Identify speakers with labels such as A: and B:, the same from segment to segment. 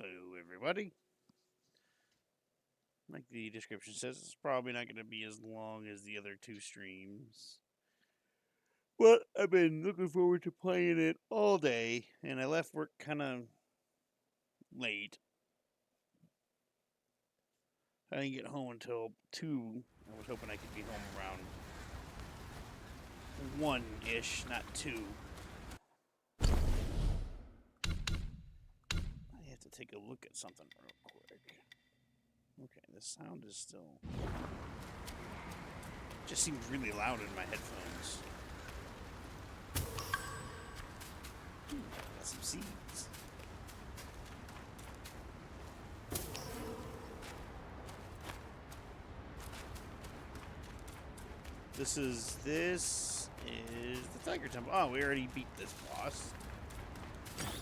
A: Hello, everybody. Like the description says, it's probably not going to be as long as the other two streams. But I've been looking forward to playing it all day, and I left work kind of late. I didn't get home until 2. I was hoping I could be home around 1-ish, not 2. I have to take a look at something real quick. Okay, the sound is still... just seems really loud in my headphones. Got some seeds. This is the Tiger Temple. Oh, we already beat this boss.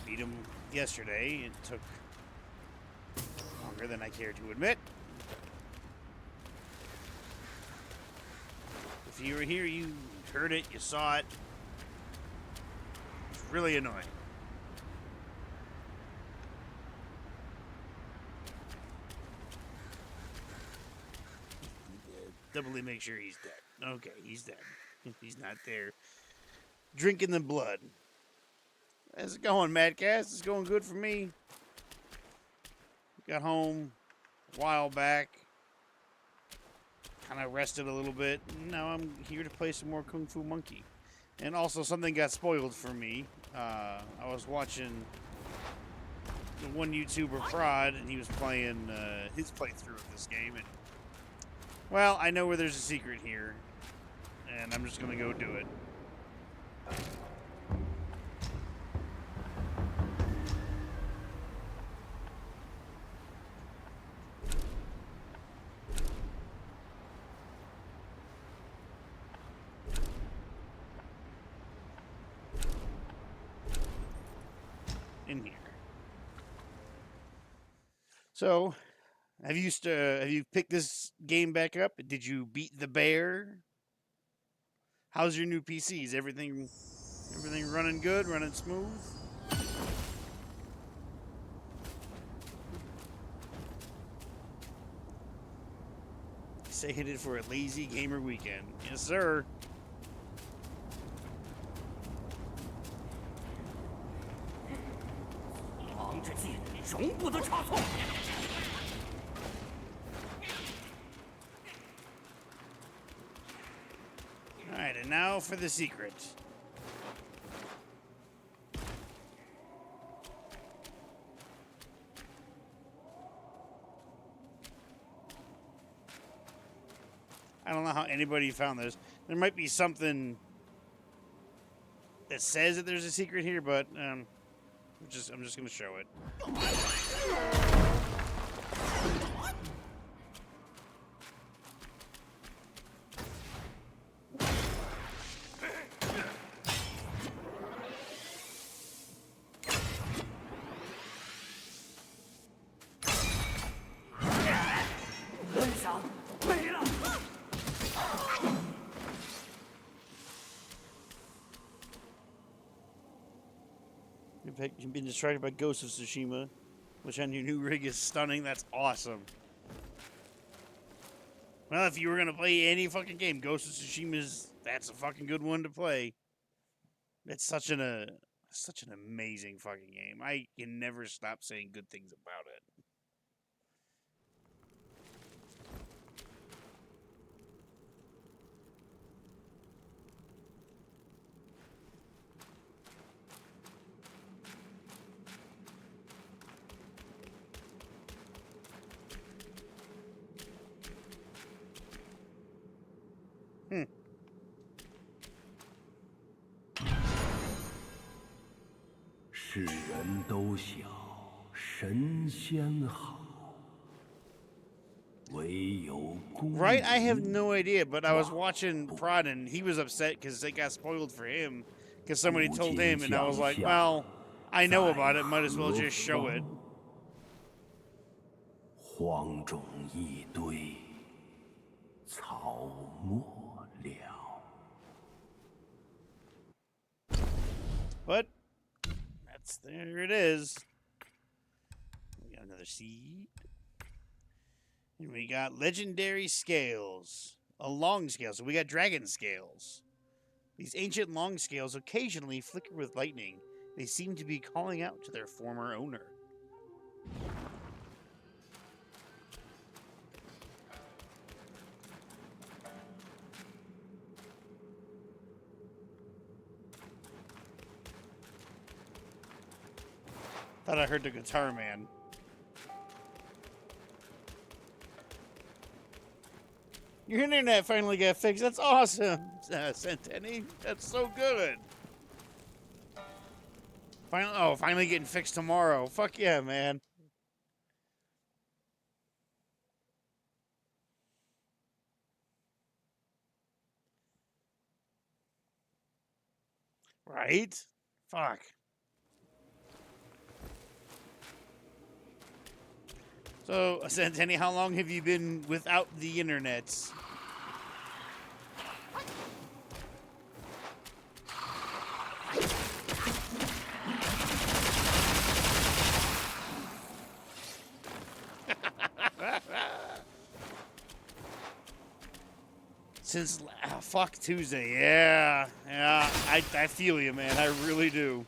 A: Beat him yesterday. It took longer than I care to admit. If you were here, you heard it, you saw it. It's really annoying. Doubly make sure he's dead. Okay, he's dead. He's not there. Drinking the blood. How's it going, Madcast? It's going good for me. Got home a while back. Kind of rested a little bit. Now I'm here to play some more Kung Fu Monkey. And also something got spoiled for me. I was watching the one YouTuber, Prod, and he was playing his playthrough of this game. And, well, I know where there's a secret here. And I'm just going to go do it. In here. So, have you picked this game back up? Did you beat the bear? How's your new PC? Is everything running good, running smooth? Say hit it for a lazy gamer weekend. Yes, sir. Alright, and now for the secret. I don't know how anybody found this. There might be something that says that there's a secret here, but I'm just going to show it. You've been distracted by Ghost of Tsushima, which on your new rig is stunning. That's awesome. Well, if you were gonna play any fucking game, Ghost of Tsushima that's a fucking good one to play. It's such an amazing fucking game. I can never stop saying good things about it. Hmm.
B: 世人都晓神仙好，唯有孤
A: Right? I have no idea, but I was watching Prod and he was upset because it got spoiled for him because somebody told him, and I was like, well, I know about it, might as well just show it.
B: 荒冢一堆，草没了。
A: But there it is. Proceed. And we got legendary scales. A long scale. So we got dragon scales. These ancient long scales occasionally flicker with lightning. They seem to be calling out to their former owner. Thought I heard the guitar man. Your internet finally got fixed. That's awesome, Centenny. That's so good. Finally getting fixed tomorrow. Fuck yeah, man. Right? Fuck. So, Centenny, how long have you been without the internet? Since fuck Tuesday, yeah, I feel you, man. I really do.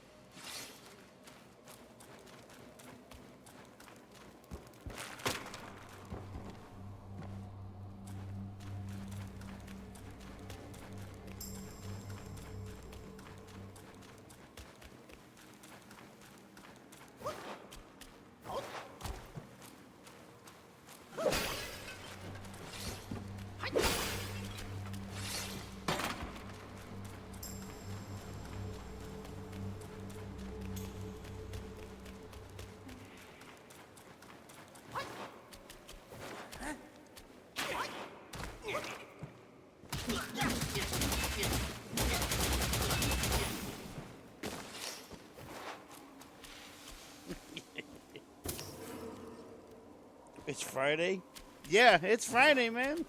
A: It's Friday? Yeah, it's Friday, man.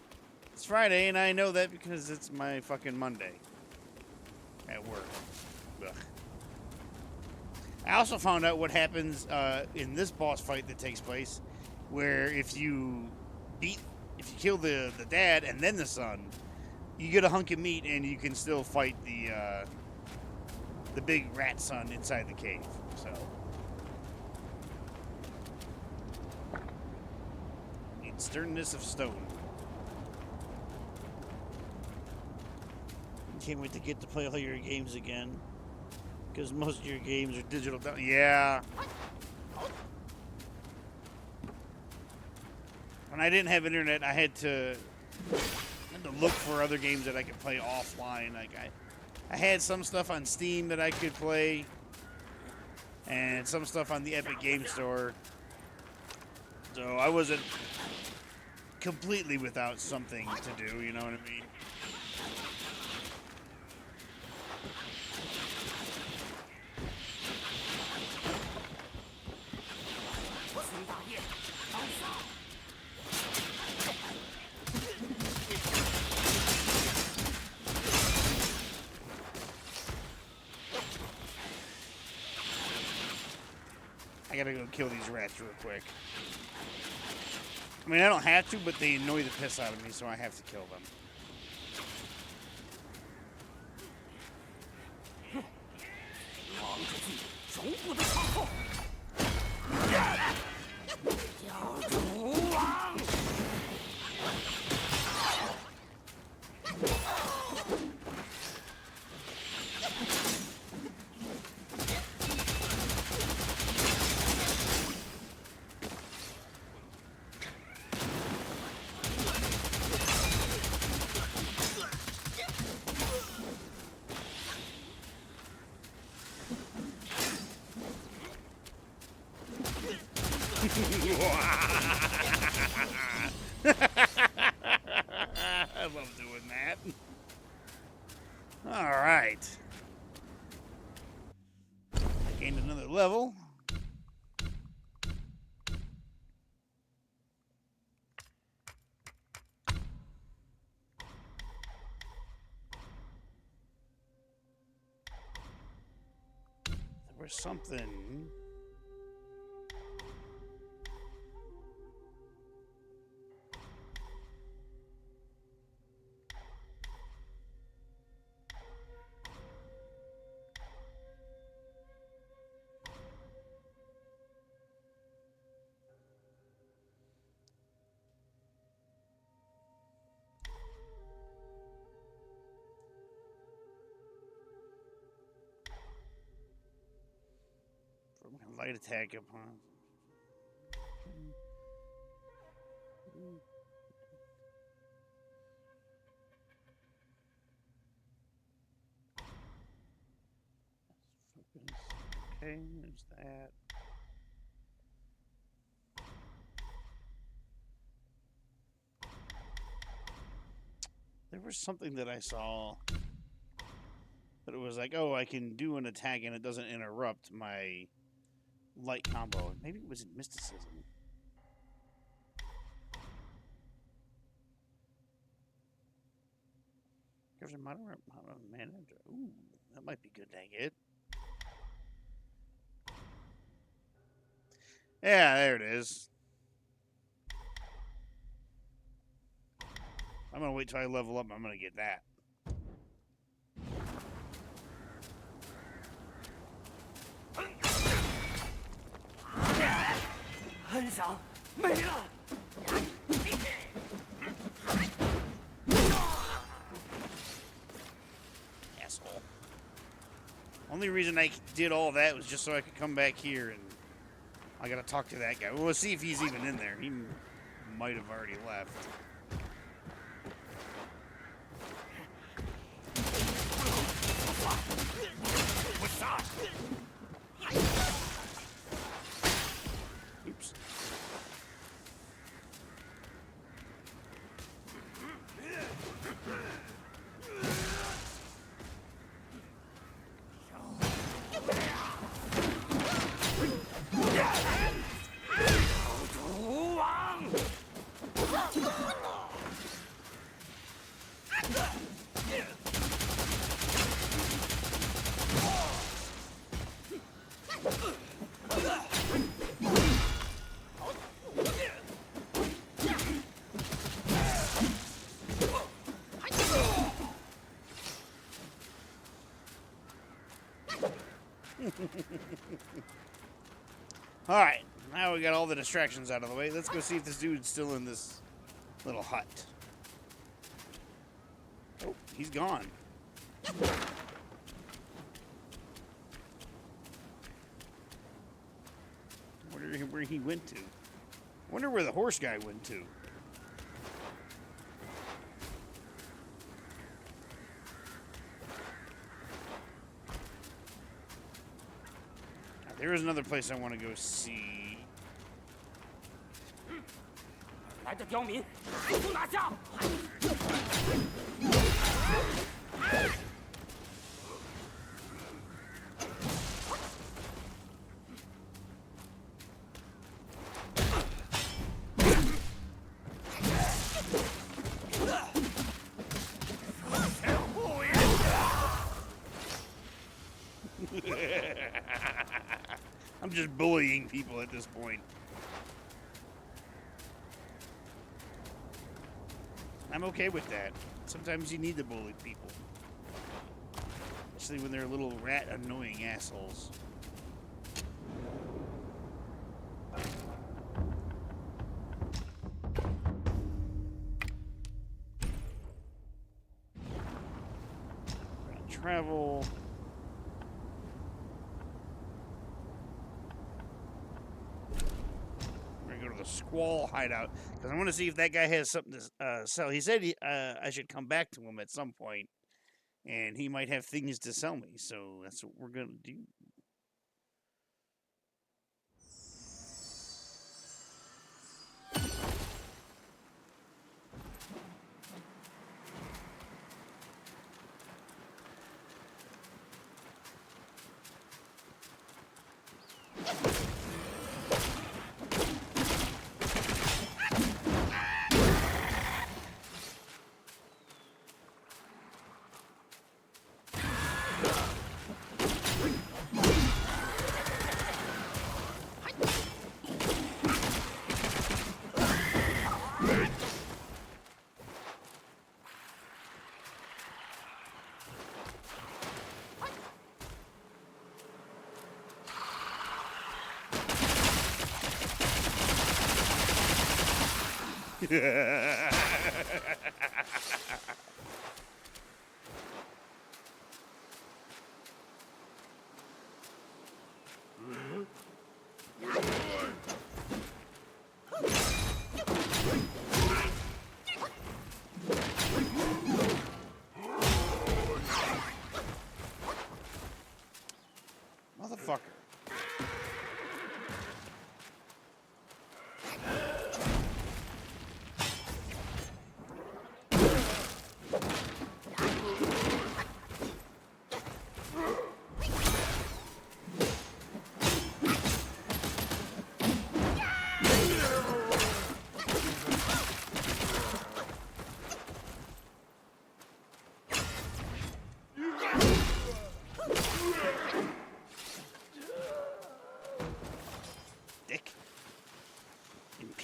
A: It's Friday, and I know that because it's my fucking Monday at work. Ugh. I also found out what happens in this boss fight that takes place, where if you kill the dad and then the son, you get a hunk of meat and you can still fight the big rat son inside the cave. So. Sternness of stone. Can't wait to get to play all your games again. Because most of your games are digital. Yeah. When I didn't have internet, I had to look for other games that I could play offline. Like I had some stuff on Steam that I could play, and some stuff on the Epic Game Store. So I wasn't completely without something to do, you know what I mean? I gotta go kill these rats real quick. I mean, I don't have to, but they annoy the piss out of me, so I have to kill them. I love doing that. All right. I gained another level. There was something. Light attack upon. Okay, there's that. There was something that I saw that it was like, oh, I can do an attack and it doesn't interrupt my light combo. Maybe it was in mysticism. Gives a moderate amount of mana. Ooh, that might be good. Dang it. Yeah, there it is. I'm gonna wait till I level up. I'm gonna get that.
B: 恩赏没了。
A: Asshole. Only reason I did all that was just so I could come back here and I gotta talk to that guy. Well, let's see if he's even in there. He might have already left. Oops. Alright, now we got all the distractions out of the way. Let's go see if this dude's still in this little hut. Oh, he's gone. Wonder where he went to. Wonder where the horse guy went to. There is another place I want to go see.
C: 来的刁民，速速拿下！
A: I'm just bullying people at this point. I'm okay with that. Sometimes you need to bully people. Especially when they're little rat annoying assholes. Travel. We're gonna go to the Squall hideout because I want to see if that guy has something to sell. He said I should come back to him at some point, and he might have things to sell me. So that's what we're gonna do.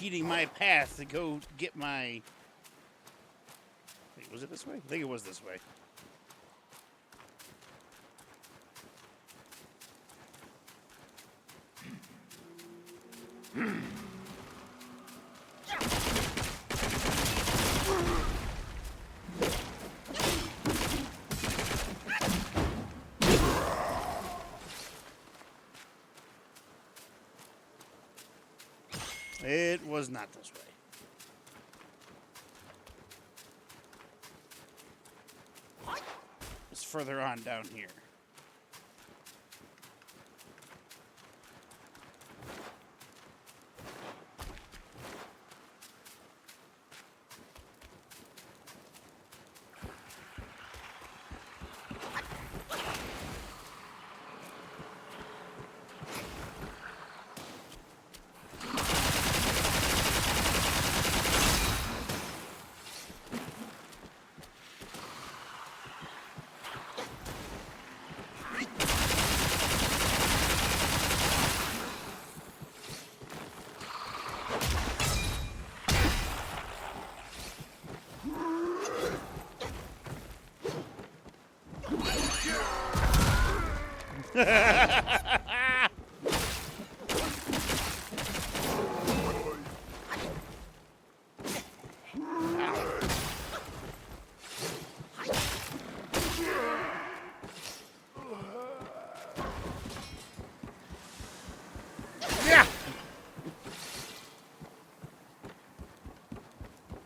A: impeding my path to go get my... Wait, was it this way? I think it was this way. It was not this way. It's further on down here.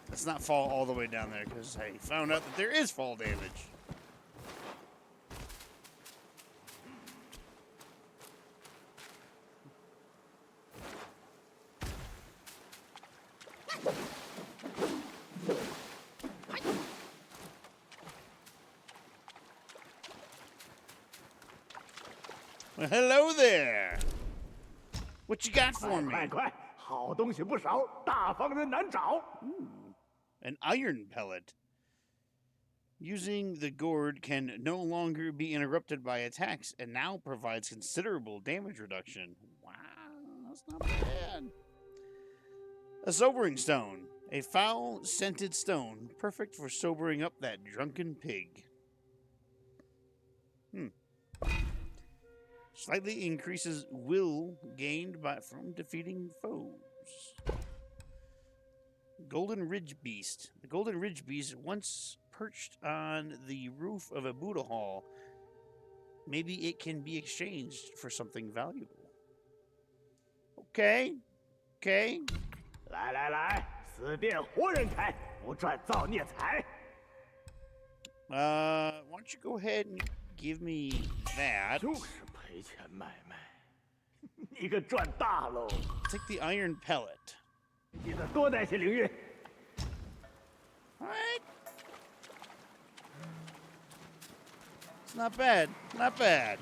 A: Let's not fall all the way down there, because I found out that there is fall damage. Well, hello there. What you got for me?
B: 快快，好东西不少，大方人难找。
A: An iron pellet. Using the gourd can no longer be interrupted by attacks and now provides considerable damage reduction. Wow, that's not bad. A sobering stone. A foul-scented stone, perfect for sobering up that drunken pig. Slightly increases will gained from defeating foes. Golden Ridge Beast. The Golden Ridge Beast once perched on the roof of a Buddha hall. Maybe it can be exchanged for something valuable. Okay. Okay.
B: 来来来，此殿活人开，不赚造孽财。
A: Why don't you go ahead and give me that?
B: 就是赔钱买卖，你可赚大喽！
A: Take the iron pellet.
B: 记得多带些灵玉。
A: Alright. It's not bad. Not bad.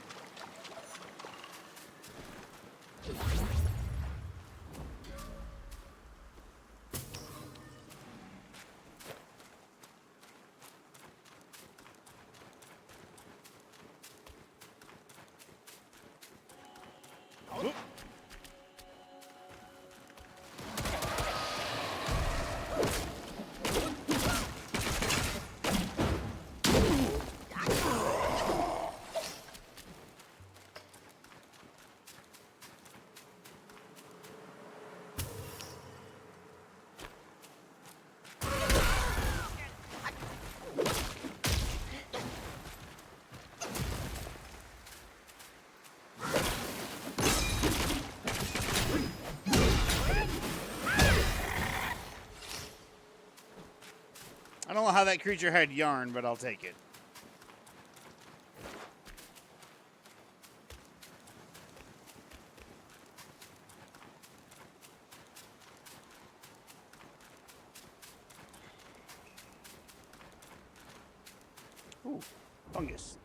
A: Oop. I don't know how that creature had yarn, but I'll take it. Ooh, fungus.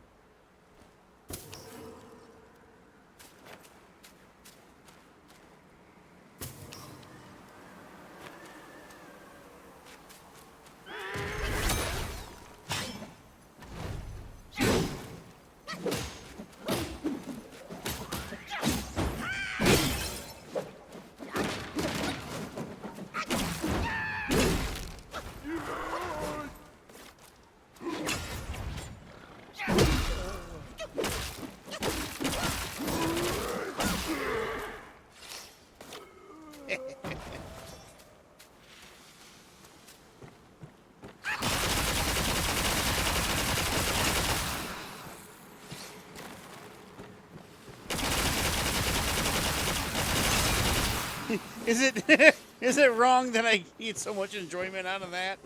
A: Is it is it wrong that I get so much enjoyment out of that?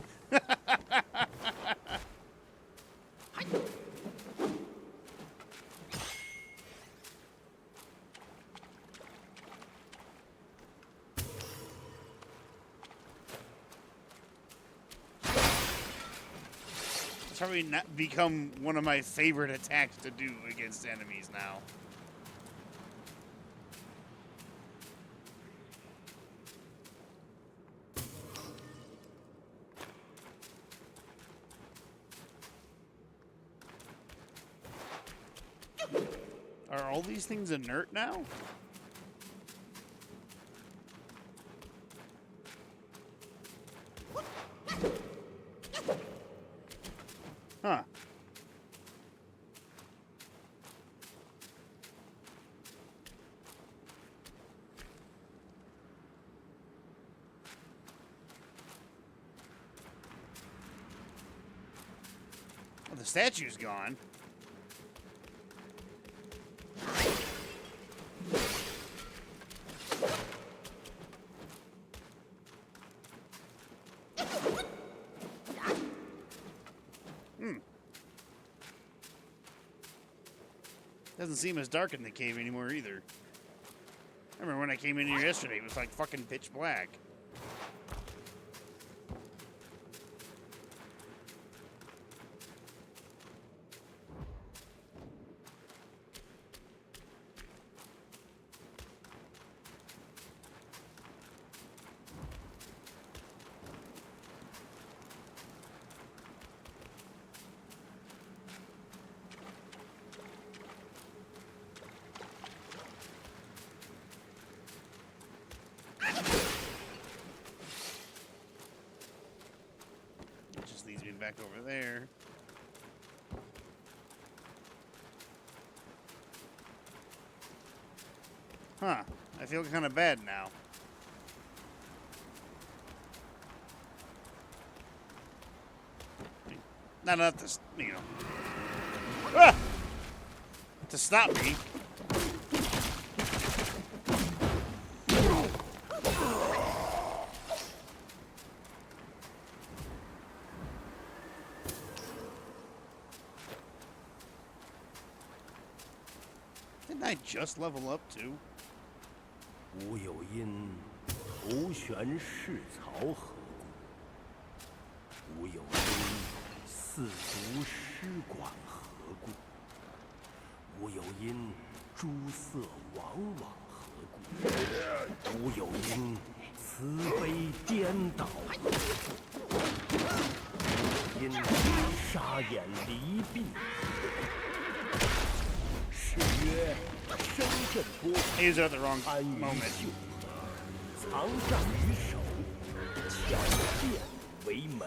A: It's probably not become one of my favorite attacks to do against enemies now. Are all these things inert now? Huh. Well, the statue's gone. Doesn't seem as dark in the cave anymore either. I remember when I came in here yesterday, it was like fucking pitch black. Back over there. Huh. I feel kind of bad now. Not to, you know. Ah! To stop me. Didn't I just level up too?
B: 吾有因头悬市曹河故，吾有因四足师管何故，吾有因诸色往往何故，吾有因慈悲颠倒何故，吾有因沙眼离避。 曰：身震波，
A: He was at the wrong
B: 安于
A: moment.
B: 秀禾，藏杖于手，巧剑为门。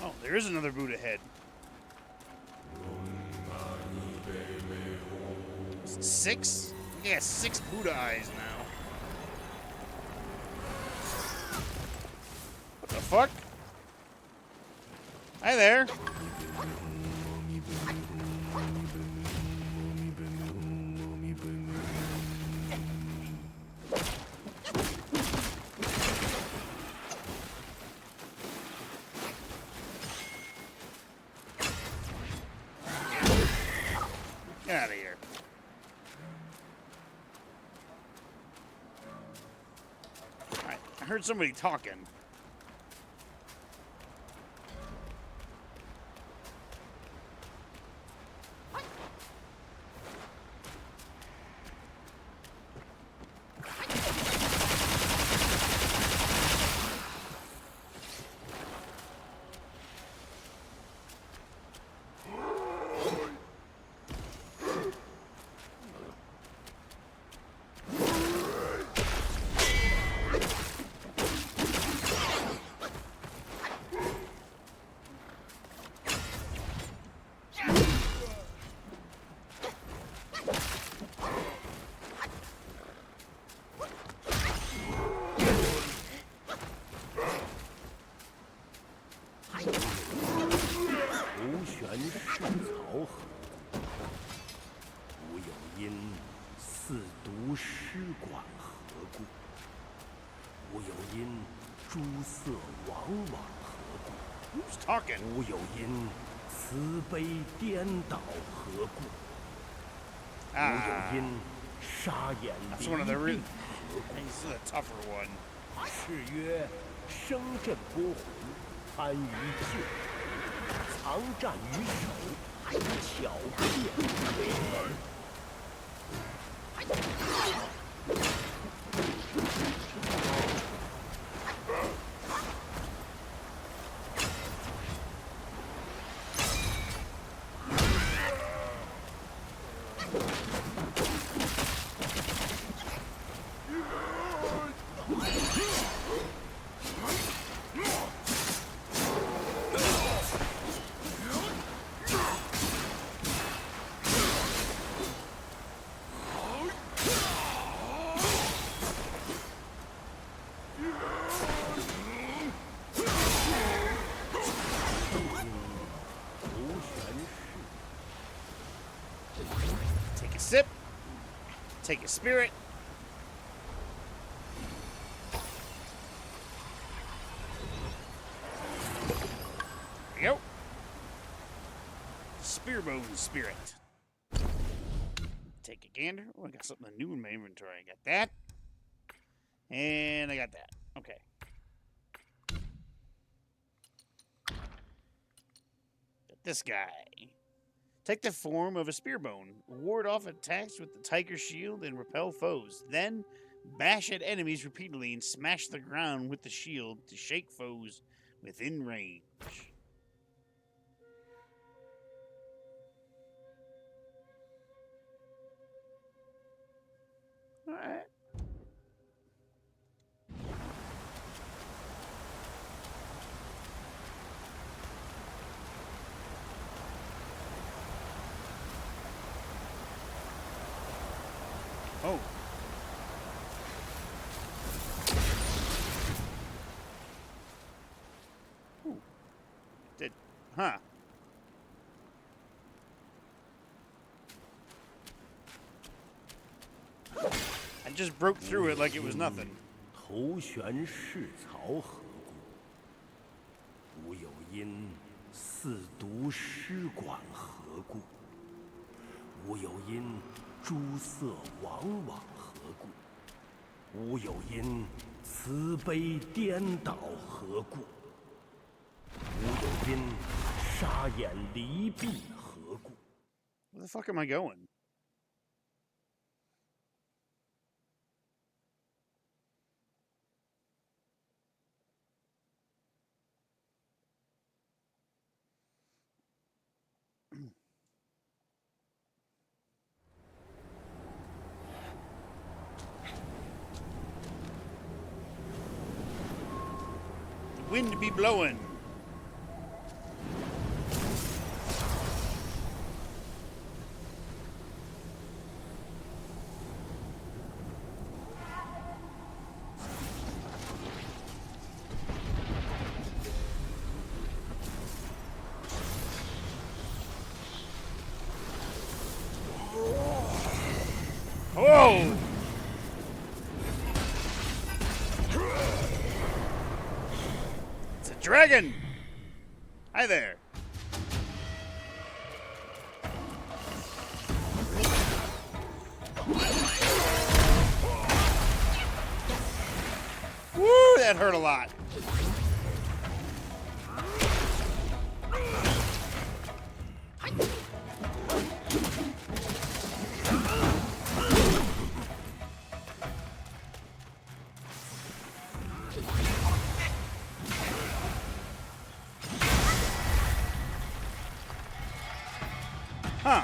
A: Oh, there is another boot ahead. 6? Yeah, 6 Buddha eyes now. What the fuck? Hi there. Get out of here. I heard somebody talking.
B: 头悬是草河，无有因四渎师管何故？无有因诸色往往何故？
A: Who's talking?
B: 无有因慈悲颠倒何故？无有因沙眼离
A: That's one of the
B: 避
A: real.
B: 何故？
A: This is a tougher one.
B: 是曰声震波魂，安于旧；藏战于手，巧辩为门。
A: Take a sip. Take a spirit. There you go. Spearbone spirit. Take a gander. Oh, I got something new in my inventory. I got that. And I got that. Okay. Got this guy. Take the form of a spearbone. Ward off attacks with the tiger shield and repel foes. Then bash at enemies repeatedly and smash the ground with the shield to shake foes within range. Alright. Oh. Ooh. Did. Huh. I just broke through it like it was nothing.
B: 头悬是草何故？无有因四渎师管何故？无有因诸色往往何故？无有因慈悲颠倒何故？无有因沙眼离避何故？
A: Where the fuck am I going? The wind be blowing. Whoa! It's a dragon! Hi there. Woo! That hurt a lot. Huh.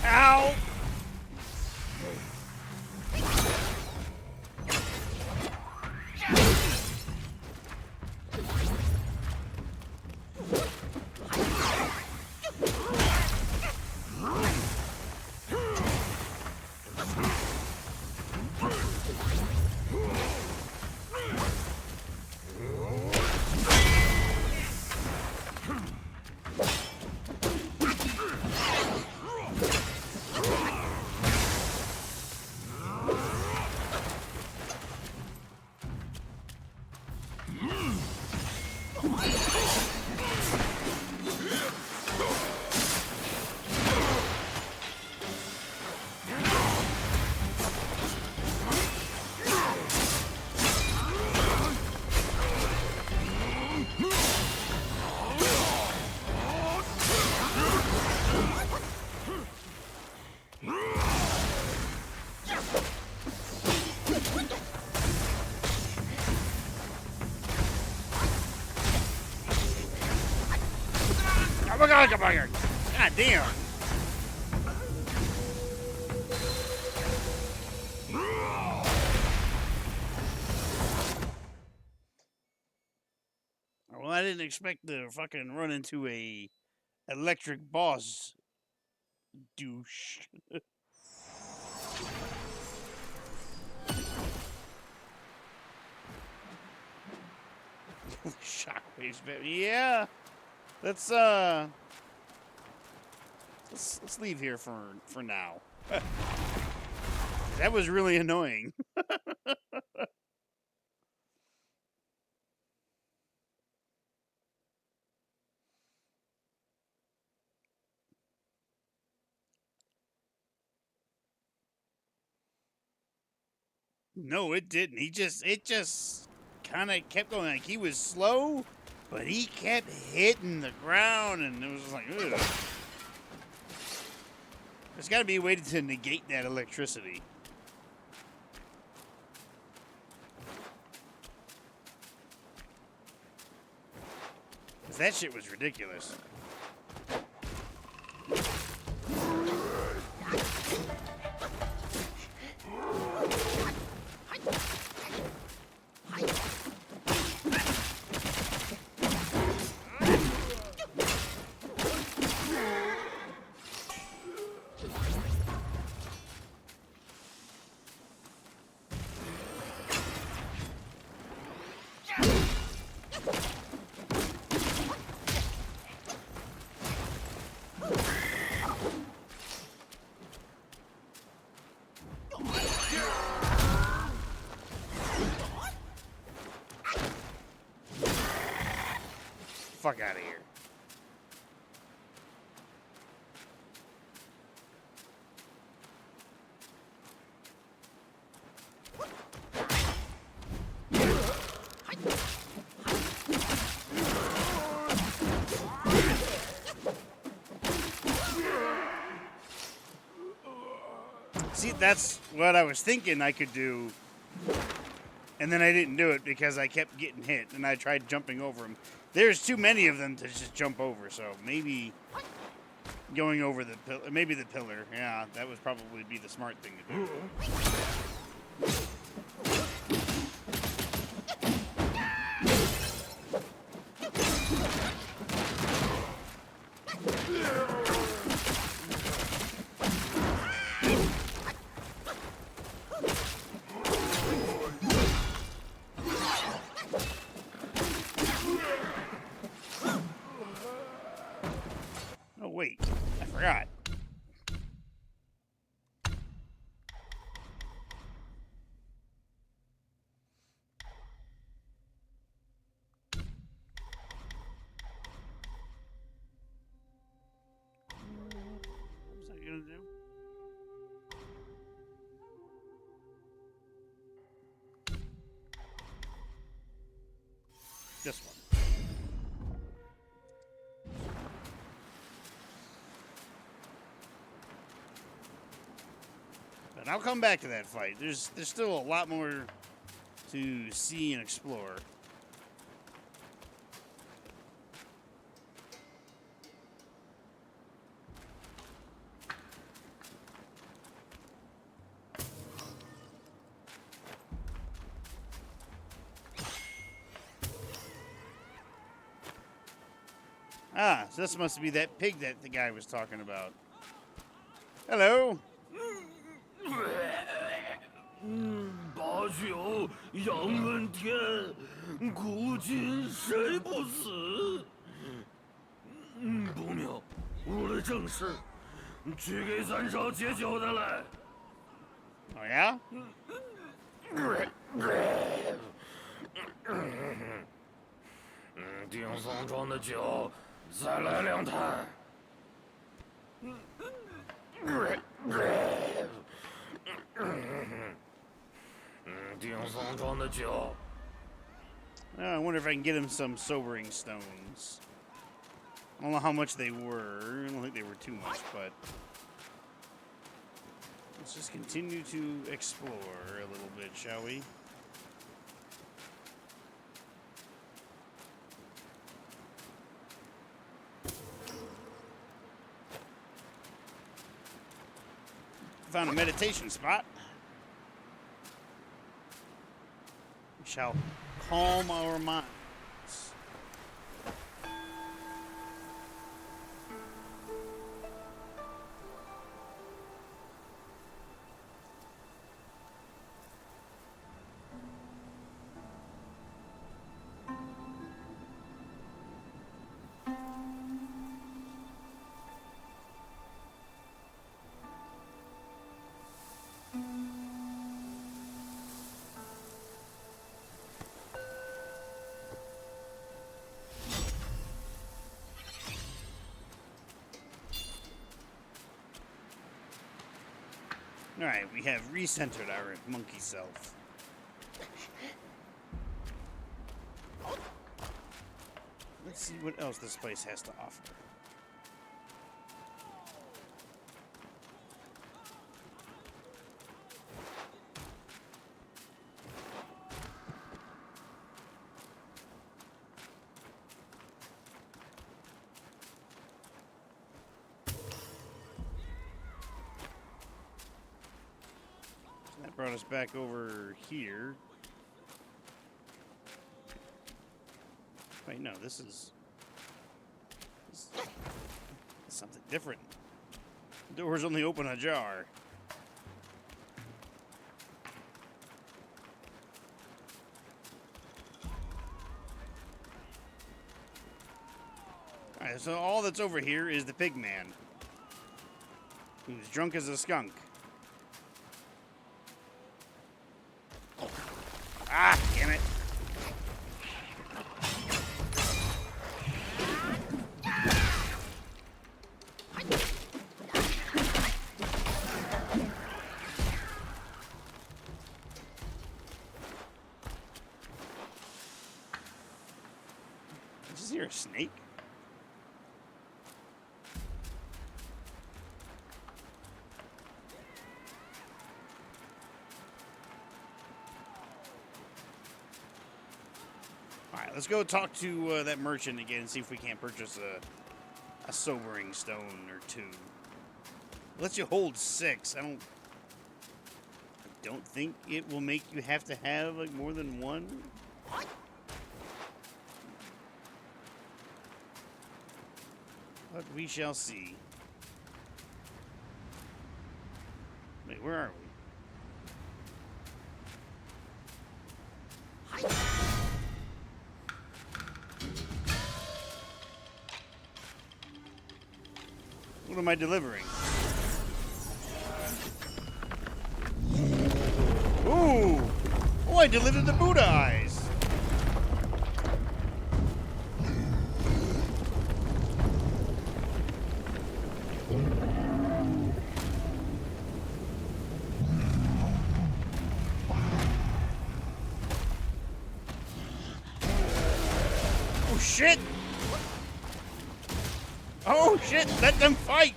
A: Ow! Oh my god, come on here. God damn. Well, I didn't expect to fucking run into a electric boss douche. Shockwaves, baby. Yeah. Let's leave here for now. That was really annoying. No, it didn't. It just kind of kept going. Like he was slow, but he kept hitting the ground, and it was just like, ugh. There's got to be a way to negate that electricity. 'Cause that shit was ridiculous. Fuck out of here. See, that's what I was thinking I could do, and then I didn't do it because I kept getting hit, and I tried jumping over them. There's too many of them to just jump over, so maybe going over the maybe the pillar. Yeah, that would probably be the smart thing to do. Oh wait, I forgot. What was I gonna do? This one. But I'll come back to that fight. There's still a lot more to see and explore. Ah, so this must be that pig that the guy was talking about. Hello.
B: 八九杨问天，古今谁不死？不妙，无了正事，去给三少解酒的来。
A: Oh yeah?
B: 定宋庄的酒，再来2坛。定宋庄的酒。
A: I wonder if I can get him some sobering stones. I don't know how much they were. I don't think they were too much, but let's just continue to explore a little bit, shall we? Found a meditation spot. We shall calm our minds. Alright, we have recentered our monkey self. Let's see what else this place has to offer. That brought us back over here. Wait, no, this is something different. The doors only open ajar. Alright, so all that's over here is the pig man, who's drunk as a skunk. Ah, damn it. Is here a snake? Alright, let's go talk to that merchant again and see if we can't purchase a sobering stone or two. It lets you hold 6. I don't think it will make you have to have like more than one. But we shall see. Wait, where are we? What am I delivering? Ooh! Oh, I delivered the Buddha eyes! Oh, shit! Oh, shit! Let them fight!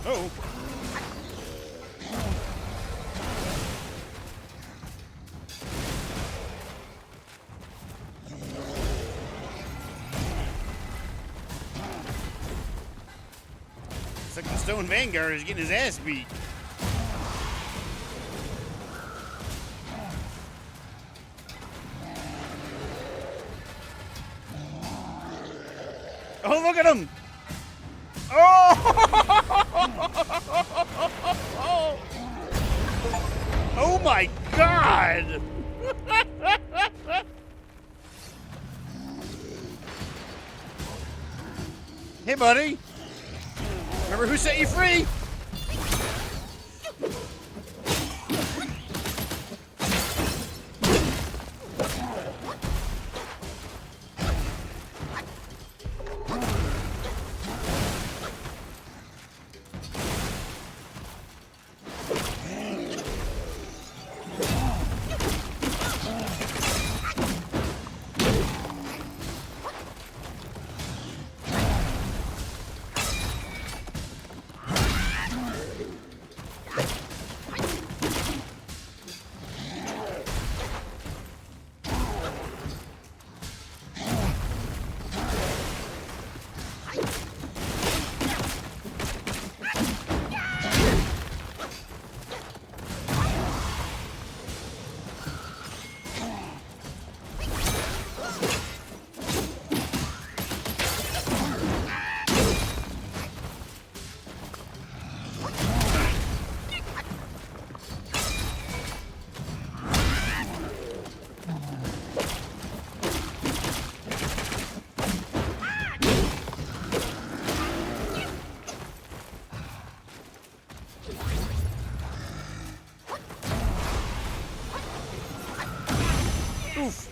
A: Oh. It's like the Stone Vanguard is getting his ass beat. Oh, look at him! Oh! Oh my God! buddy. Remember who set you free? Oof.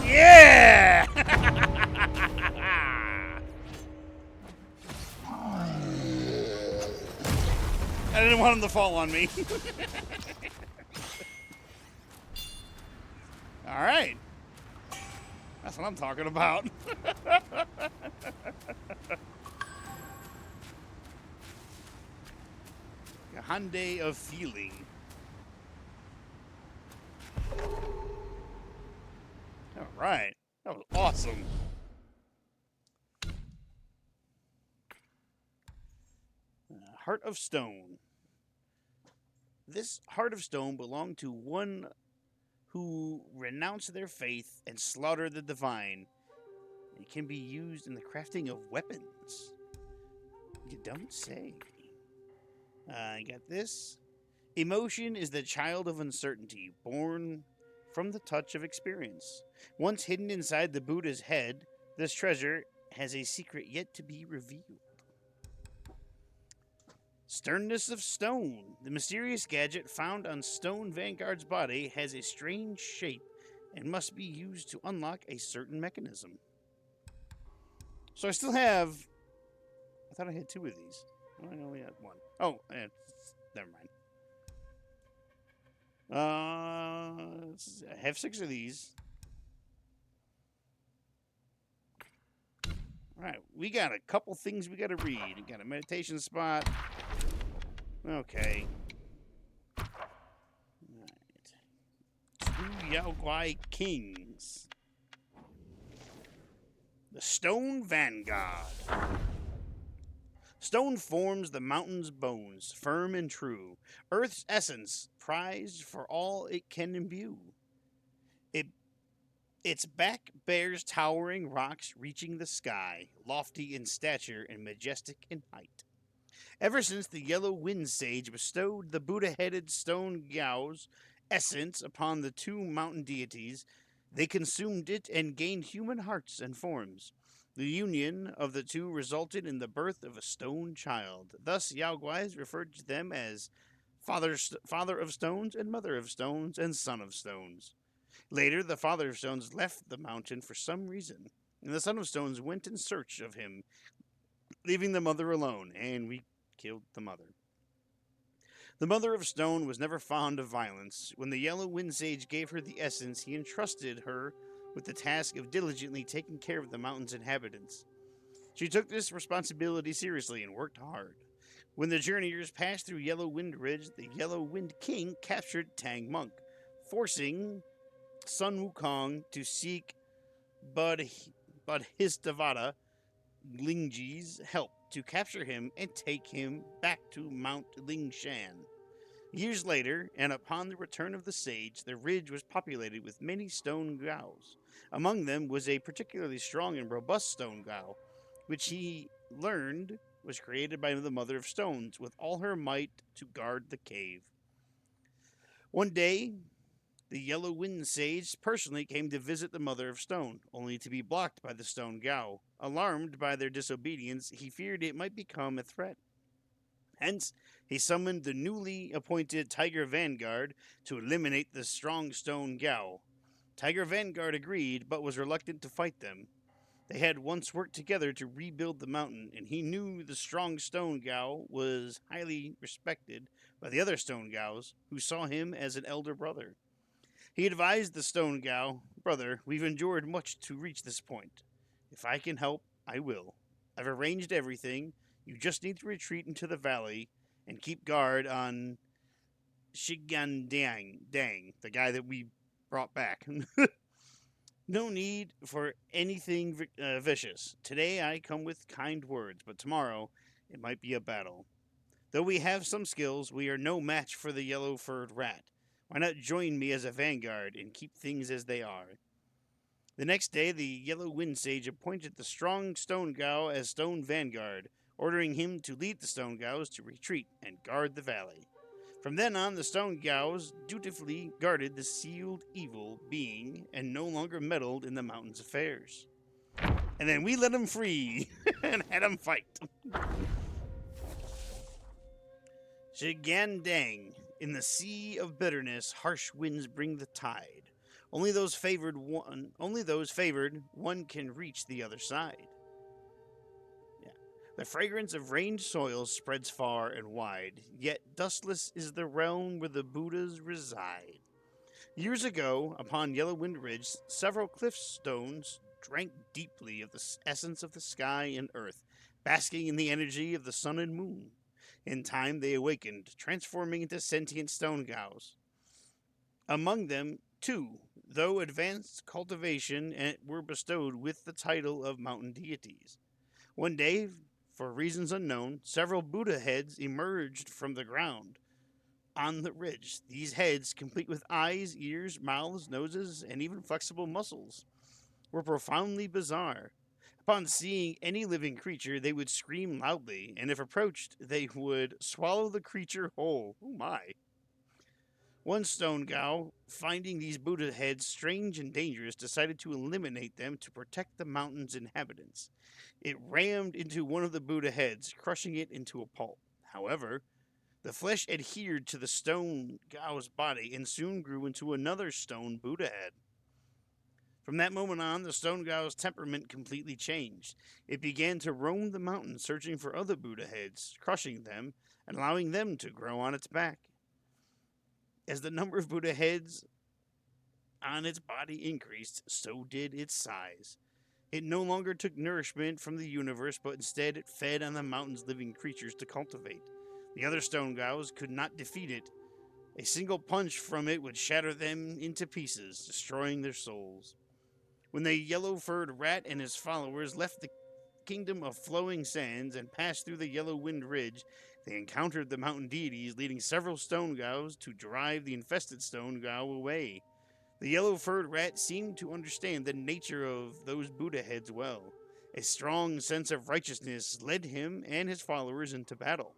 A: Yeah! I didn't want him to fall on me. All right. That's what I'm talking about. A Hyundai of feeling. All right. That was awesome. Heart of Stone. This Heart of Stone belonged to one who renounced their faith and slaughtered the divine. It can be used in the crafting of weapons. You don't say. I got this. Emotion is the child of uncertainty, born from the touch of experience. Once hidden inside the Buddha's head, this treasure has a secret yet to be revealed. Sternness of Stone. The mysterious gadget found on Stone Vanguard's body has a strange shape and must be used to unlock a certain mechanism. So I still have... I thought I had 2 of these. I only had 1. Oh, never mind. I have 6 of these. All right, we got a couple things we got to read. We got a meditation spot. Okay. All right. 2 Yaoguai Kings. The Stone Vanguard. Stone forms the mountain's bones, firm and true. Earth's essence, prized for all it can imbue. Its back bears towering rocks reaching the sky, lofty in stature and majestic in height. Ever since the Yellow Wind Sage bestowed the Buddha-headed stone Yao's essence upon the 2 mountain deities, they consumed it and gained human hearts and forms. The union of the 2 resulted in the birth of a stone child. Thus, Yaoguais referred to them as father of stones and mother of stones and son of stones. Later, the father of stones left the mountain for some reason, and the son of stones went in search of him, leaving the mother alone, and we killed the mother. The mother of stone was never fond of violence. When the Yellow Wind Sage gave her the essence, he entrusted her with the task of diligently taking care of the mountain's inhabitants. She took this responsibility seriously and worked hard. When the journeyers passed through Yellow Wind Ridge, the Yellow Wind King captured Tang Monk, forcing Sun Wukong to seek Budhistavada Lingji's help to capture him and take him back to Mount Lingshan. Years later, and upon the return of the sage, the ridge was populated with many stone gaos. Among them was a particularly strong and robust stone gao, which he learned was created by the Mother of Stones with all her might to guard the cave. One day, the Yellow Wind Sage personally came to visit the Mother of Stone, only to be blocked by the Stone Gao. Alarmed by their disobedience, he feared it might become a threat. Hence, he summoned the newly appointed Tiger Vanguard to eliminate the strong Stone Gao. Tiger Vanguard agreed, but was reluctant to fight them. They had once worked together to rebuild the mountain, and he knew the strong Stone Gao was highly respected by the other Stone Gaos, who saw him as an elder brother. He advised the Stone Gao, "Brother, we've endured much to reach this point. If I can help, I will. I've arranged everything. You just need to retreat into the valley and keep guard on Dang, the guy that we brought back. No need for anything vicious. Today I come with kind words, but tomorrow it might be a battle. Though we have some skills, we are no match for the yellow-furred rat. Why not join me as a vanguard and keep things as they are?" The next day, the Yellow Wind Sage appointed the strong Stone Gao as Stone Vanguard, ordering him to lead the Stone Gaos to retreat and guard the valley. From then on, the Stone Gaos dutifully guarded the sealed evil being and no longer meddled in the mountain's affairs. And then we let him free and had him fight. Shigandang. In the sea of bitterness, harsh winds bring the tide. Only those favored one can reach the other side. Yeah. The fragrance of rained soils spreads far and wide, yet dustless is the realm where the Buddhas reside. Years ago, upon Yellow Wind Ridge, several cliff stones drank deeply of the essence of the sky and earth, basking in the energy of the sun and moon. In time, they awakened, transforming into sentient stone gaos. Among them, two, though advanced cultivation, were bestowed with the title of mountain deities. One day, for reasons unknown, several Buddha heads emerged from the ground on the ridge. These heads, complete with eyes, ears, mouths, noses, and even flexible muscles, were profoundly bizarre. Upon seeing any living creature, they would scream loudly, and if approached, they would swallow the creature whole. Oh my. One stone Gao, finding these Buddha heads strange and dangerous, decided to eliminate them to protect the mountain's inhabitants. It rammed into one of the Buddha heads, crushing it into a pulp. However, the flesh adhered to the stone Gao's body and soon grew into another stone Buddha head. From that moment on, the Stone Gao's temperament completely changed. It began to roam the mountain, searching for other Buddha heads, crushing them, and allowing them to grow on its back. As the number of Buddha heads on its body increased, so did its size. It no longer took nourishment from the universe, but instead it fed on the mountain's living creatures to cultivate. The other Stone Gaos could not defeat it. A single punch from it would shatter them into pieces, destroying their souls. When the yellow-furred rat and his followers left the kingdom of flowing sands and passed through the Yellow Wind Ridge, they encountered the mountain deities, leading several stone gaos to drive the infested stone gao away. The yellow-furred rat seemed to understand the nature of those Buddha heads well. A strong sense of righteousness led him and his followers into battle.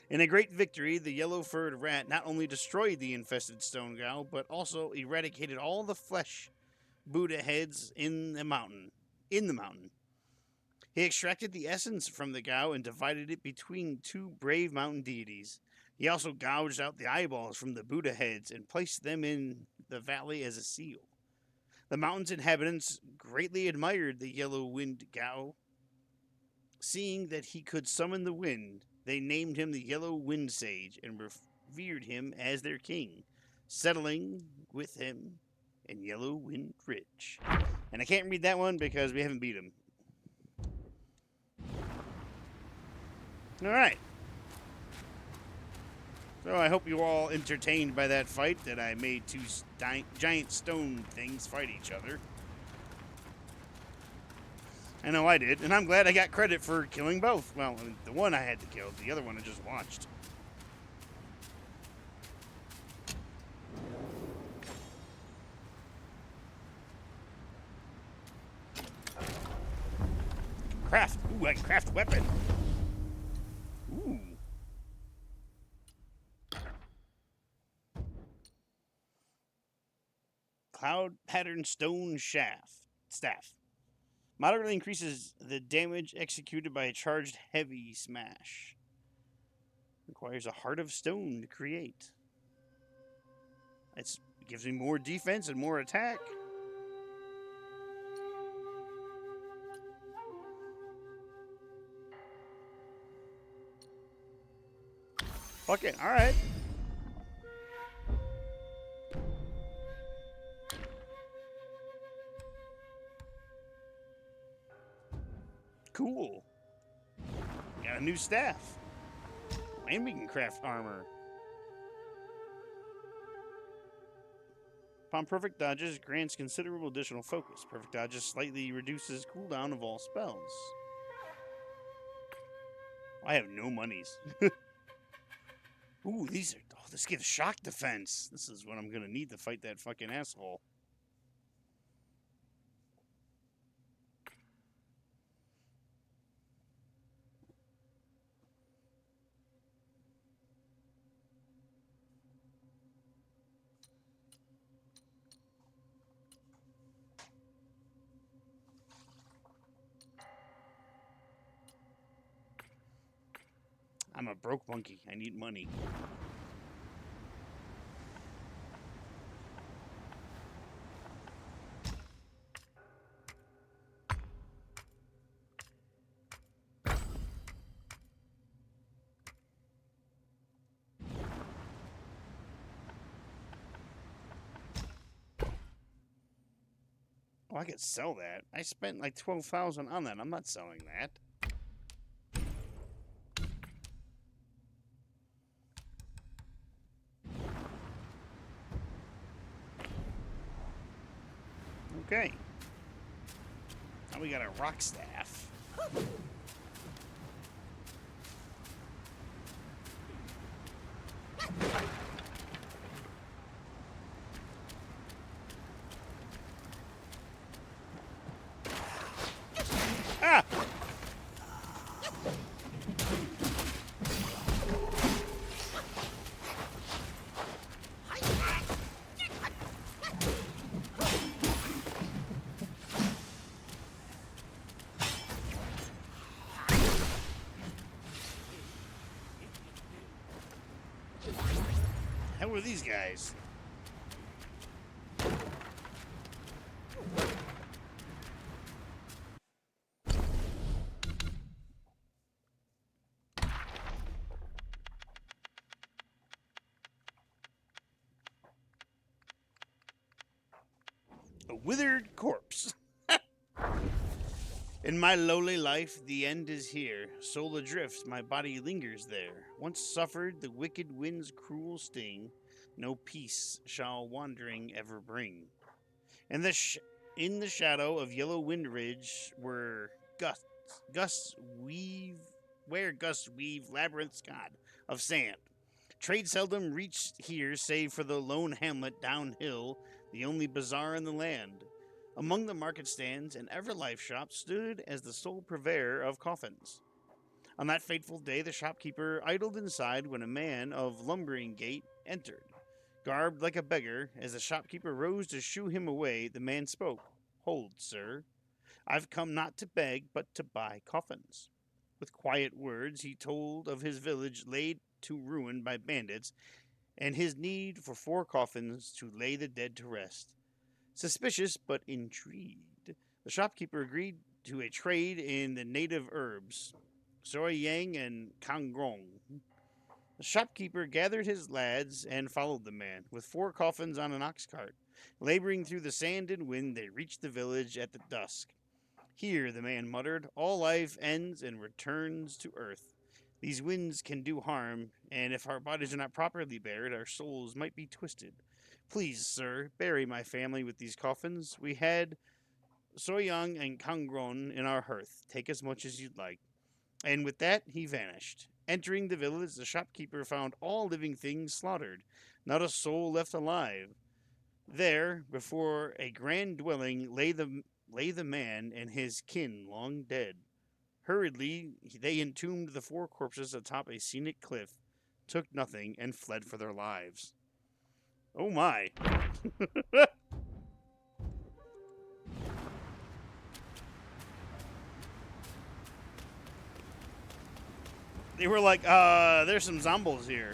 A: In a great victory, the yellow-furred rat not only destroyed the infested stone gao, but also eradicated all the flesh Buddha heads in the mountain. He extracted the essence from the Gao and divided it between two brave mountain deities. He also gouged out the eyeballs from the Buddha heads and placed them in the valley as a seal. The mountain's inhabitants greatly admired the Yellow Wind Gao. Seeing that he could summon the wind, they named him the Yellow Wind Sage and revered him as their king, settling with him in Yellow Wind Ridge. And I can't read that one because we haven't beat him. Alright. So I hope you were all entertained by that fight that I made two giant stone things fight each other. I know I did, and I'm glad I got credit for killing both. Well, the one I had to kill, the other one I just watched. Craft. Ooh, I can craft a weapon. Ooh. Cloud pattern stone staff. Moderately increases the damage executed by a charged heavy smash. Requires a heart of stone to create. It gives me more defense and more attack. Fuck it, alright. Cool. Got a new staff. And we can craft armor. Upon perfect dodges, grants considerable additional focus. Perfect dodges slightly reduces cooldown of all spells. I have no monies. Ooh, these are... Oh, this gives shock defense. This is what I'm gonna need to fight that fucking asshole. I'm a broke monkey. I need money. Oh, I could sell that. I spent like 12,000 on that. I'm not selling that. Okay. Now we got a rock staff. Ah! Who are these guys? A withered corpse. In my lowly life, the end is here. Soul adrift, my body lingers there. Once suffered the wicked wind's cruel sting, no peace shall wandering ever bring. And in the shadow of Yellow Wind Ridge, where gusts weave labyrinths, God, of sand. Trade seldom reached here, save for the lone hamlet downhill, the only bazaar in the land. Among the market stands, an Everlife shop stood as the sole purveyor of coffins. On that fateful day, the shopkeeper idled inside when a man of lumbering gait entered. Garbed like a beggar, as the shopkeeper rose to shoo him away, the man spoke. Hold, sir. I've come not to beg, but to buy coffins. With quiet words, he told of his village laid to ruin by bandits, and his need for 4 coffins to lay the dead to rest. Suspicious but intrigued, the shopkeeper agreed to a trade in the native herbs, soy yang and kangrong. The shopkeeper gathered his lads and followed the man, with 4 coffins on an ox cart. Laboring through the sand and wind, they reached the village at the dusk. Here, the man muttered, all life ends and returns to earth. These winds can do harm, and if our bodies are not properly buried, our souls might be twisted. Please, sir, bury my family with these coffins. We had Soyoung and Kangron in our hearth. Take as much as you'd like. And with that, he vanished. Entering the village, the shopkeeper found all living things slaughtered, not a soul left alive. There, before a grand dwelling, lay the man and his kin long dead. Hurriedly, they entombed the four corpses atop a scenic cliff, took nothing, and fled for their lives. Oh my. They were like, there's some zombies here.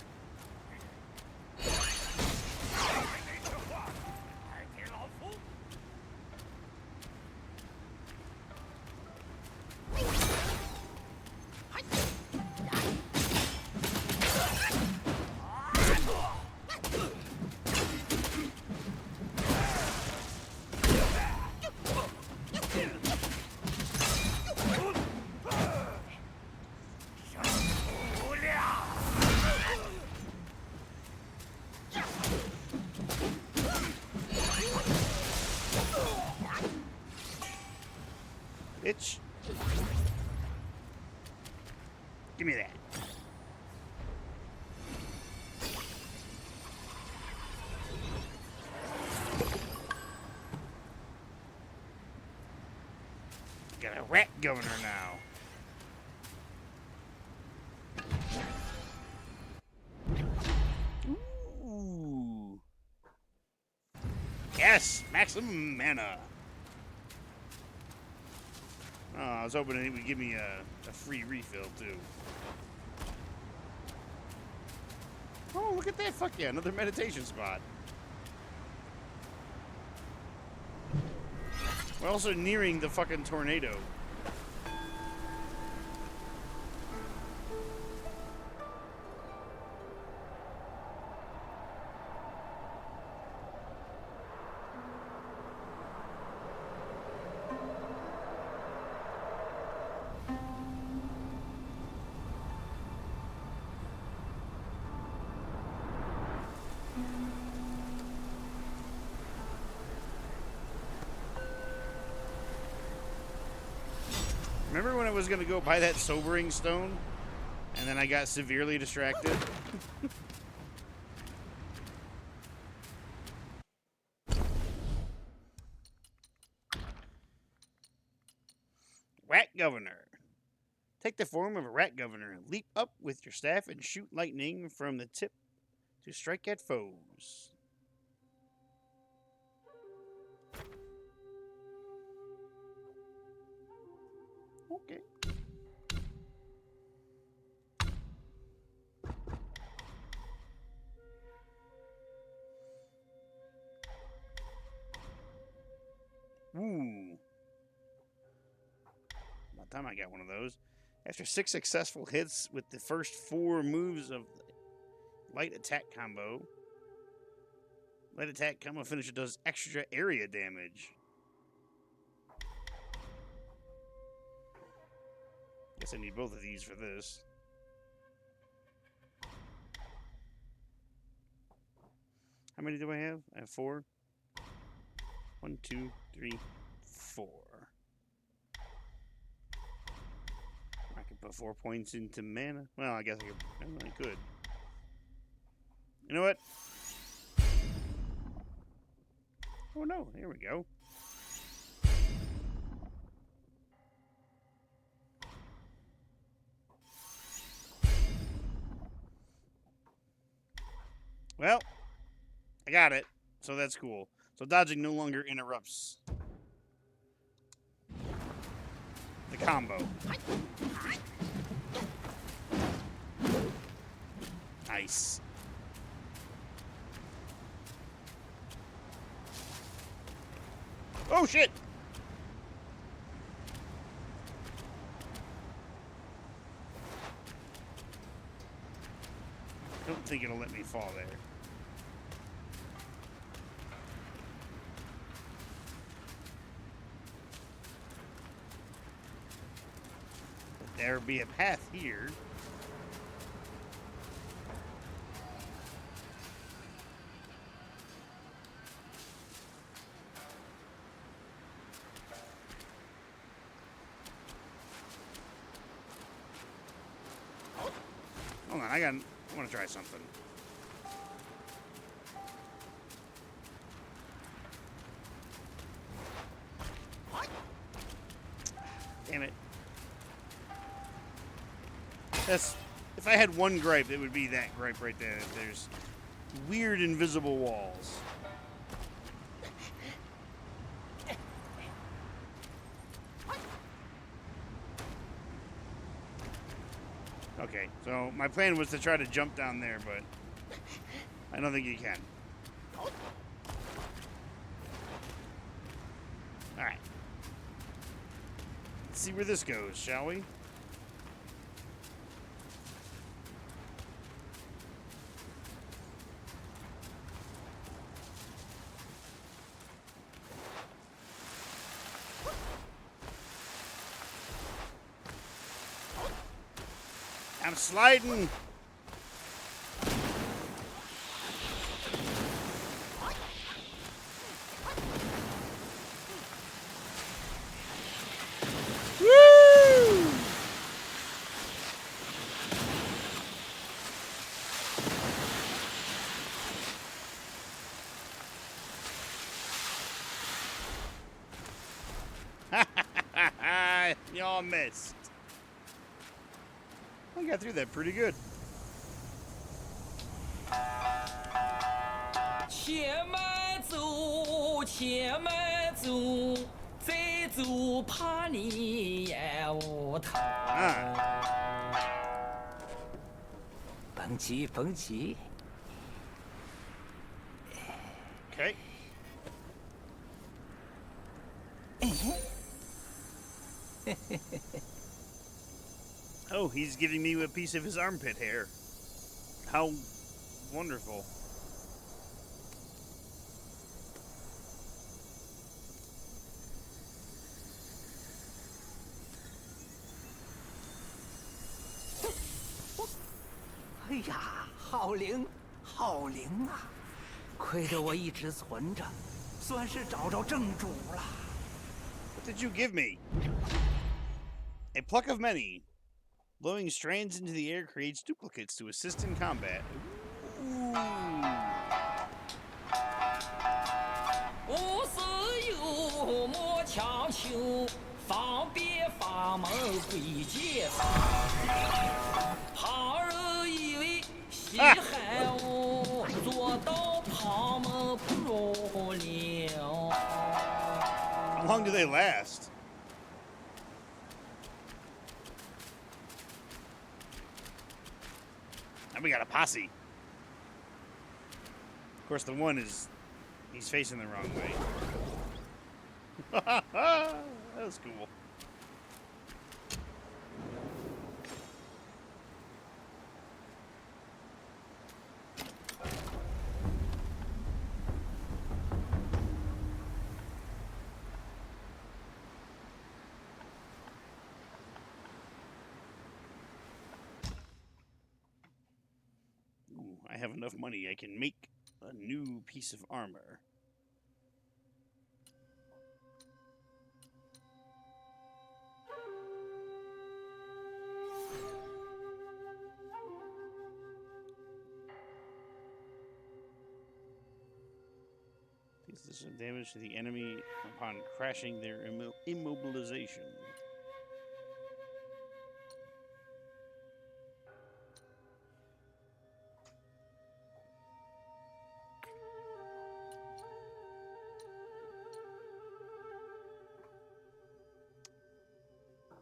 A: Bitch. Give me that. Got a rat governor now. Ooh. Yes, maximum mana. Oh, I was hoping it would give me a free refill, too. Oh, look at that. Fuck yeah, another meditation spot. We're also nearing the fucking tornado. Remember when I was going to go buy that sobering stone? And then I got severely distracted? Rat Governor. Take the form of a rat governor. Leap up with your staff and shoot lightning from the tip to strike at foes. Okay. Ooh. About time I got one of those. After 6 successful hits with the first 4 moves of the light attack combo, light attack combo finisher does extra area damage. Guess I need both of these for this. How many do I have? I have 4. 1, 2, 3, 4. I could put 4 points into mana. Well, I guess I could. You know what? Oh no, here we go. Well, I got it, so that's cool. So dodging no longer interrupts the combo. Nice. Oh shit! Don't think it'll let me fall there. But there be a path here. I want to try something. Damn it. If I had one gripe, it would be that gripe right there. There's weird invisible walls. Okay, so my plan was to try to jump down there, but I don't think you can. Alright. Let's see where this goes, shall we? I'm sliding. Woo! Y'all missed. I got through that pretty good.
C: 且慢走，且慢走，再走怕你也无头。蹦起，蹦起。
A: Okay. Oh, he's giving me a piece of his armpit hair. How wonderful.
C: 哎呀，好灵，好灵啊！亏得我一直存着，算是找着正主了。
A: What did you give me? A pluck of many. Blowing strands into the air creates duplicates to assist in combat. Ooh.
C: 无事有莫强求，方便法门归结法。旁人以为稀罕我，做到旁门不入了。
A: How long do they last? Now we got a posse. Of course, the one he's facing the wrong way. That was cool. Ooh, I have enough money. I can make a new piece of armor. Deals some damage to the enemy upon crashing their immobilization.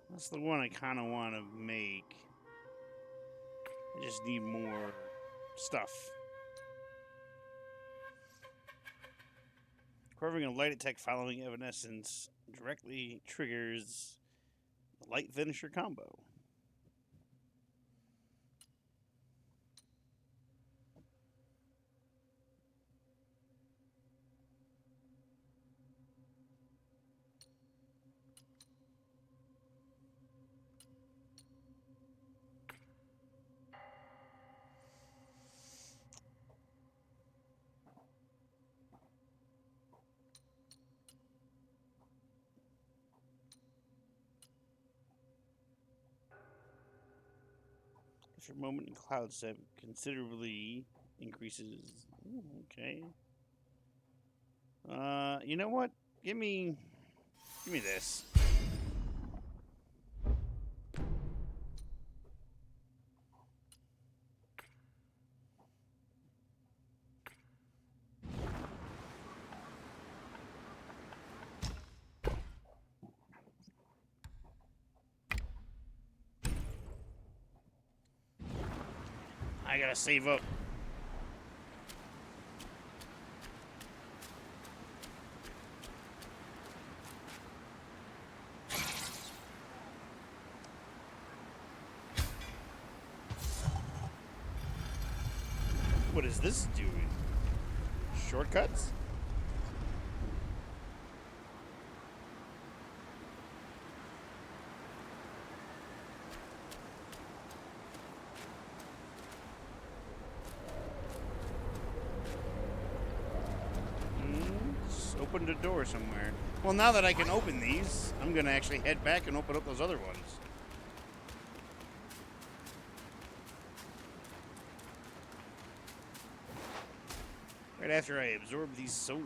A: That's the one I kind of want to make. I just need more stuff. Carving a light attack following Evanescence directly triggers the light finisher combo. After a moment in cloud set considerably increases. Ooh, okay. You know what? Give me this. I gotta save up. What is this doing? Shortcuts? Just opened a door somewhere. Well, now that I can open these, I'm gonna actually head back and open up those other ones. Right after I absorb these souls.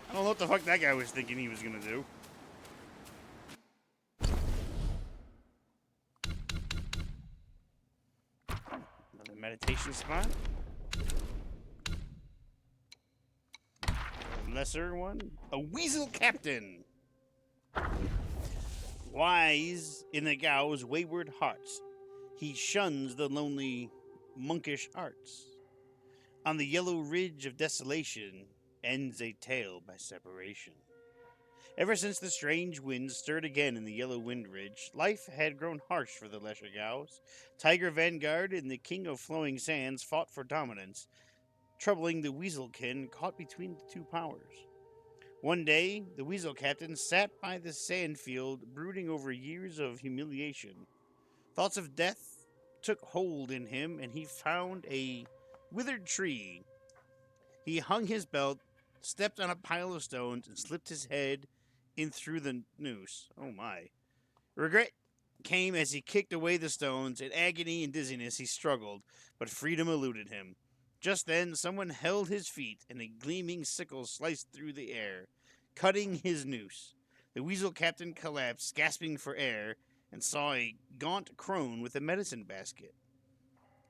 A: I don't know what the fuck that guy was thinking he was gonna do. Another meditation spot. Lesser one. A weasel captain. Wise in the Gao's wayward hearts, he shuns the lonely monkish arts. On the yellow ridge of desolation ends a tale by separation. Ever since the strange winds stirred again in the yellow wind ridge, life had grown harsh for the lesser Gaos. Tiger Vanguard and the King of Flowing Sands fought for dominance, troubling the Weaselkin caught between the two powers. One day, the Weasel Captain sat by the sand field, brooding over years of humiliation. Thoughts of death took hold in him, and he found a withered tree. He hung his belt, stepped on a pile of stones, and slipped his head in through the noose. Oh my. Regret came as he kicked away the stones. In agony and dizziness, he struggled, but freedom eluded him. Just then, someone held his feet, and a gleaming sickle sliced through the air, cutting his noose. The Weasel Captain collapsed, gasping for air, and saw a gaunt crone with a medicine basket.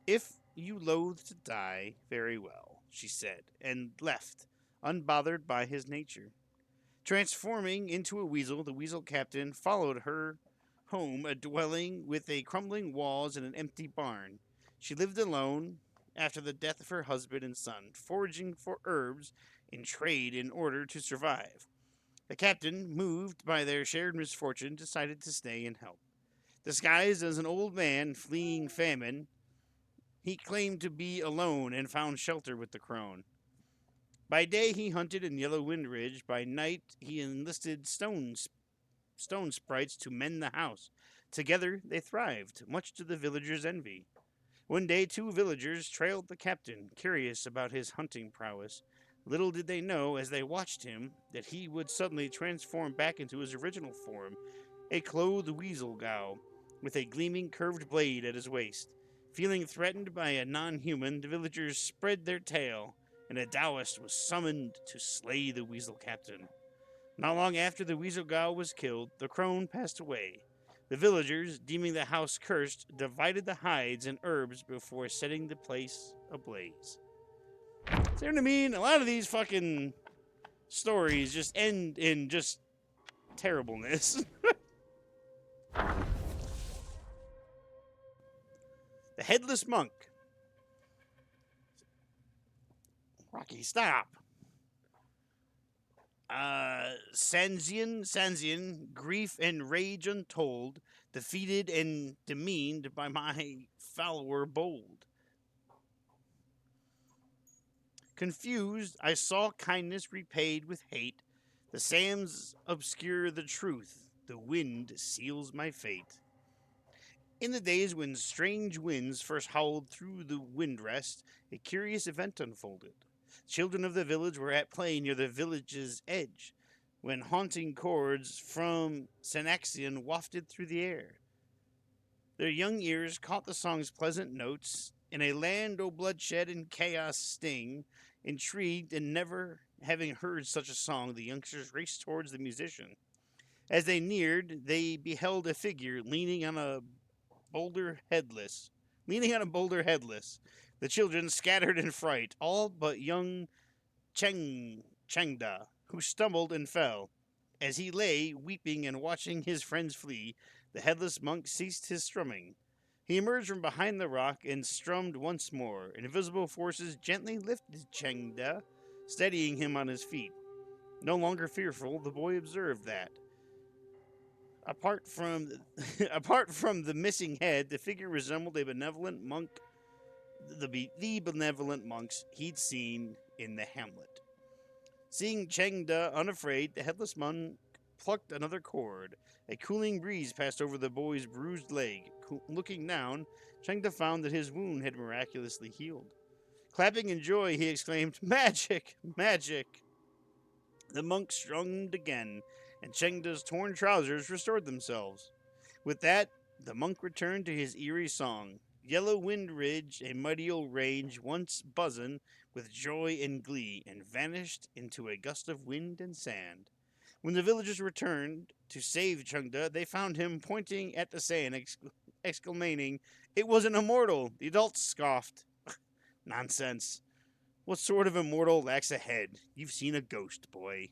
A: If you loathe to die, very well, she said, and left, unbothered by his nature. Transforming into a weasel, the Weasel Captain followed her home, a dwelling with a crumbling walls and an empty barn. She lived alone after the death of her husband and son, foraging for herbs in trade in order to survive. The captain, moved by their shared misfortune, decided to stay and help. Disguised as an old man fleeing famine, he claimed to be alone and found shelter with the crone. By day he hunted in Yellow Wind Ridge. By night he enlisted stone sprites to mend the house. Together they thrived, much to the villagers' envy. One day 2 villagers trailed the captain, curious about his hunting prowess. Little did they know, as they watched him, that he would suddenly transform back into his original form, a clothed weasel Gao, with a gleaming curved blade at his waist. Feeling threatened by a non-human, the villagers spread their tale, and a Taoist was summoned to slay the Weasel Captain. Not long after the Weasel Gao was killed, the crone passed away. The villagers, deeming the house cursed, divided the hides and herbs before setting the place ablaze. See what I mean? A lot of these fucking stories just end in just terribleness. The Headless Monk. Rocky, stop. Sanzian, grief and rage untold, defeated and demeaned by my follower bold. Confused, I saw kindness repaid with hate. The sands obscure the truth, the wind seals my fate. In the days when strange winds first howled through the windrest, a curious event unfolded. Children of the village were at play near the village's edge when haunting chords from Sanaxian wafted through the air. Their young ears caught the song's pleasant notes. In a land o' bloodshed and chaos sting, intrigued and never having heard such a song, the youngsters raced towards the musician. As they neared, they beheld a figure leaning on a boulder headless. The children scattered in fright, all but young Chengda, who stumbled and fell. As he lay, weeping and watching his friends flee, the headless monk ceased his strumming. He emerged from behind the rock and strummed once more. Invisible forces gently lifted Chengda, steadying him on his feet. No longer fearful, the boy observed that, apart from the missing head, the figure resembled a benevolent monk, the benevolent monks he'd seen in the hamlet. Seeing Chengda unafraid, the headless monk plucked another cord. A cooling breeze passed over the boy's bruised leg. Looking down, Chengda found that his wound had miraculously healed. Clapping in joy, he exclaimed, "Magic! Magic!" The monk strummed again, and Chengda's torn trousers restored themselves. With that, the monk returned to his eerie song. Yellow Wind Ridge, a mighty old range, once buzzin' with joy and glee, and vanished into a gust of wind and sand. When the villagers returned to save Chengda, they found him pointing at the sand, exclaiming, "It was an immortal!" The adults scoffed. "Nonsense. What sort of immortal lacks a head? You've seen a ghost, boy."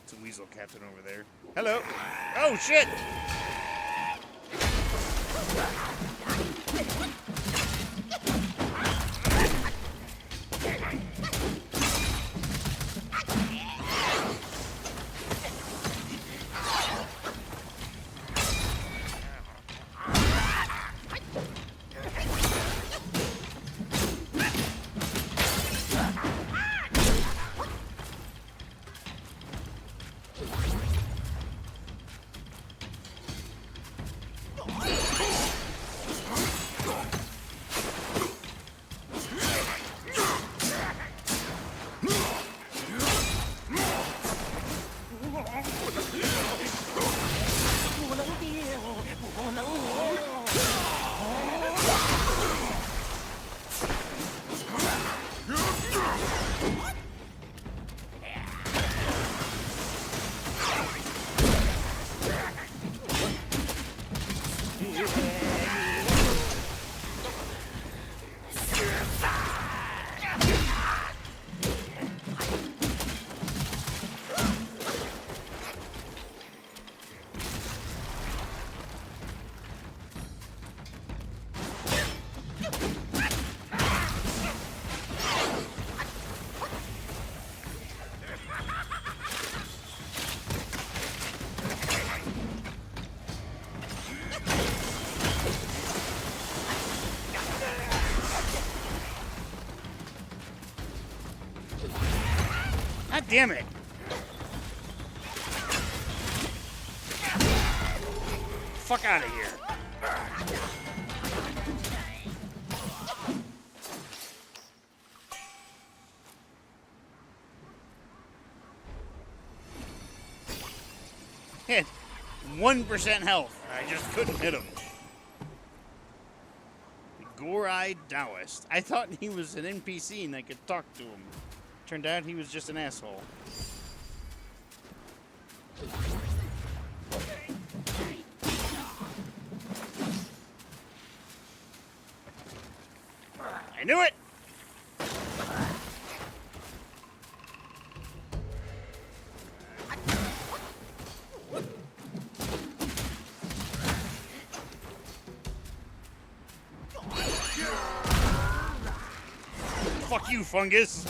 A: It's a weasel captain over there. Hello. Oh, shit. God damn it. Fuck out of here. Hit 1% health. I just couldn't hit him. The Gore-eyed Taoist. I thought he was an NPC and I could talk to him. Turned out he was just an asshole. I knew it! Fuck you, fungus.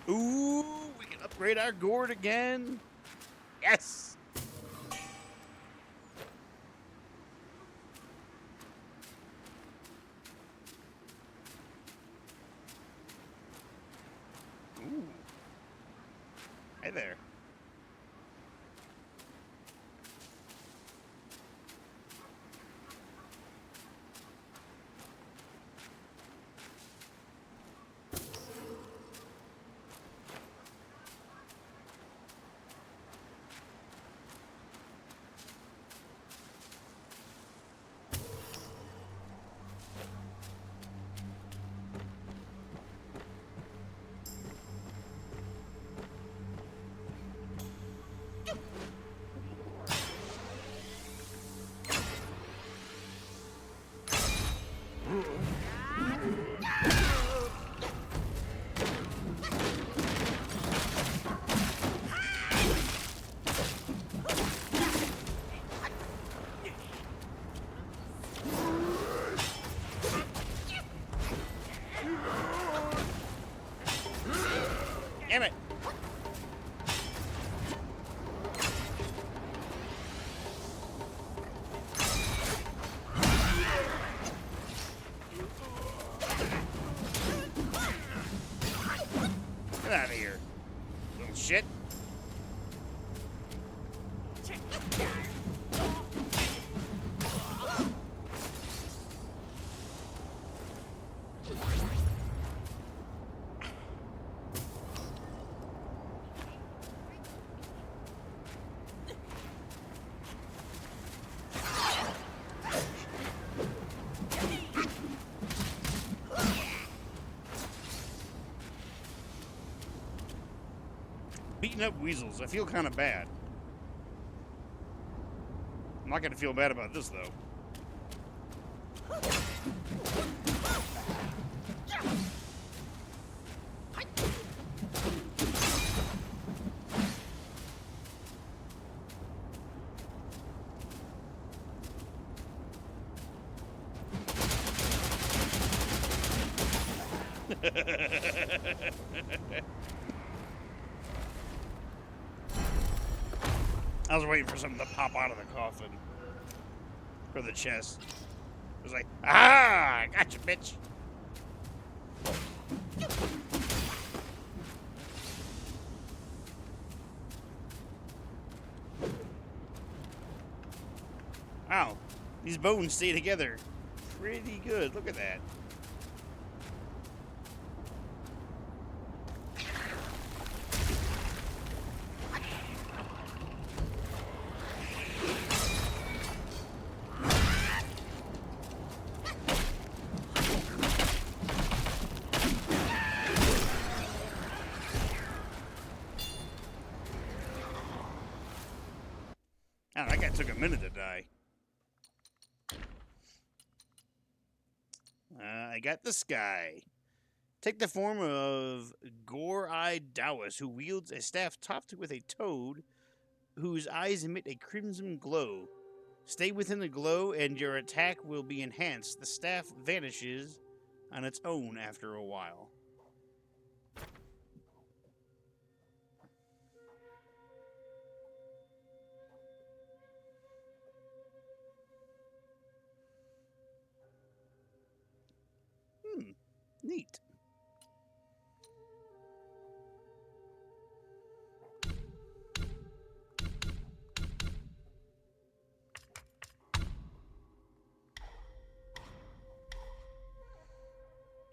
A: Ooh, we can upgrade our gourd again. Yes. Ooh. Hey there. Damn it. Get out of here, little shit. Beating up weasels. I feel kind of bad. I'm not going to feel bad about this, though. I was waiting for something to pop out of the coffin. Or the chest. It was like, ah, I got you, bitch. Wow, these bones stay together pretty good. Look at that. Oh, that guy took a minute to die. I got this guy. Take the form of Gore-Eyed Taoist, who wields a staff topped with a toad, whose eyes emit a crimson glow. Stay within the glow, and your attack will be enhanced. The staff vanishes on its own after a while. Neat.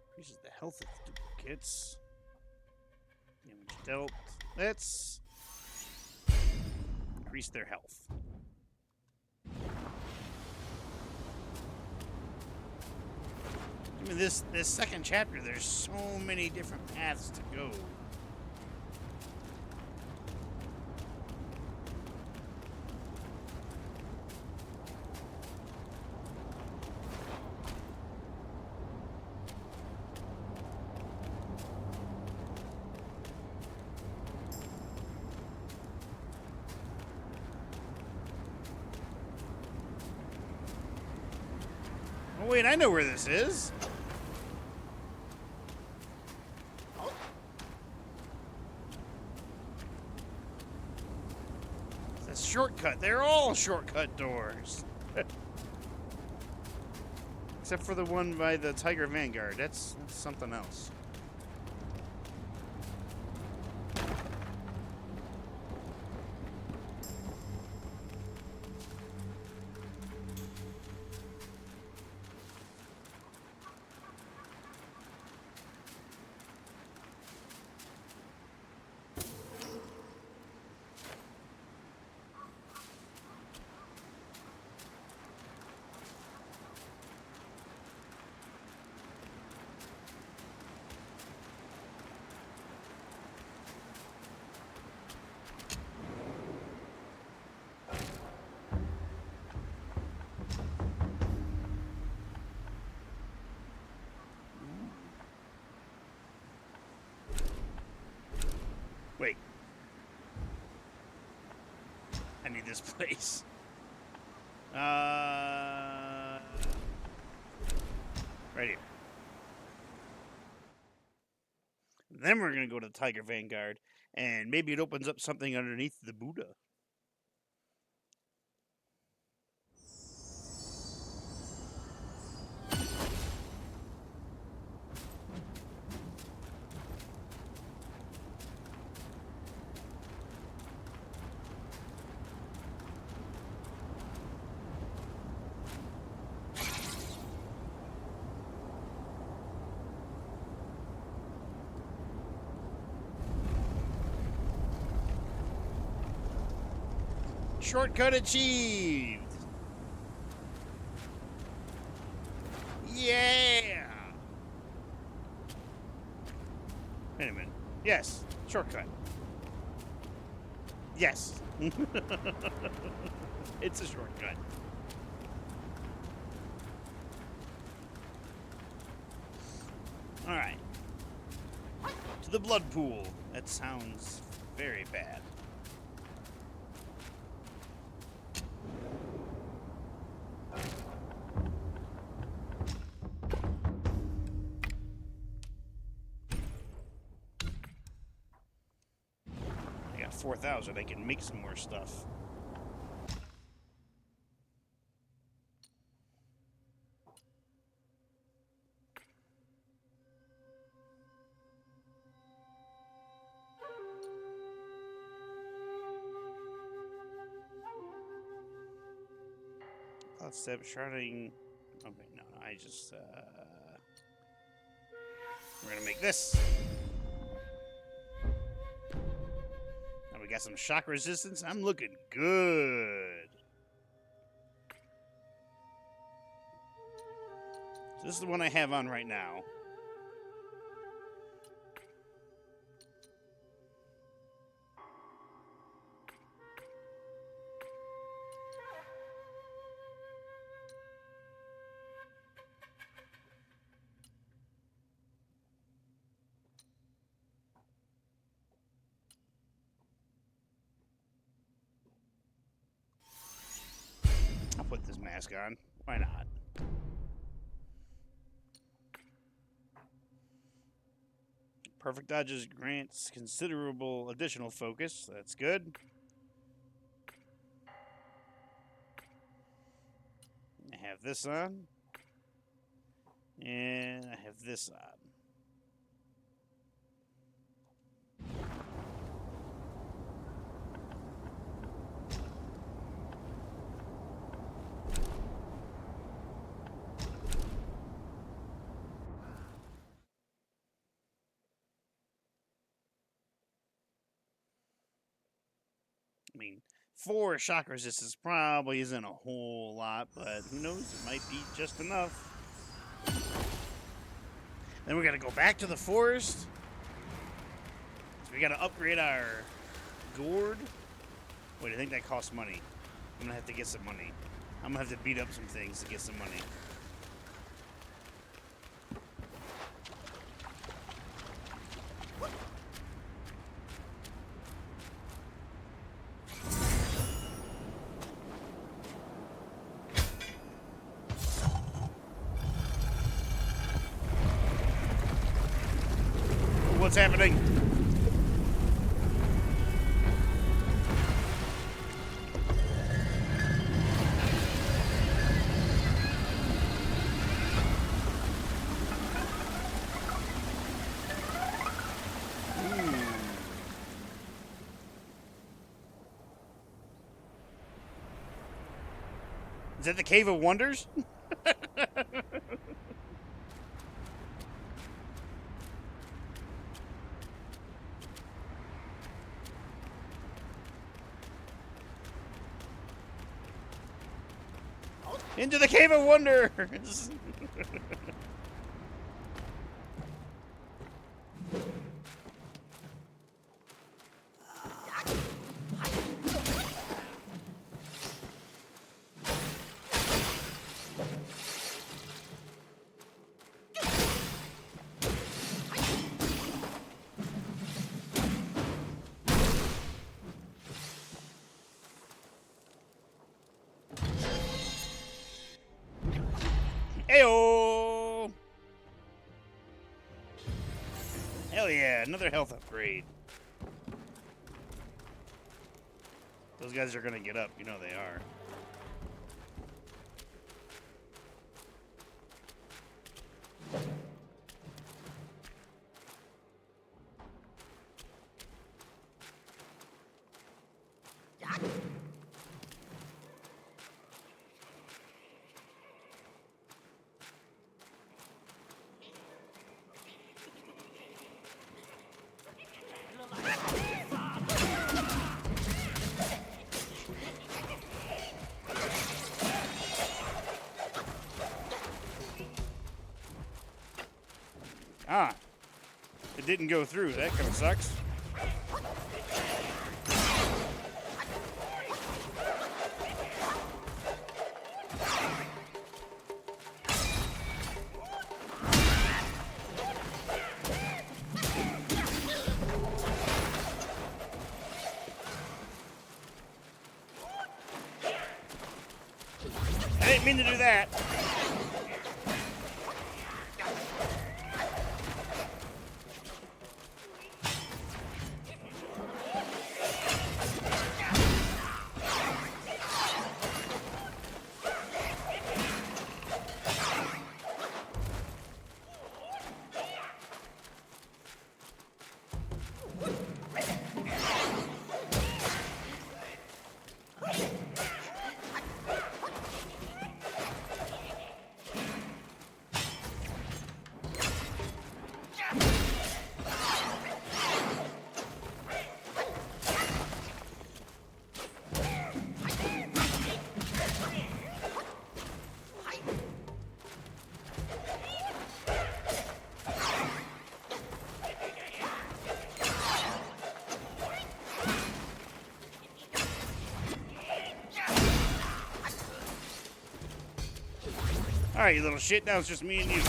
A: Increases the health of the duplicates. Damage dealt. Let's increase their health. I mean, this second chapter, there's so many different paths to go. Oh, wait, I know where this is. It's a shortcut. They're all shortcut doors. Except for the one by the Tiger Vanguard. That's something else. Wait. I need this place. Right here. Then we're going to go to the Tiger Vanguard, and maybe it opens up something underneath the Buddha. Shortcut achieved! Yeah! Wait a minute. Yes, shortcut. Yes. It's a shortcut. Alright. To the blood pool. That sounds very bad. I got 4,000. I can make some more stuff. Step sharding. Okay, no, I just we're gonna make this. Now we got some shock resistance. I'm looking good. So this is the one I have on right now. I'll put this mask on. Why not? Perfect dodges grants considerable additional focus. That's good. I have this on. And I have this on. I mean, 4 shock resistance probably isn't a whole lot, but who knows? It might be just enough. Then we gotta go back to the forest. So we gotta upgrade our gourd. Wait, I think that costs money. I'm gonna have to get some money. I'm gonna have to beat up some things to get some money. what's happening. Is that the Cave of Wonders? Into the Cave of Wonders! Heyo! Hell yeah, another health upgrade. Those guys are gonna get up, you know they are. Ah, it didn't go through. That kind of sucks. I didn't mean to do that. Alright, you little shit. Now it's just me and you.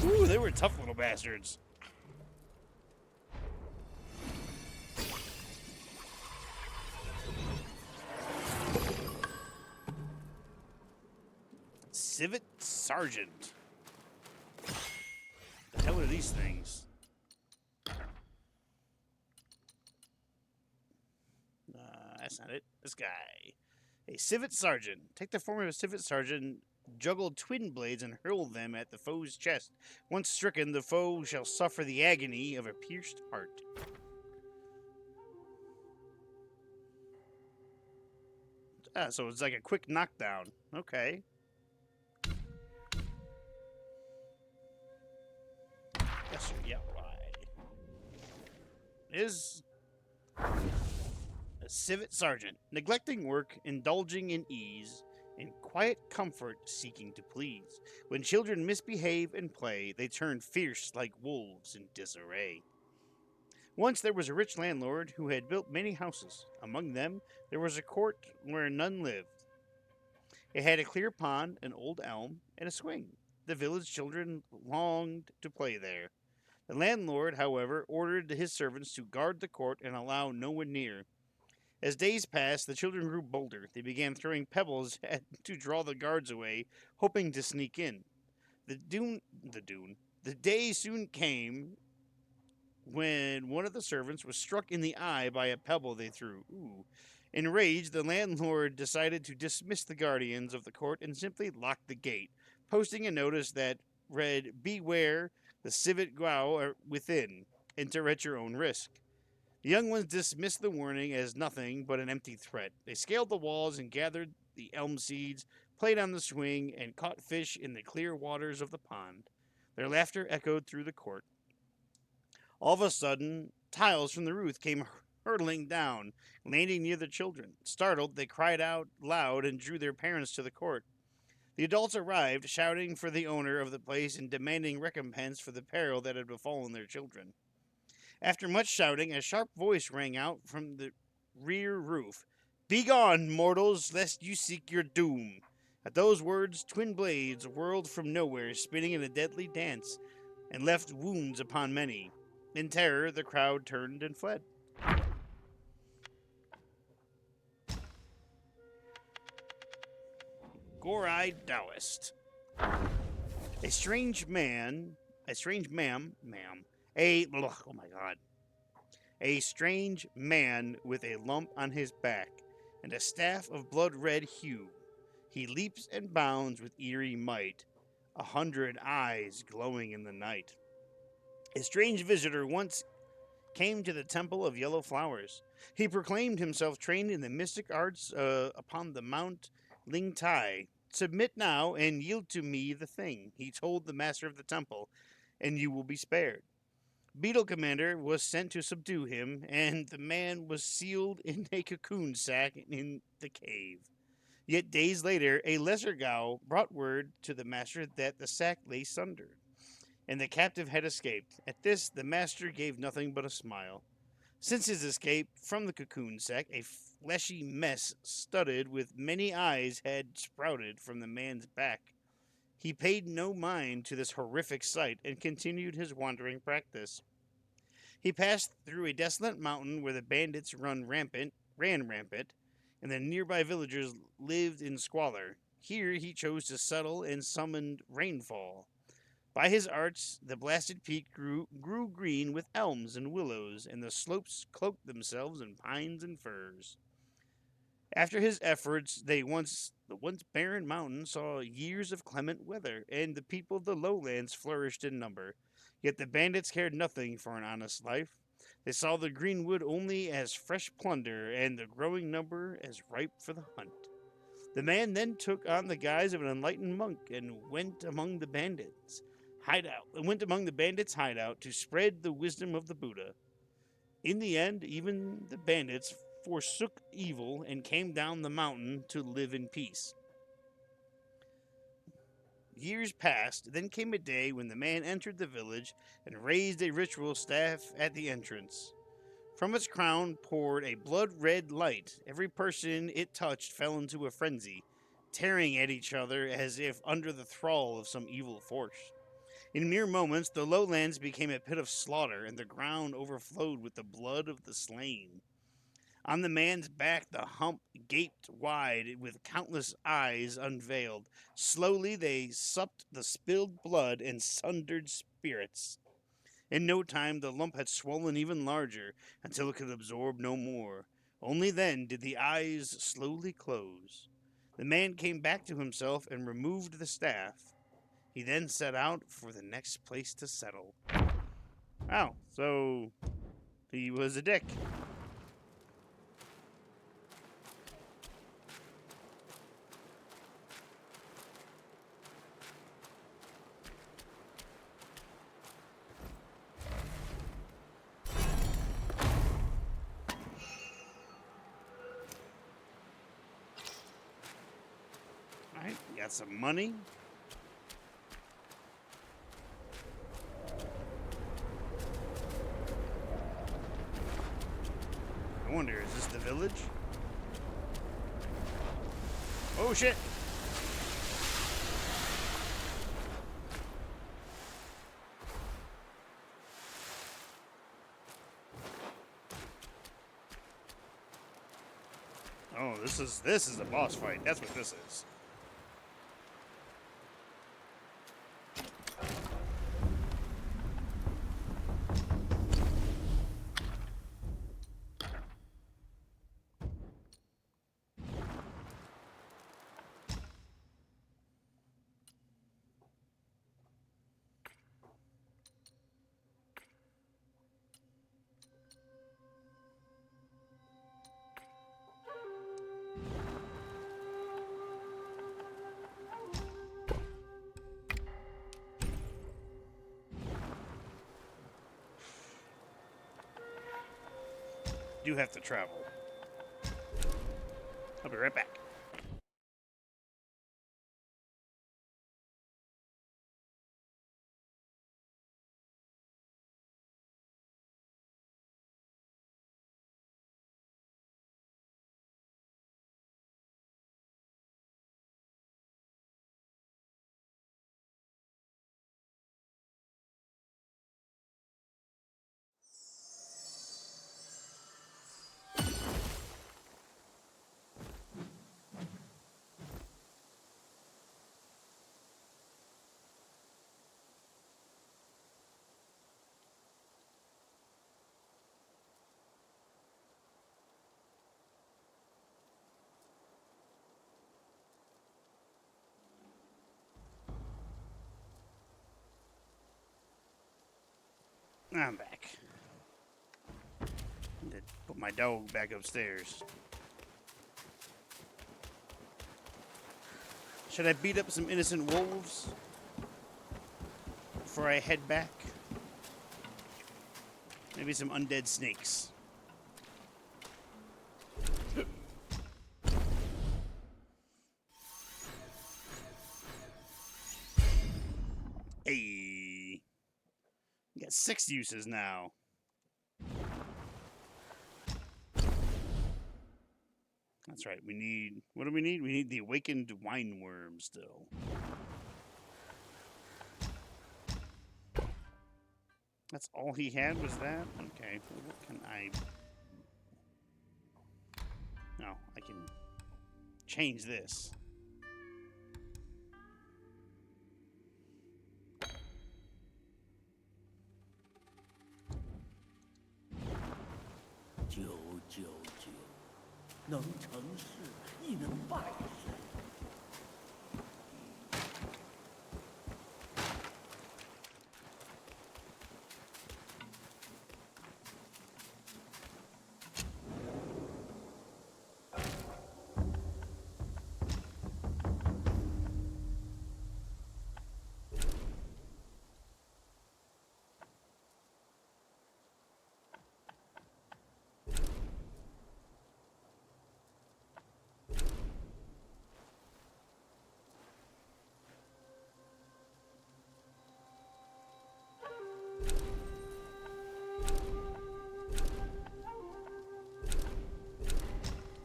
A: Ooh, they were tough little bastards. Civet Sergeant. The hell are these things? That's not it. This guy. A Civet Sergeant. Take the form of a Civet Sergeant, juggle twin blades, and hurl them at the foe's chest. Once stricken, the foe shall suffer the agony of a pierced heart. Ah, so it's like a quick knockdown. Okay. Yes, sir. Yeah, right. Is a Civet Sergeant. Neglecting work, indulging in ease, in quiet comfort seeking to please. When children misbehave and play, they turn fierce like wolves in disarray. Once there was a rich landlord who had built many houses. Among them, there was a court where none lived. It had a clear pond, an old elm, and a swing. The village children longed to play there. The landlord, however, ordered his servants to guard the court and allow no one near. As days passed, the children grew bolder. They began throwing pebbles to draw the guards away, hoping to sneak in. The day soon came when one of the servants was struck in the eye by a pebble they threw. Ooh. Enraged, the landlord decided to dismiss the guardians of the court and simply lock the gate, posting a notice that read, "Beware, the civet growl are within. Enter at your own risk." The young ones dismissed the warning as nothing but an empty threat. They scaled the walls and gathered the elm seeds, played on the swing, and caught fish in the clear waters of the pond. Their laughter echoed through the court. All of a sudden, tiles from the roof came hurtling down, landing near the children. Startled, they cried out loud and drew their parents to the court. The adults arrived, shouting for the owner of the place and demanding recompense for the peril that had befallen their children. After much shouting, a sharp voice rang out from the rear roof. "Begone, mortals, lest you seek your doom." At those words, twin blades whirled from nowhere, spinning in a deadly dance, and left wounds upon many. In terror, the crowd turned and fled. Gore-eyed Taoist. A strange man, a strange ma'am, oh my god. A strange man with a lump on his back and a staff of blood-red hue. He leaps and bounds with eerie might, 100 eyes glowing in the night. A strange visitor once came to the Temple of Yellow Flowers. He proclaimed himself trained in the mystic arts upon the Mount Lingtai. "Submit now and yield to me the thing," he told the master of the temple, "and you will be spared." Beetle Commander was sent to subdue him, and the man was sealed in a cocoon sack in the cave. Yet days later, a lesser Gao brought word to the master that the sack lay sundered, and the captive had escaped. At this, the master gave nothing but a smile. Since his escape from the cocoon sack, a fleshy mess studded with many eyes had sprouted from the man's back. He paid no mind to this horrific sight and continued his wandering practice. He passed through a desolate mountain where the bandits ran rampant, and the nearby villagers lived in squalor. Here he chose to settle and summoned rainfall. By his arts, the blasted peak grew green with elms and willows, and the slopes cloaked themselves in pines and firs. After his efforts, the once barren mountain saw years of clement weather, and the people of the lowlands flourished in number. Yet the bandits cared nothing for an honest life. They saw the greenwood only as fresh plunder, and the growing number as ripe for the hunt. The man then took on the guise of an enlightened monk and went among the bandits' hideout to spread the wisdom of the Buddha. In the end, even the bandits forsook evil and came down the mountain to live in peace. Years passed, then came a day when the man entered the village and raised a ritual staff at the entrance. From its crown poured a blood-red light. Every person it touched fell into a frenzy, tearing at each other as if under the thrall of some evil force. In mere moments, the lowlands became a pit of slaughter, and the ground overflowed with the blood of the slain. On the man's back, the hump gaped wide, with countless eyes unveiled. Slowly, they supped the spilled blood and sundered spirits. In no time, the lump had swollen even larger, until it could absorb no more. Only then did the eyes slowly close. The man came back to himself and removed the staff. He then set out for the next place to settle. Wow, so he was a dick. Alright, got some money. I wonder, is this the village? Oh shit! Oh, this is a boss fight. That's what this is. Do have to travel. I'll be right back. I'm back. Need to put my dog back upstairs. Should I beat up some innocent wolves before I head back? Maybe some undead snakes. Hey. We got 6 uses now. That's right. We need... What do we need? We need the awakened wine worm still. That's all he had was that? Okay. What can I... No, I can change this.
B: 能成事，亦能败事。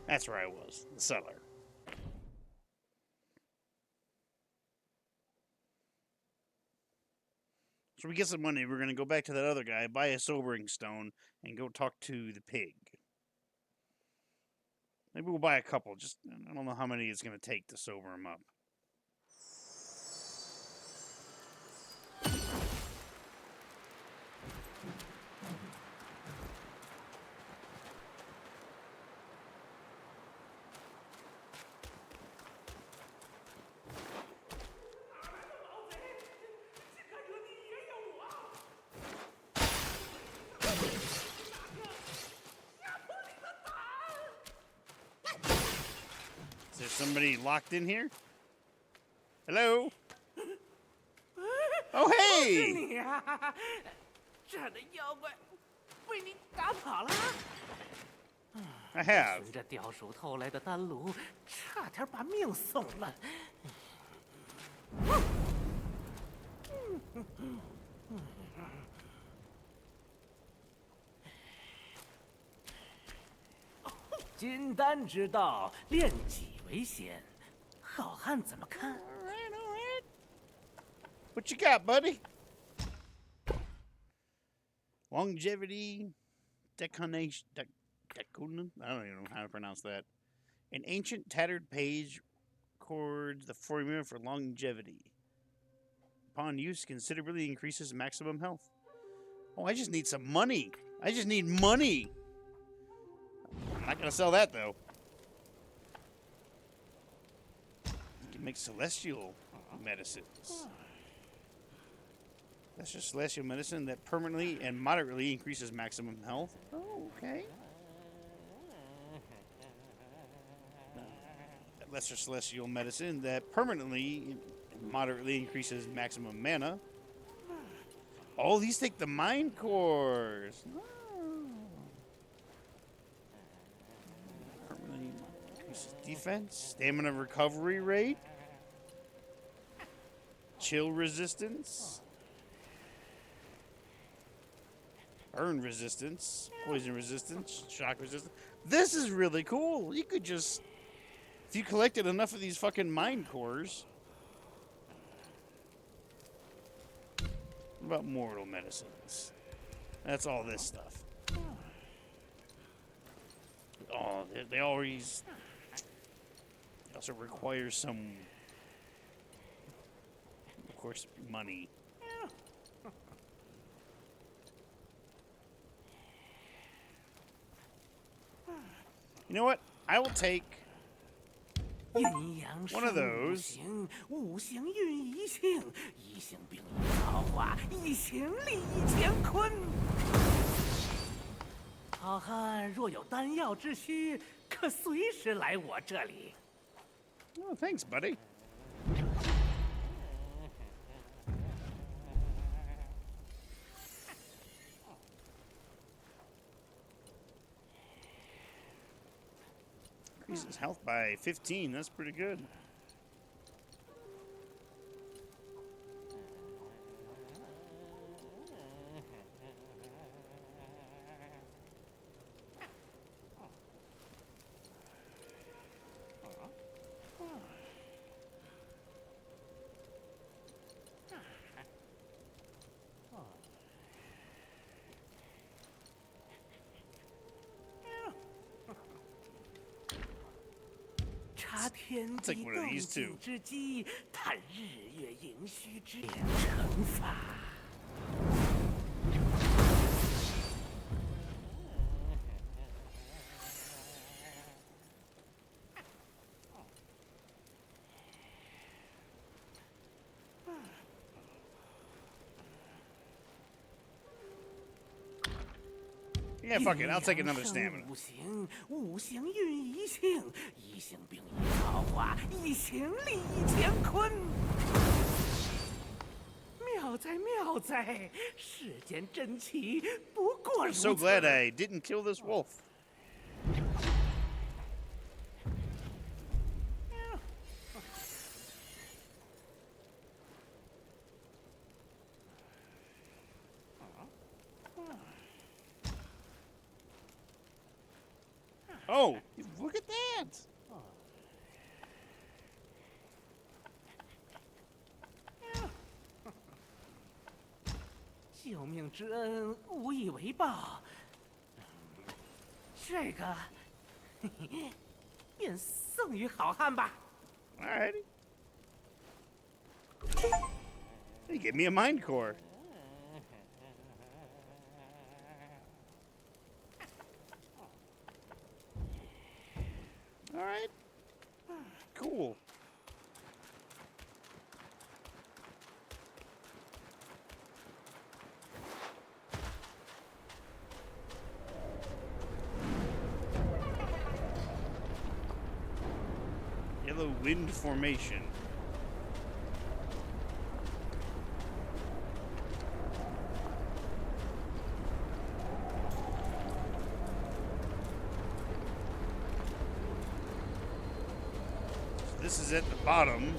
A: That's where I was, the cellar. So we get some money. We're going to go back to that other guy, buy a sobering stone, and go talk to the pig. Maybe we'll buy a couple. Just, I don't know how many it's going to take to sober him up. Is there somebody locked in here? Hello? Oh,
C: 是
A: hey!
C: 你呀、这儿的妖怪被你打跑了。
A: I have.
C: 随着掉鼠偷来的丹炉，差点把命送了。金丹之道，炼己为先。好汉怎么看？
A: All right. What you got, buddy? Longevity, deconation, deconin? I don't even know how to pronounce that. An ancient tattered page records the formula for longevity. Upon use, considerably increases maximum health. Oh, I just need some money. I just need money. I'm not gonna sell that though. You can make celestial medicines. That's just celestial medicine that permanently and moderately increases maximum health. Oh, okay. Lesser celestial medicine that permanently and moderately increases maximum mana. Oh, these take the mind cores. Permanently increases defense, stamina recovery rate, chill resistance, burn resistance, poison resistance, shock resistance. This is really cool. You could just, if you collected enough of these fucking mind cores. What about mortal medicines? That's all this stuff. Oh, they always also require some, of course, money. You know what? I will take one of those.
C: 五行运一性，一性并一造化，一行利一乾坤。好汉若有丹药之需，可随时来我这里。
A: Oh, thanks, buddy. Increases health by 15. That's pretty good. I'll take one of these too.
C: 之机，探日月盈虚之变惩罚。
A: Yeah, fuck it. I'll take another stamina.
C: 五行，五行运一性，一性并一造化，一行利一乾坤。妙哉妙哉，世间真奇不过如
A: I'm
C: 此。
A: so glad I didn't kill this wolf. Oh, look at that!
C: 救命之恩，无以为报。这个，嘿嘿，便送与好汉吧。
A: Alrighty. He gave me a mind core. Alright. Cool. Yellow Wind Formation. This is at the bottom.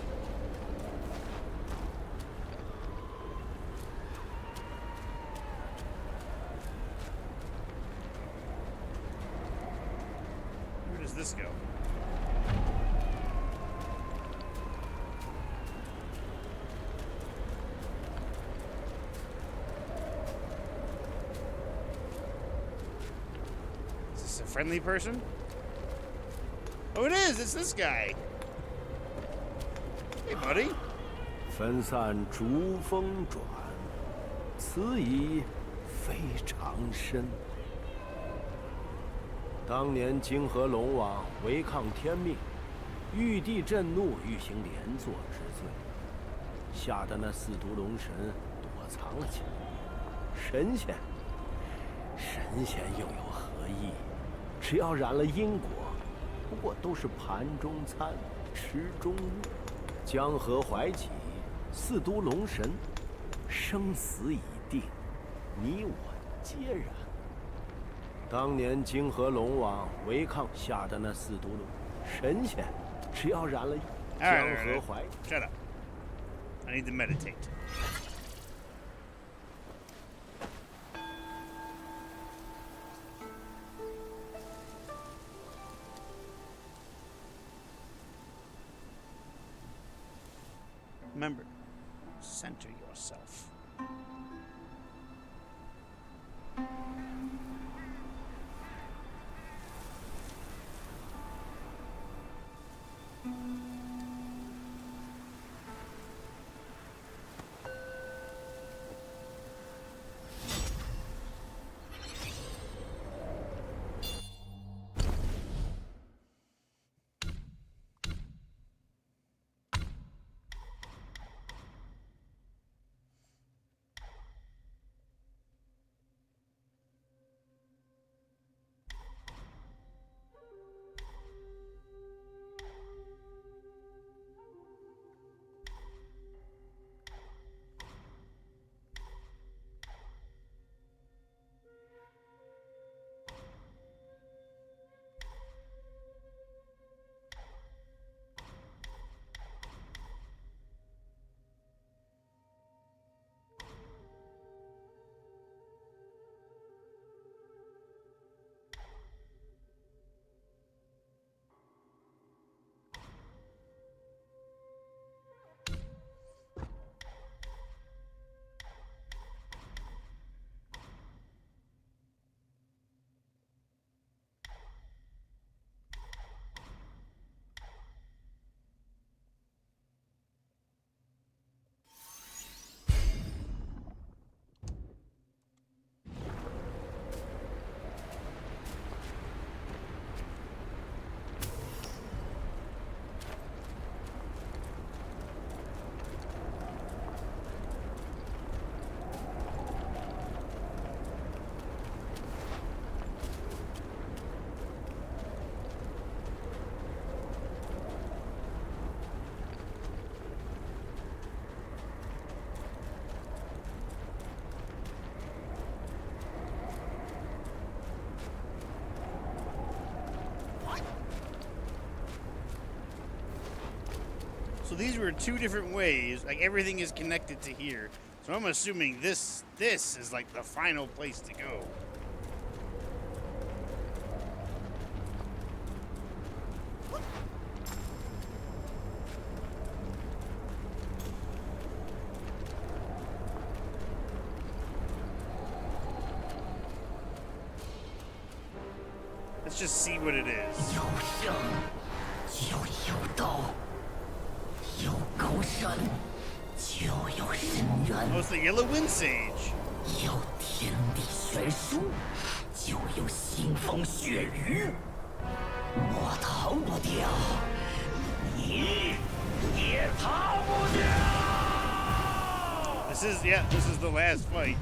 A: friendly person? Oh, it is. It's this guy. Hey, buddy.
B: 分散逐风转，此意非常深。当年泾河龙王违抗天命，玉帝震怒，欲行连坐之罪，吓得那4毒龙神躲藏了起来。神仙又有何意？只要染了因果，不过都是盘中餐，池中物。江河怀起，4毒龙神，生死已定，你我皆然。当年泾河龙王违抗，吓得那4毒龙神仙，只要染了江河怀。
A: Shut up. I need to meditate. Remember, center yourself. So these were 2 different ways. Like everything is connected to here. So I'm assuming this is like the final place to go. Let's just see what it is.
C: 有生就有道，有高山就有深渊，
A: Oh, it's the Yellow Wind Sage.
C: 有天地悬殊就有腥风血雨。我逃不掉，你也逃不掉。
A: This is the last fight.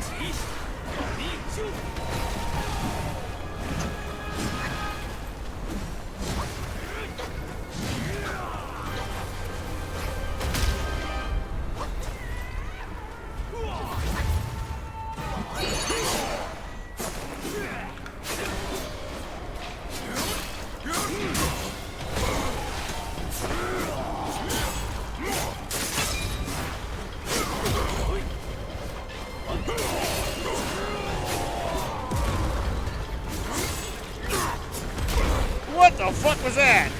C: 起，命就。
A: What the fuck was that?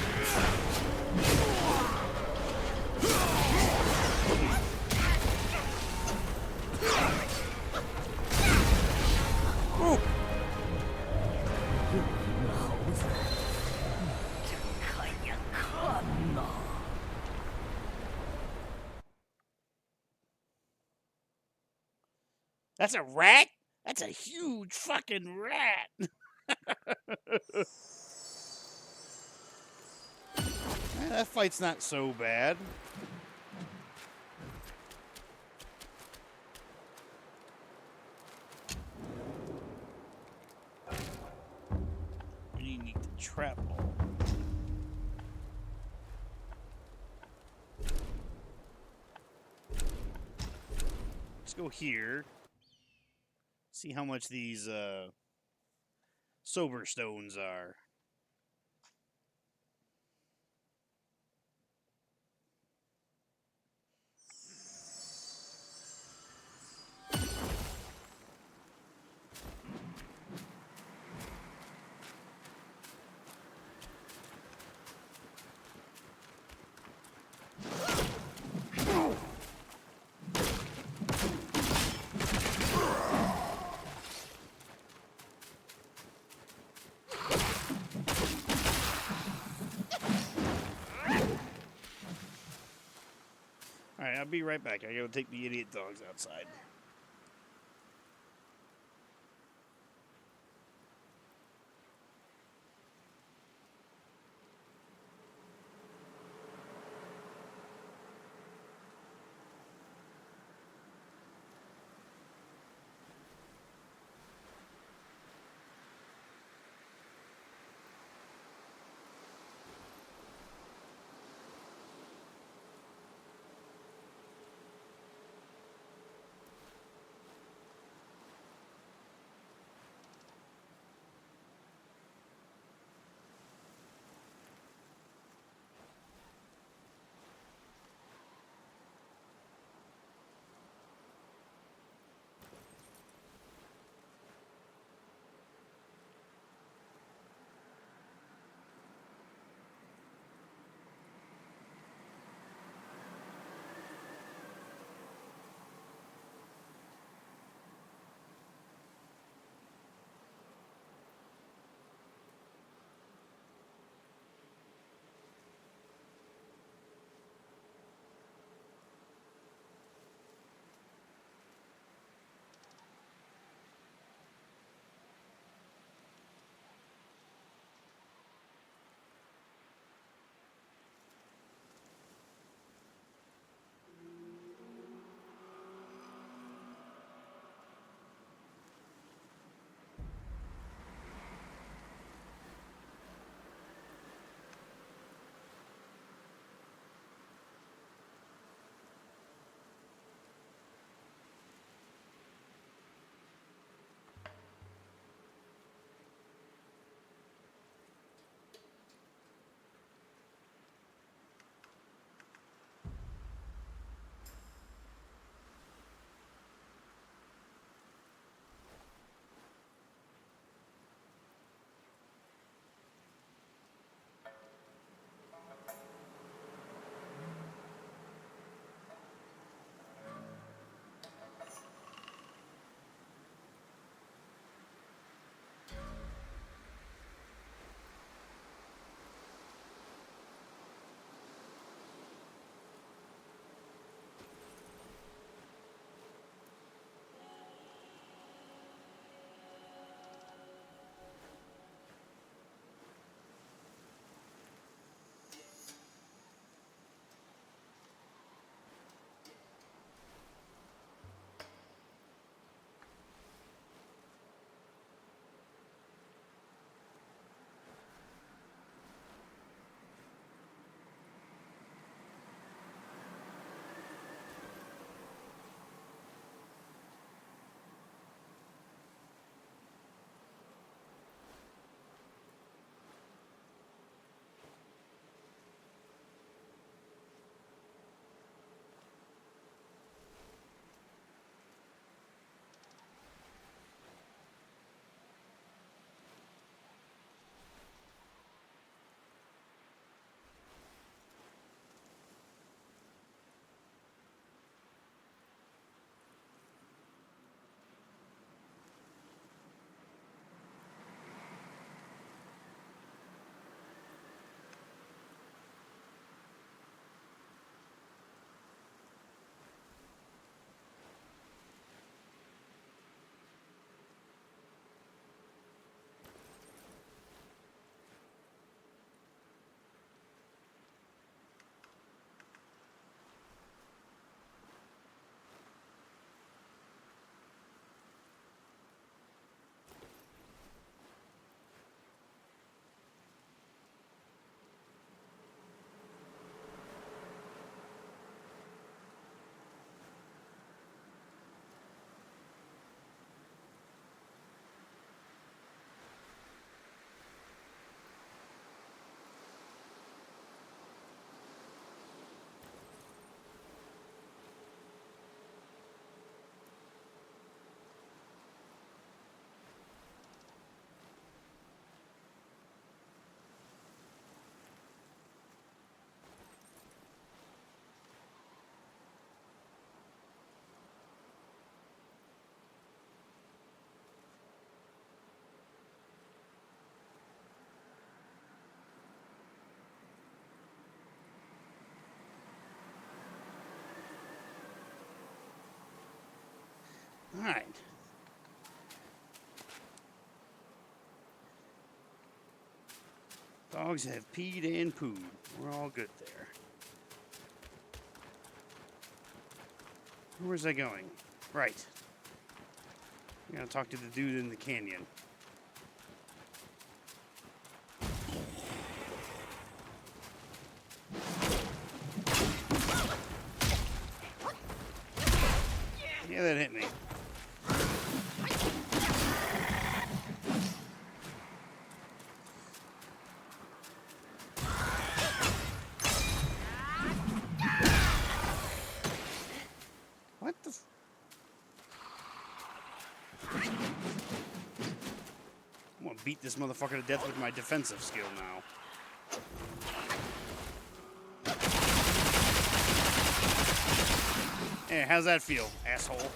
A: Ooh.
C: 猴子，睁开眼看呐！
A: That's a rat? That's a huge fucking rat. That fight's not so bad. You need the trap ball. Let's go here. See how much these sober stones are. Alright, I'll be right back. I gotta take the idiot dogs outside. Alright. Dogs have peed and pooed. We're all good there. Where was I going? Right. I'm gonna talk to the dude in the canyon. Yeah, that hit me. What the f- I'm gonna beat this motherfucker to death with my defensive skill now. Hey, how's that feel, asshole?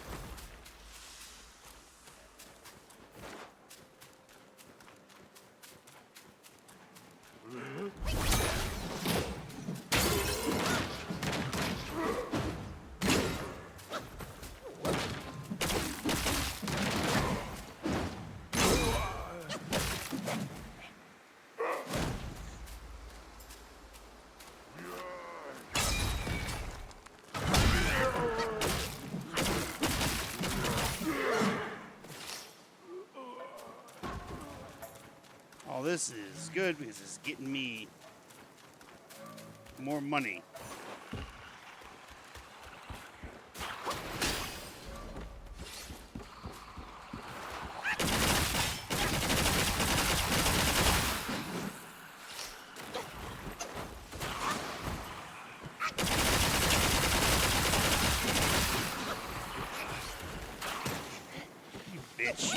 A: Oh, this is good because it's getting me more money. You bitch.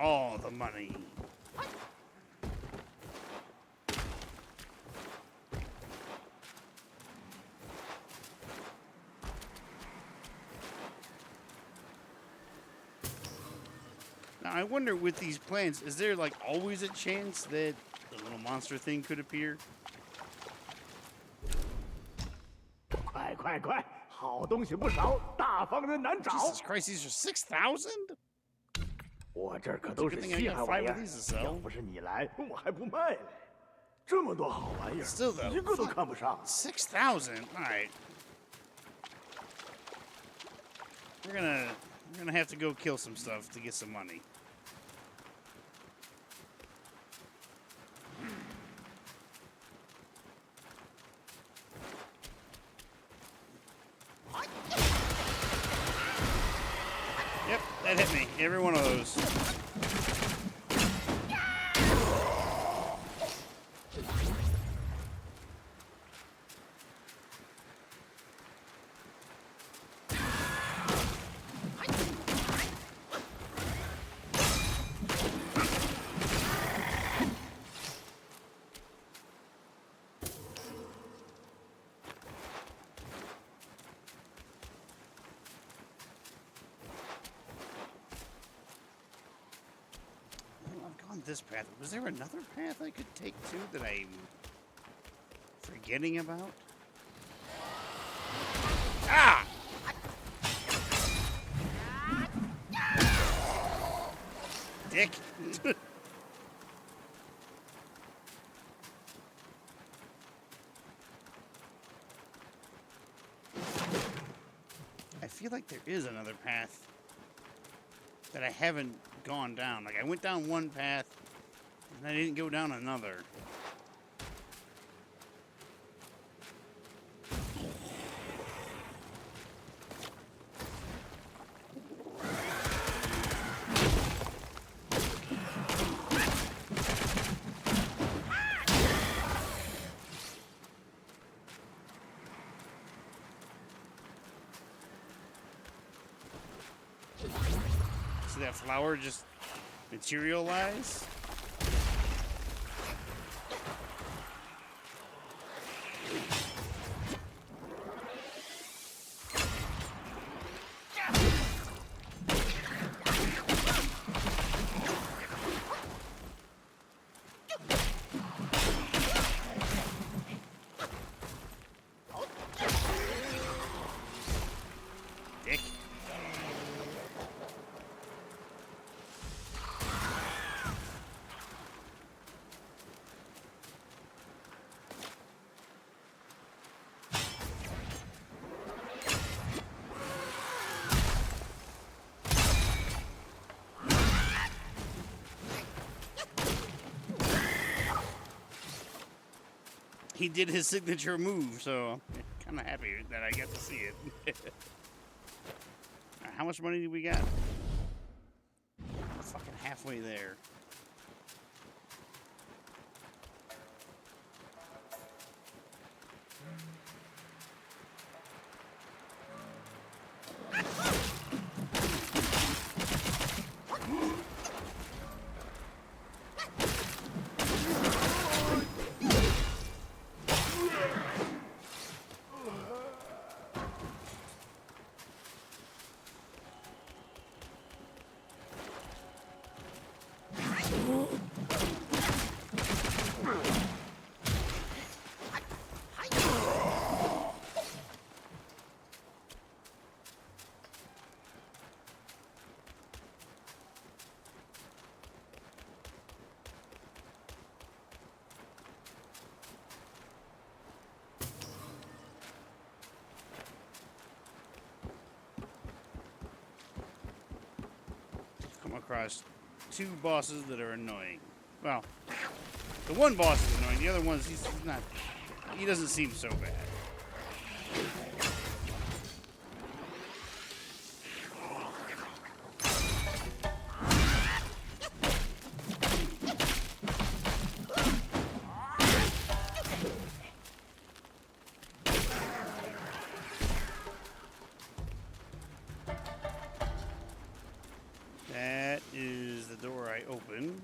A: All the money. Now, I wonder with these plants, is there like always a chance that the little monster thing could appear?
D: 快快快，好东西不少，大方人难找。
A: Jesus Christ, these are 6,000?
D: 我这儿可都是
A: Good thing I
D: 稀
A: got
D: 罕玩意
A: 5
D: 儿
A: of these to，sell.
D: 要不是你来，我还不卖嘞。这么多好玩意儿，
A: Still though,
D: 一个都看不上。
A: 6,000. All right. We're gonna have to go kill some stuff to get some money. Yep, that hit me. Every one of those. This path. Was there another path I could take too that I'm forgetting about? Ah! Dick. I feel like there is another path that I haven't gone down. Like I went down one path and I didn't go down another. See that flower just materialize? he did his signature move, so I'm kind of happy that I get to see it. How much money do we got? We're fucking halfway there. Come across two bosses that are annoying. Well, the one boss is annoying. The other one's he's not. He doesn't seem so bad. That is the door I opened.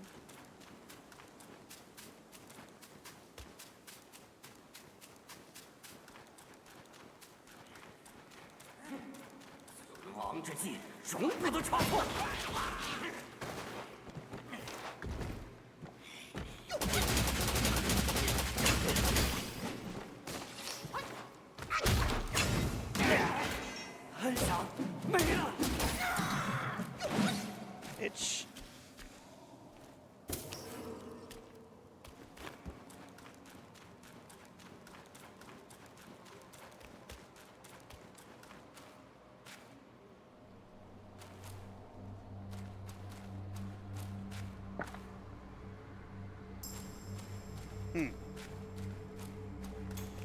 A: Itch.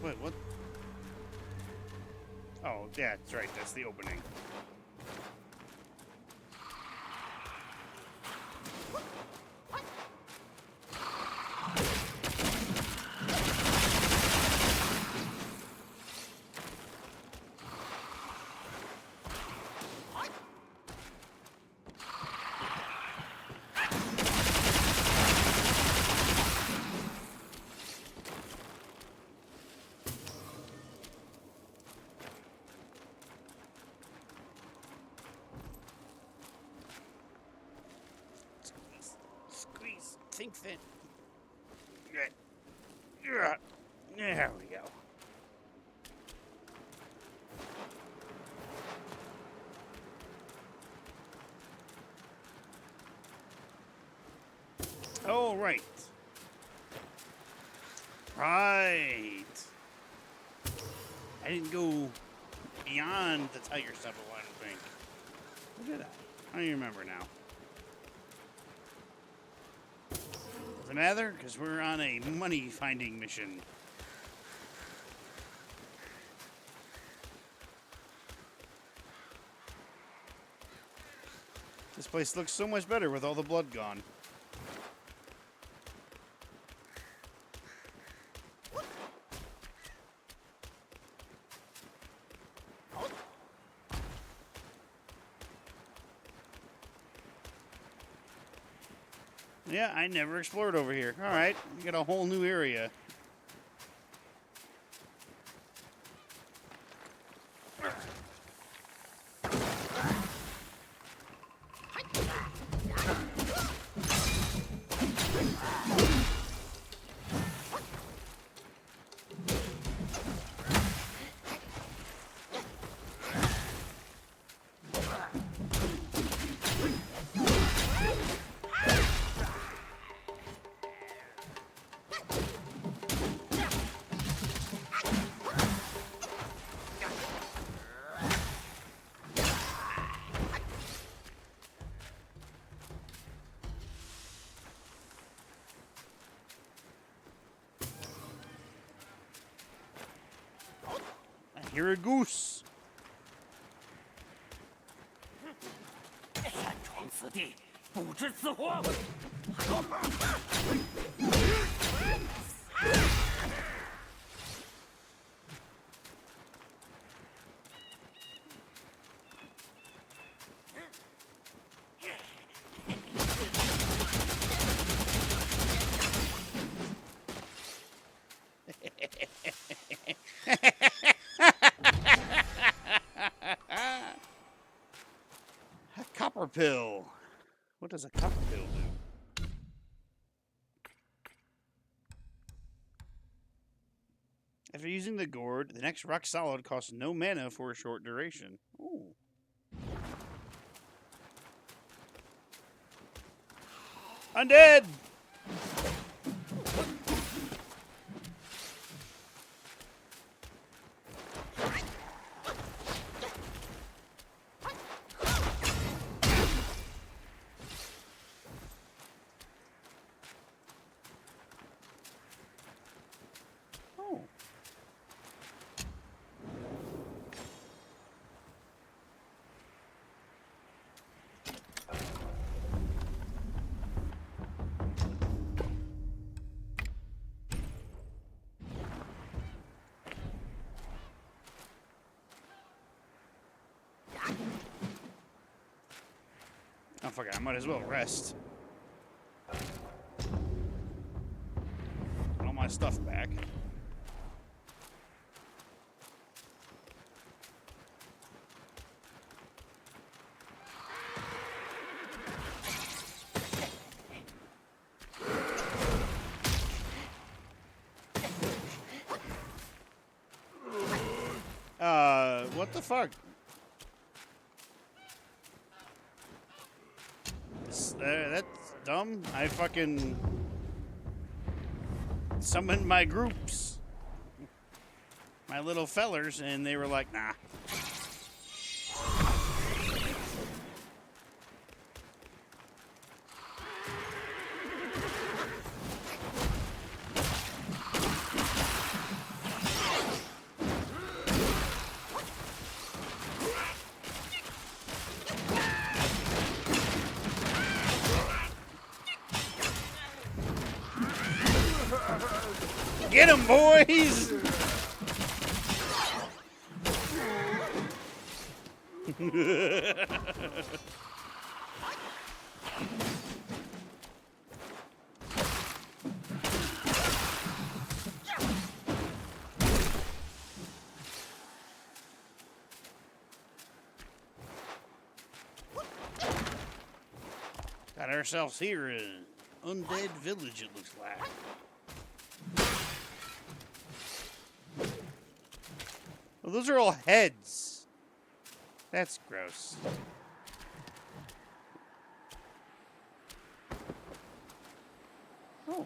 A: Wait, what? Oh, yeah, that's right. That's the opening. Squeeze. Think fit. There we go. Oh, right. Right. I didn't go beyond the tiger stubble, I don't think. Or did I? I don't even remember now. Doesn't matter, because we're on a money-finding mission. This place looks so much better with all the blood gone. Yeah, I never explored over here. All right, we got a whole new area. hear a goose.
C: 擅闯此地，不知死活。
A: A copper pill. What does a copper pill do? After using the gourd, the next rock solid costs no mana for a short duration. Ooh. Undead! Oh. Oh, fuck it. I might as well rest. Get all my stuff back. What the fuck? That's dumb. I fucking summoned my groups, my little fellers, and they were like, nah. Get 'em, boys! Got ourselves here an undead village, it looks like. Well, those are all heads. That's gross. Oh.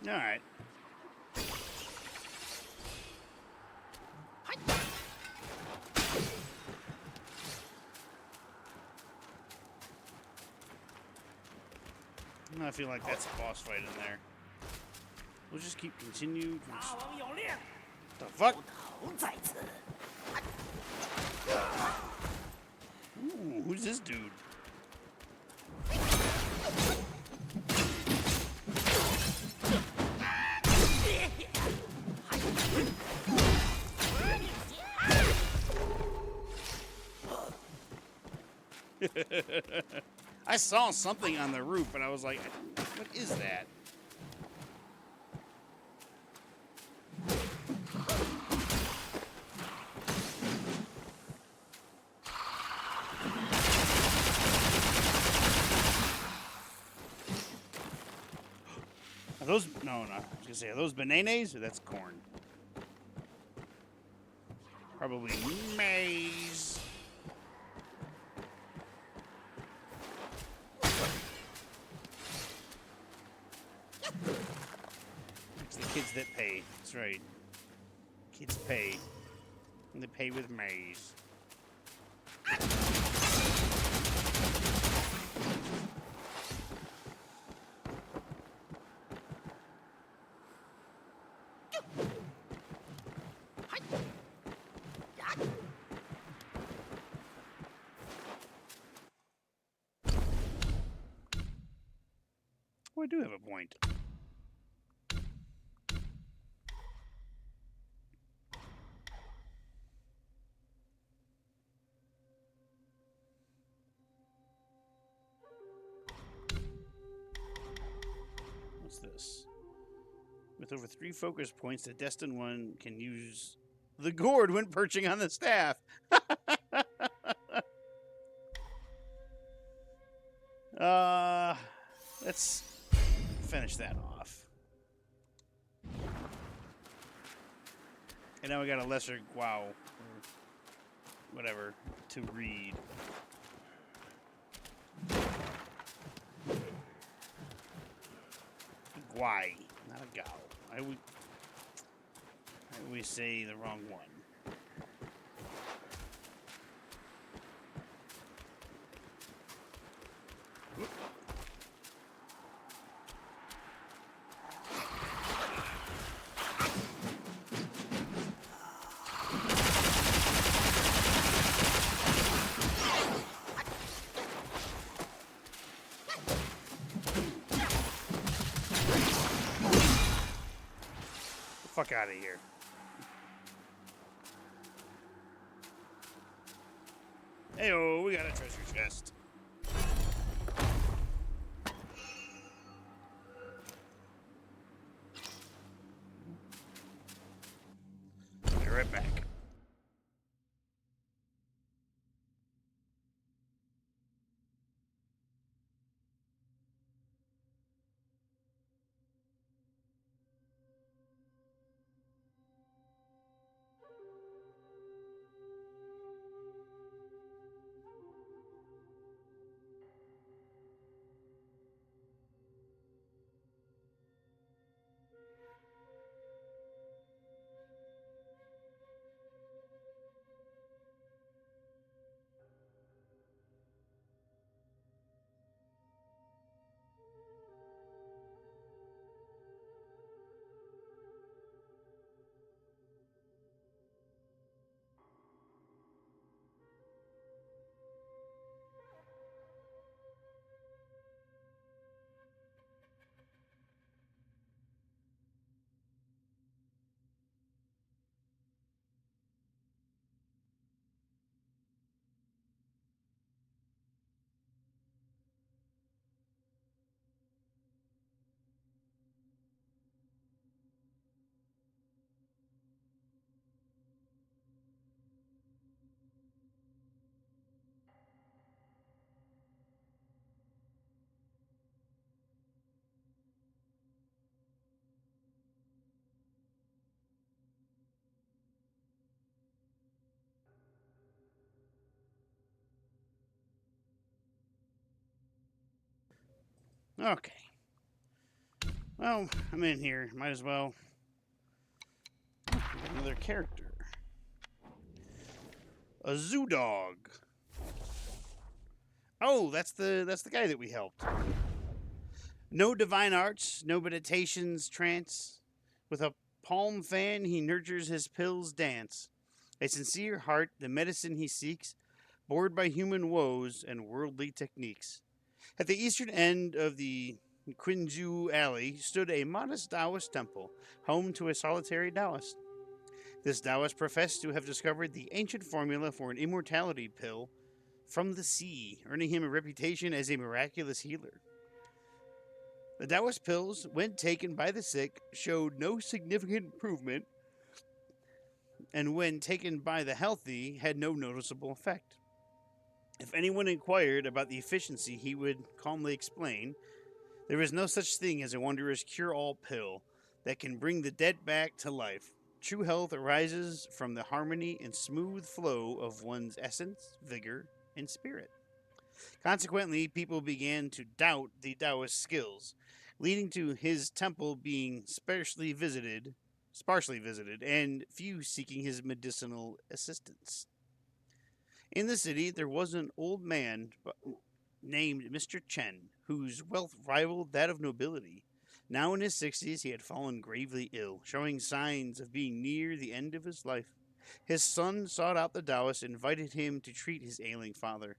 A: All right. I feel like that's a boss fight in there. We'll just continue. The fuck? Ooh, who's this dude? I saw something on the roof, and I was like, what is that? those? No, no. I was gonna say, are those bananas or that's corn? Probably maize. It's the kids that pay. That's right. Kids pay. And they pay with maize. Oh, I do have a point. What's this? With over 3 focus points, the destined one can use the gourd when perching on the staff. Let's finish that off. And now we got a lesser wow, or whatever, to read. Guai, not a gal. I always say the wrong one. Fuck out of here. Heyo, we got a treasure chest. Be right back. Okay. Well, I'm in here. Might as well. Another character. A zoo dog. Oh, that's the guy that we helped. No divine arts, no meditations trance. With a palm fan, he nurtures his pills dance. A sincere heart, the medicine he seeks, bored by human woes and worldly techniques. At the eastern end of the Quinju Alley stood a modest Taoist temple, home to a solitary Taoist. This Taoist professed to have discovered the ancient formula for an immortality pill from the sea, earning him a reputation as a miraculous healer. The Taoist pills, when taken by the sick, showed no significant improvement, and when taken by the healthy, had no noticeable effect. If anyone inquired about the efficiency, he would calmly explain There is no such thing as a wondrous cure all pill that can bring the dead back to life. True health arises from the harmony and smooth flow of one's essence, vigor, and spirit. Consequently, people began to doubt the Taoist's skills, leading to his temple being sparsely visited, and few seeking his medicinal assistance. In the city, there was an old man named Mr. Chen, whose wealth rivaled that of nobility. Now in his 60s, he had fallen gravely ill, showing signs of being near the end of his life. His son sought out the Taoist and invited him to treat his ailing father.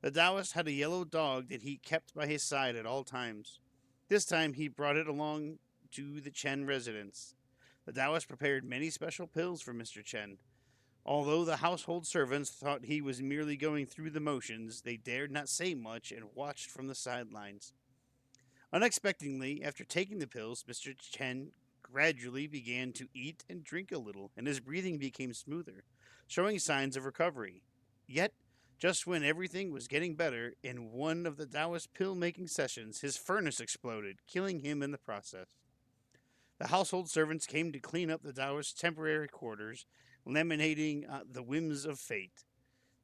A: The Taoist had a yellow dog that he kept by his side at all times. This time he brought it along to the Chen residence. The Taoist prepared many special pills for Mr. Chen. Although the household servants thought he was merely going through the motions, they dared not say much and watched from the sidelines. Unexpectedly, after taking the pills, Mr. Chen gradually began to eat and drink a little, and his breathing became smoother, showing signs of recovery. Yet, just when everything was getting better, in one of the Taoist pill making sessions, his furnace exploded, killing him in the process. The household servants came to clean up the Taoist's temporary quarters, laminating the whims of fate.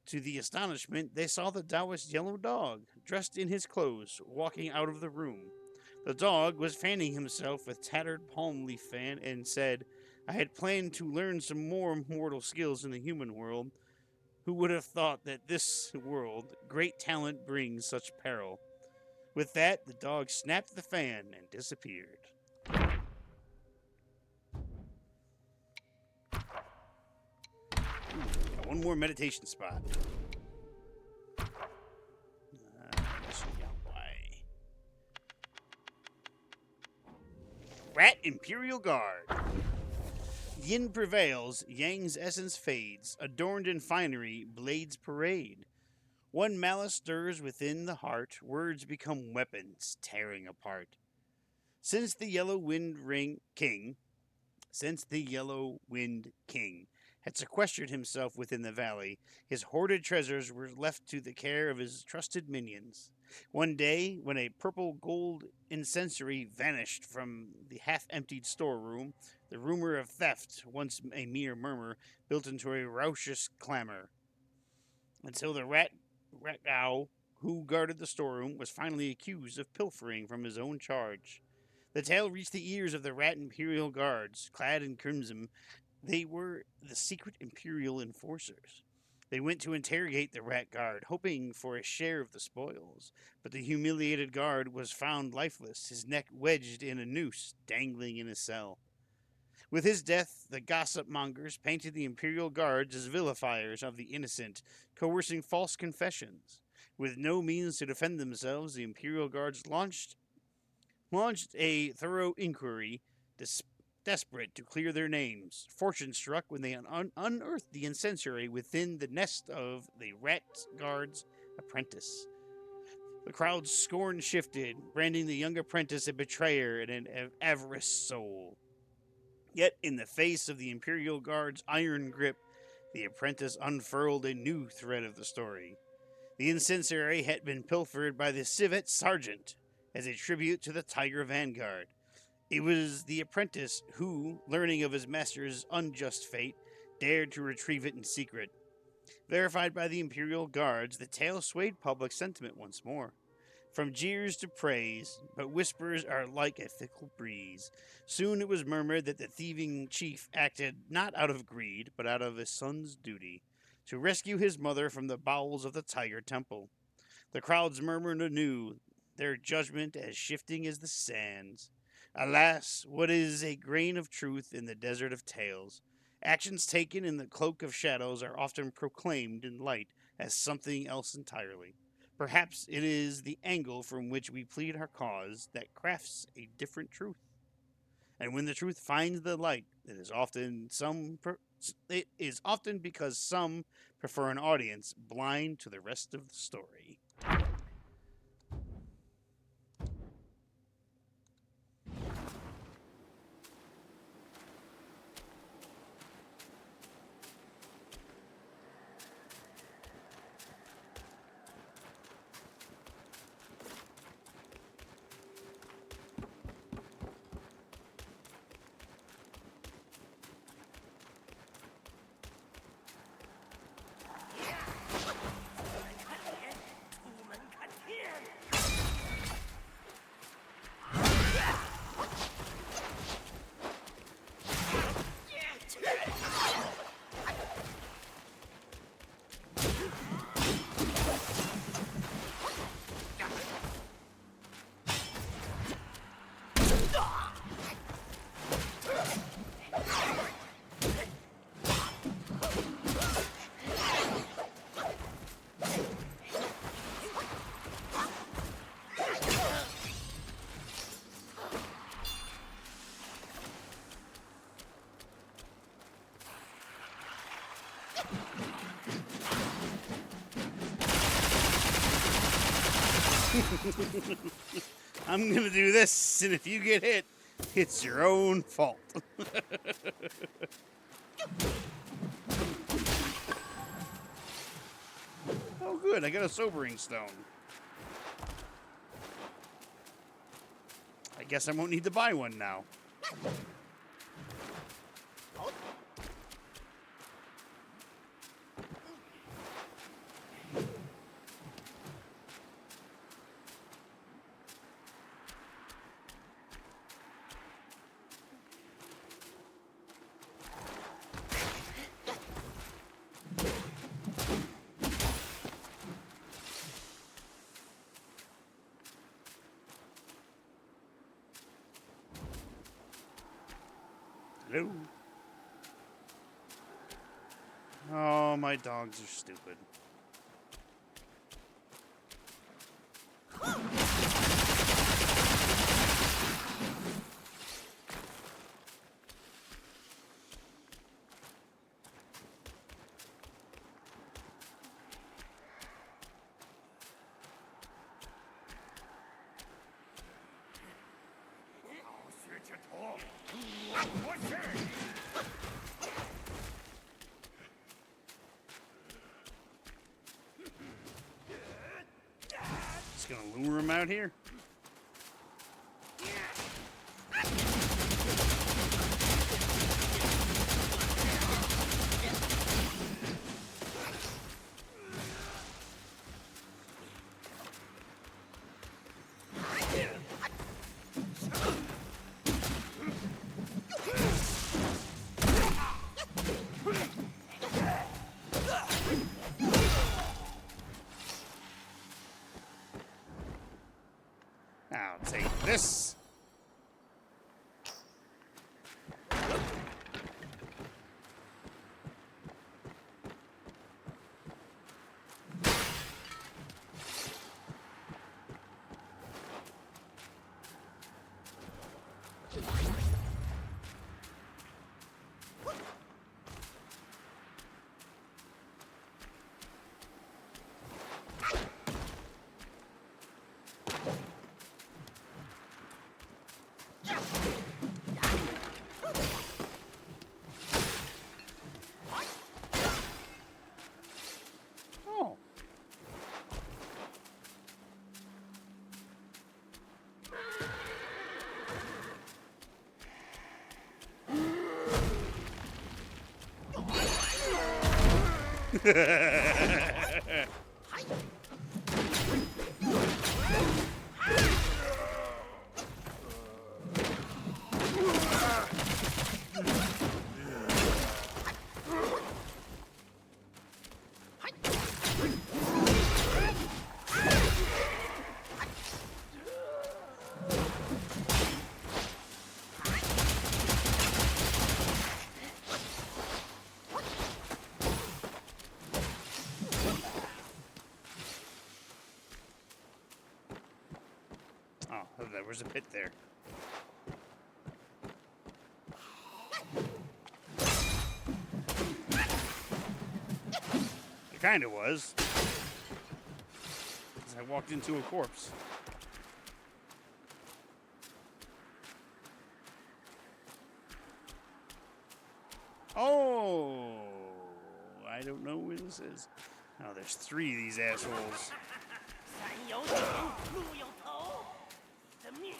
A: To the astonishment, they saw the Taoist's yellow dog, dressed in his clothes, walking out of the room. The dog was fanning himself with tattered palm leaf fan and said, "I had planned to learn some more mortal skills in the human world. Who would have thought that this world, great talent brings such peril?" With that, the dog snapped the fan and disappeared. Got one more meditation spot. Rat Imperial Guard. Yin prevails, Yang's essence fades, adorned in finery, blades parade. One malice stirs within the heart, words become weapons, tearing apart. Since the Yellow Wind King had sequestered himself within the valley, his hoarded treasures were left to the care of his trusted minions. One day, when a purple gold incendiary vanished from the half-emptied storeroom, the rumor of theft, once a mere murmur, built into a raucous clamor. Until the rat owl who guarded the storeroom was finally accused of pilfering from his own charge. The tale reached the ears of the Rat Imperial Guards, clad in crimson. They were the secret Imperial enforcers. They went to interrogate the Rat Guard, hoping for a share of the spoils. But the humiliated guard was found lifeless, his neck wedged in a noose, dangling in a cell. With his death, the gossip mongers painted the Imperial Guards as vilifiers of the innocent, coercing false confessions. With no means to defend themselves, the Imperial Guards launched a thorough inquiry, desperate to clear their names. Fortune struck when they unearthed the incendiary within the nest of the Rat Guard's apprentice. The crowd's scorn shifted, branding the young apprentice a betrayer and an avaricious soul. Yet, in the face of the Imperial Guard's iron grip, the apprentice unfurled a new thread of the story. The incendiary had been pilfered by the civet sergeant as a tribute to the Tiger Vanguard. It was the apprentice who, learning of his master's unjust fate, dared to retrieve it in secret. Verified by the Imperial Guards, the tale swayed public sentiment once more. From jeers to praise, but whispers are like a fickle breeze. Soon it was murmured that the thieving chief acted not out of greed, but out of his son's duty, to rescue his mother from the bowels of the Tiger Temple. The crowds murmured anew, their judgment as shifting as the sands. Alas, what is a grain of truth in the desert of tales? Actions taken in the cloak of shadows are often proclaimed in light as something else entirely. Perhaps it is the angle from which we plead our cause that crafts a different truth. And when the truth finds the light, it is often because some prefer an audience blind to the rest of the story. I'm gonna do this, and if you get hit, it's your own fault. Oh, good. I got a sobering stone. I guess I won't need to buy one now. Hello. Oh, my dogs are stupid. Just gonna lure him out here. I'll take this. Oh. Oh, there was a pit there. It kind of was. 'Cause I walked into a corpse. Oh, I don't know where this is. Oh, there's 3 of these assholes.
C: 山有井，路有头，你的命。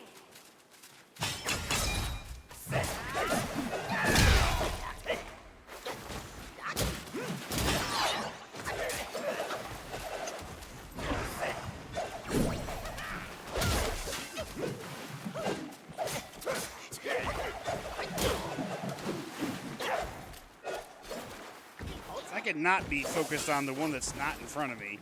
A: I could not be focused on the one that's not in front of me.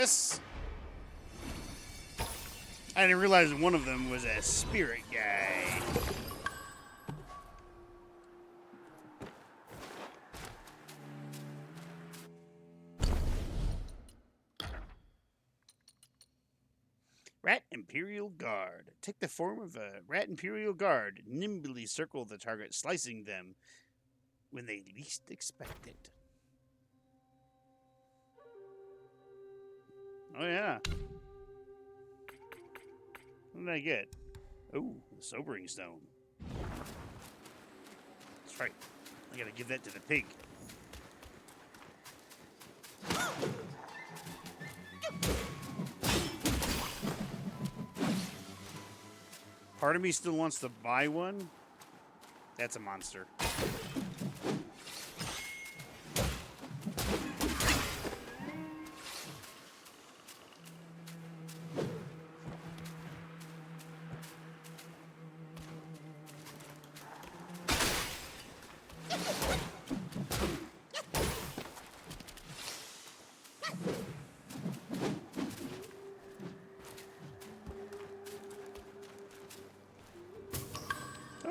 A: Miss. I didn't realize one of them was a spirit guy. Rat Imperial Guard. Take the form of a Rat Imperial Guard. Nimbly circle the target, slicing them when they least expect it. Oh, yeah. What did I get? Oh, the Sobering Stone. That's right. I gotta give that to the pig. Part of me still wants to buy one. That's a monster.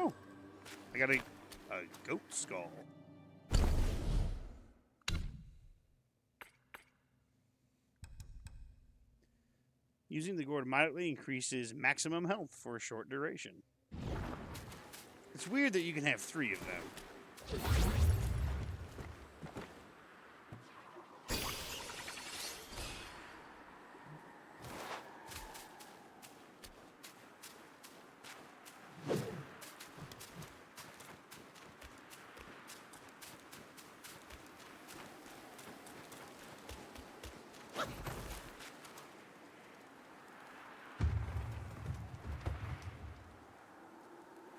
A: Oh, I got a goat skull. Using the gourd moderately increases maximum health for a short duration. It's weird that you can have 3 of them.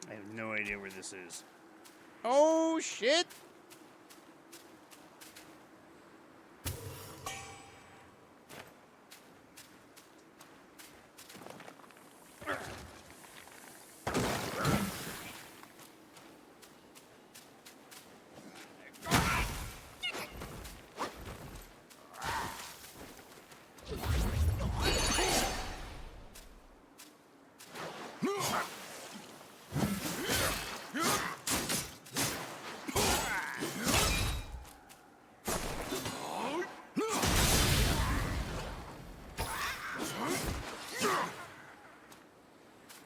A: I have no idea where this is. Oh, shit!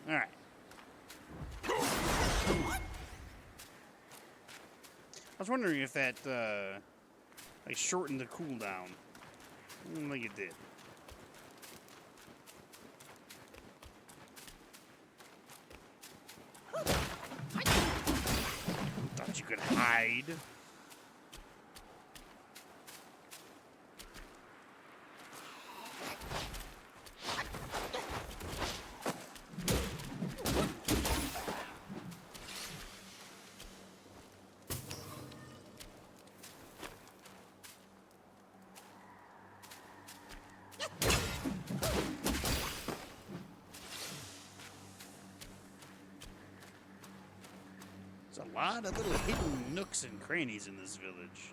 A: Alright. I was wondering if that, like, shortened the cooldown. I don't think it did. Thought you could hide. There's a lot of little hidden nooks and crannies in this village.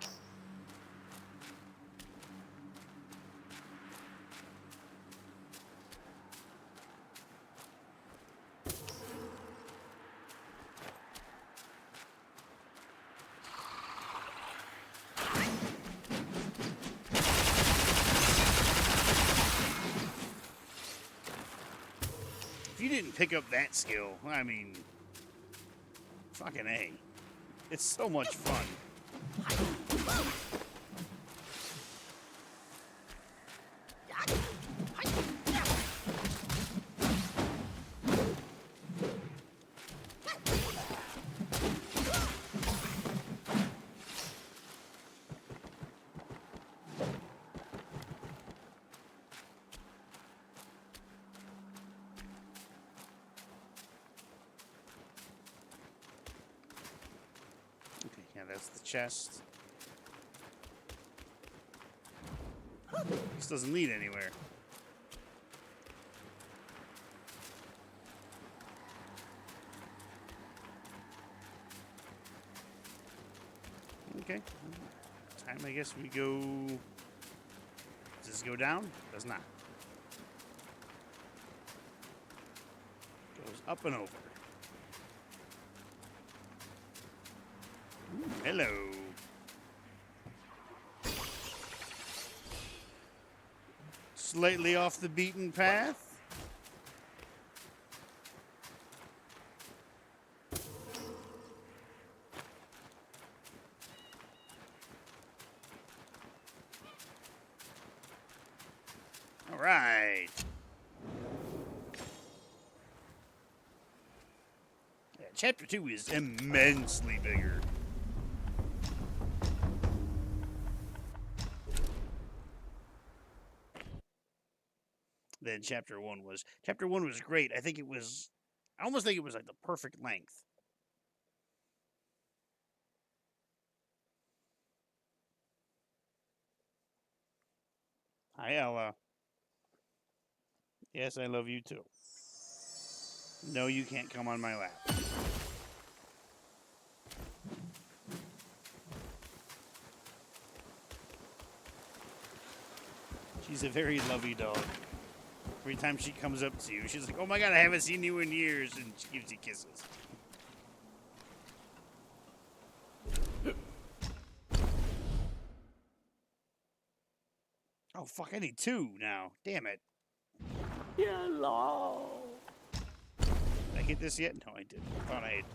A: If you didn't pick up that skill, I mean, fucking A. It's so much fun. Okay, yeah, that's the chest. This doesn't lead anywhere. Okay. Time, I guess we go to Does it go down? Does not. Goes up and over. Ooh, hello. Slightly off the beaten path. All right. Yeah, chapter 2 is immensely bigger. Than chapter 1 was. Chapter 1 was great. I almost think it was like the perfect length. Hi, Ella. Yes, I love you too. No, you can't come on my lap. She's a very lovey dog. Every time she comes up to you, she's like, oh my god, I haven't seen you in years, and she gives you kisses. Oh fuck, I need 2 now. Damn it.
C: Hello.
A: Did I get this yet? No, I didn't. I thought I had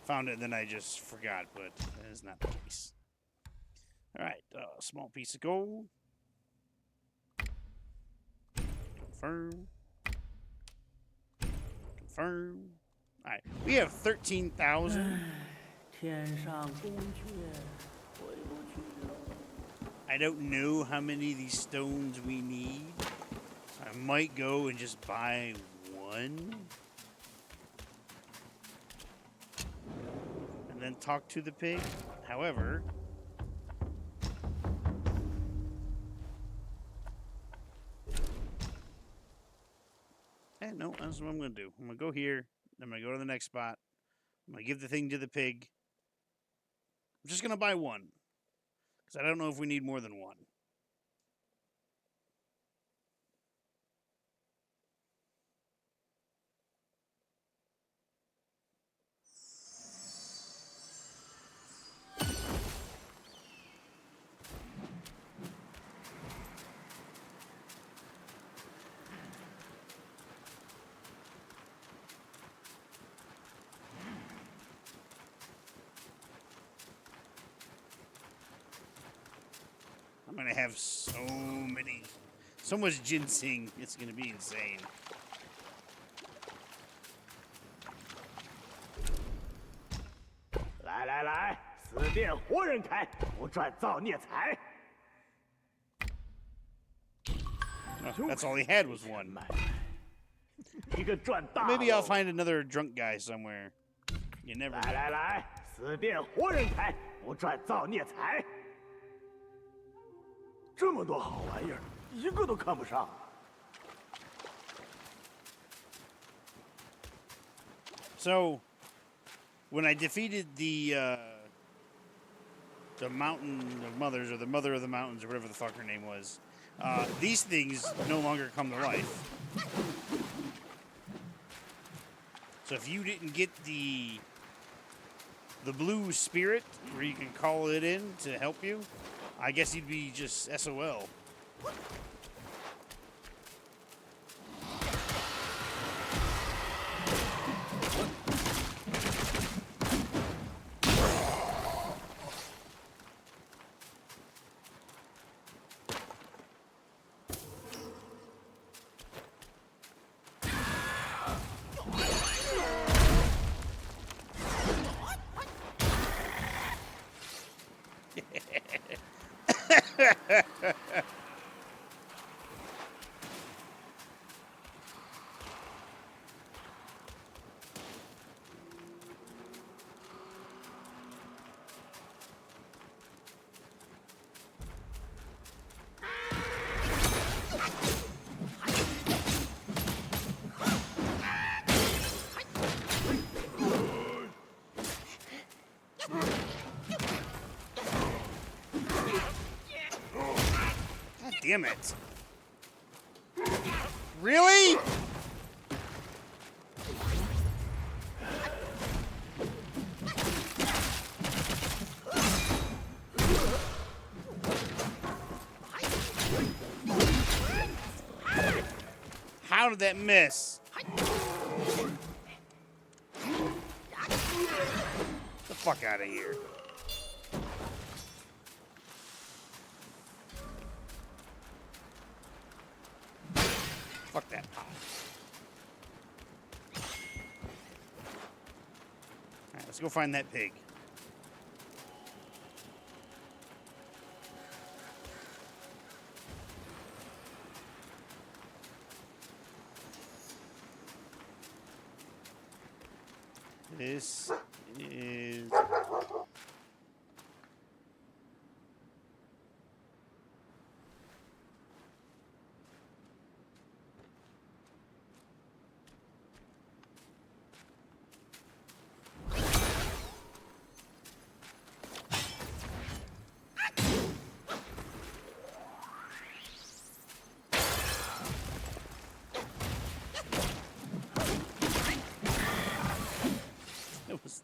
A: found it, and then I just forgot, but that is not the case. Alright, small piece of gold. Confirm. Confirm. Alright, we have 13,000.
C: 天上宫阙，回不去了。
A: I don't know how many of these stones we need. I might go and just buy 1. And then talk to the pig. However... no, that's what I'm going to do. I'm going to go here. Then I'm going to go to the next spot. I'm going to give the thing to the pig. I'm just going to buy 1. Because I don't know if we need more than 1. I'm going to have so much ginseng, it's going to be insane.
D: 来，此店活人开，不赚造孽财。
A: Oh, that's all he had was 1.
D: 一个赚大。
A: Maybe I'll find another drunk guy somewhere. You never know.
D: 来，此店活人开，不赚造孽财。这么多好玩意儿，一个都看不上。
A: So, when I defeated the mountain of mothers, or the mother of the mountains, or whatever the fuck her name was, these things no longer come to life. So if you didn't get the blue spirit, where you can call it in to help you, I guess you'd be just SOL. Damn it. Really? How did that miss? The fuck out of here. Fuck that pot. Alright, let's go find that pig. This is...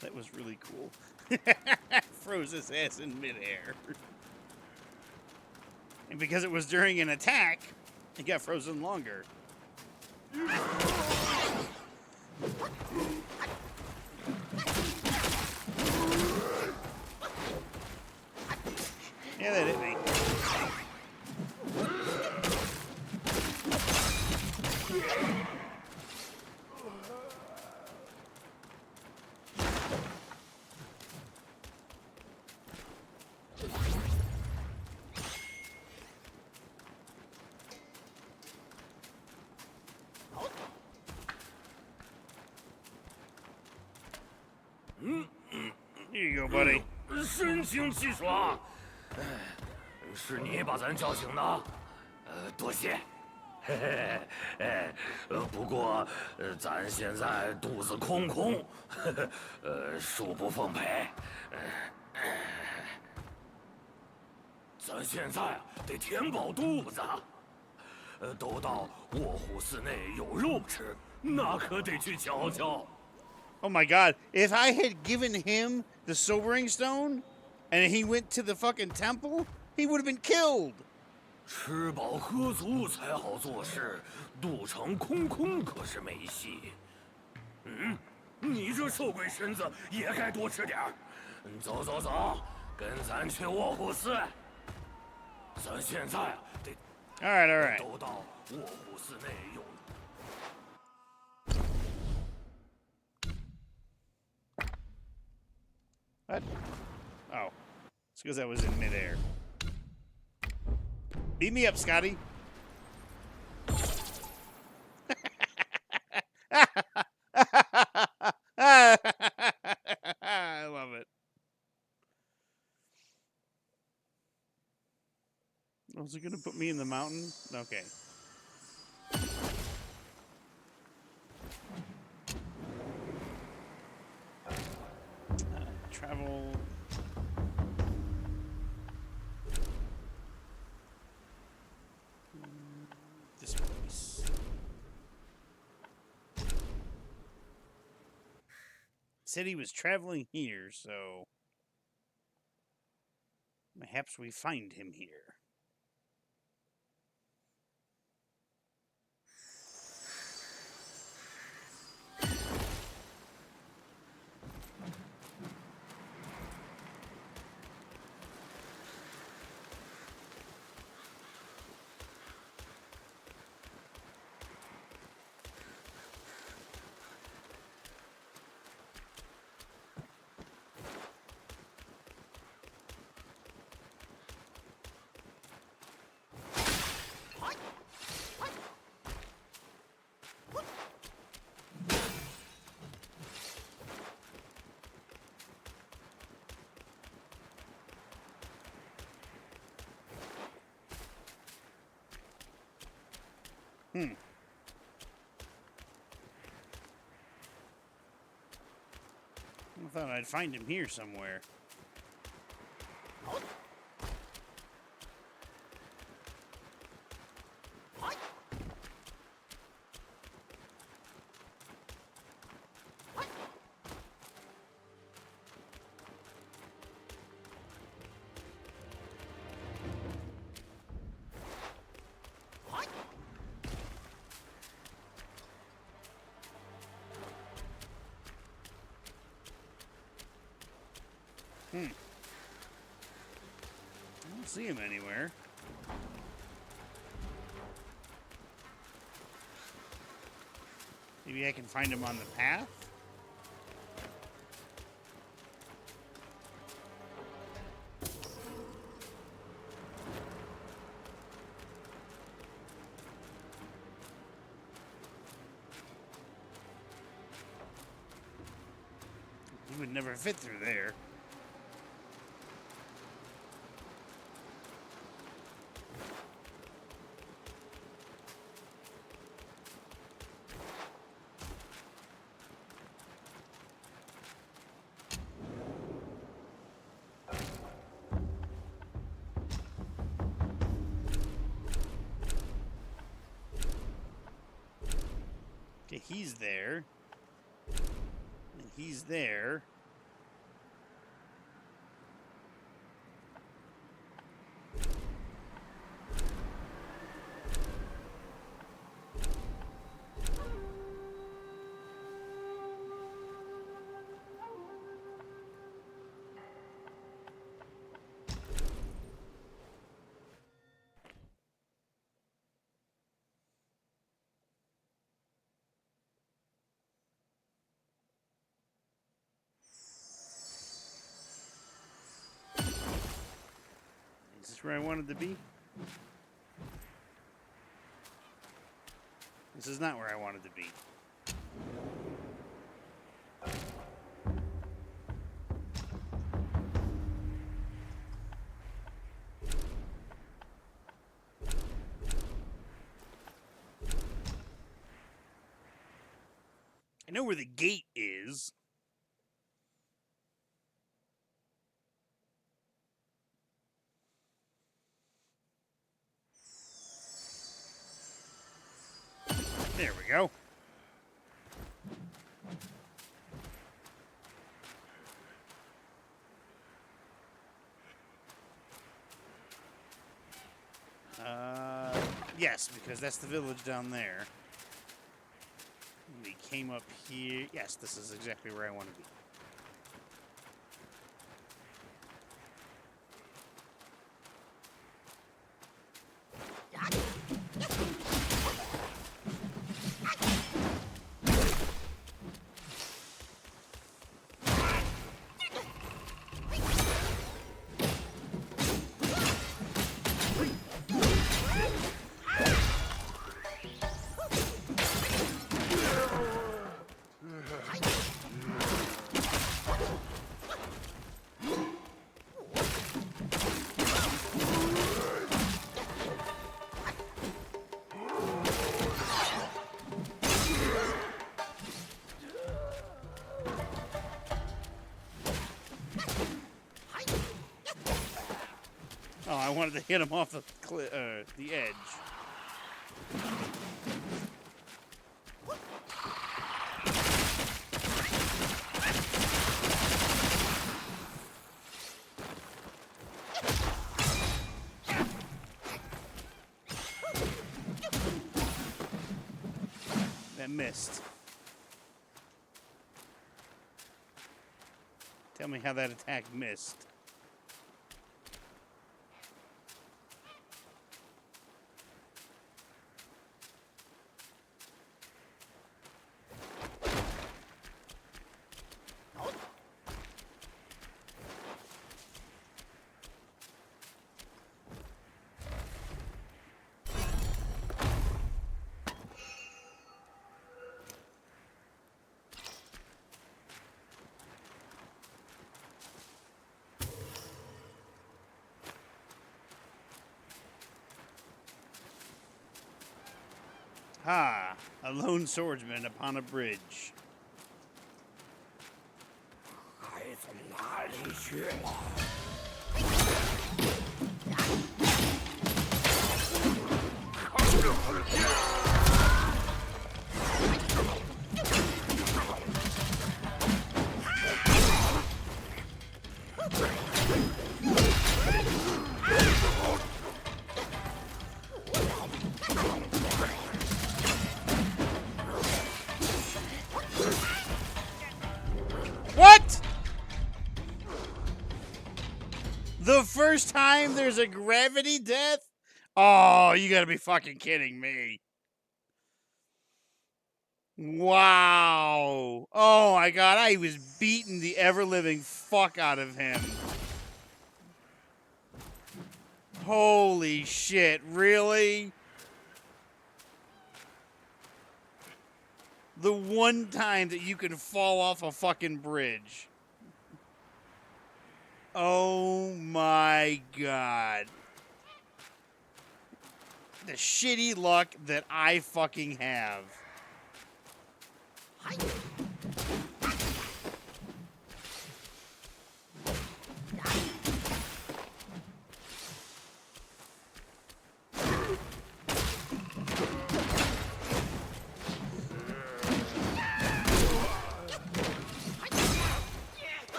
A: That was really cool. Froze his ass in midair. And because it was during an attack, it got frozen longer. Yeah, that hit me. Here you go, buddy.
B: 神清气爽。是你把咱叫醒的，多谢。不过，咱现在肚子空空，恕不奉陪。咱现在啊，得填饱肚子。都到卧虎寺内有肉吃，那可得去瞧瞧。
A: Oh my god, if I had given him the sobering stone and he went to the fucking temple, he would have been killed.
B: 吃饱喝足才好做事，肚肠空空可是没戏。你这瘦鬼身子也该多吃点儿。走走走，跟咱去卧虎寺。咱现在啊，得
A: all right.
B: 都到卧虎寺内有。
A: What? Oh. It's because I was in midair. Beat me up, Scotty. I love it. Was it going to put me in the mountain? Okay. Travel. This place. Said he was traveling here, so perhaps we find him here. I thought I'd find him here somewhere. I don't see him anywhere. Maybe I can find him on the path? He would never fit through there. Okay, he's there. And he's there. Is this where I wanted to be? This is not where I wanted to be. I know where the gate is. There we go. Yes, because that's the village down there. We came up here. Yes, this is exactly where I want to be. Oh, I wanted to hit him off the edge. That missed. Tell me how that attack missed. Ah, a lone swordsman upon a bridge.
B: 孩子哪里去了？
A: What? first time there's a gravity death? Oh, you gotta be fucking kidding me. Wow. Oh my god, I was beating the ever-living fuck out of him. Holy shit, really? The one time that you can fall off a fucking bridge. Oh my god. The shitty luck that I fucking have.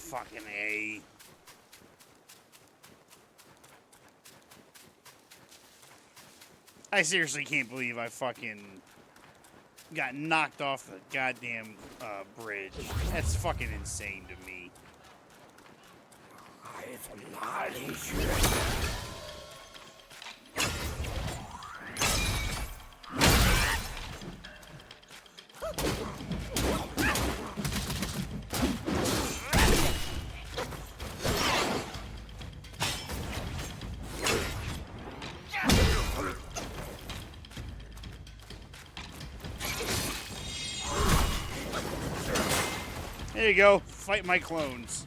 A: Fucking A. I seriously can't believe I fucking got knocked off the goddamn bridge. That's fucking insane to me.
B: 孩子哪里去？
A: There you go. Fight my clones.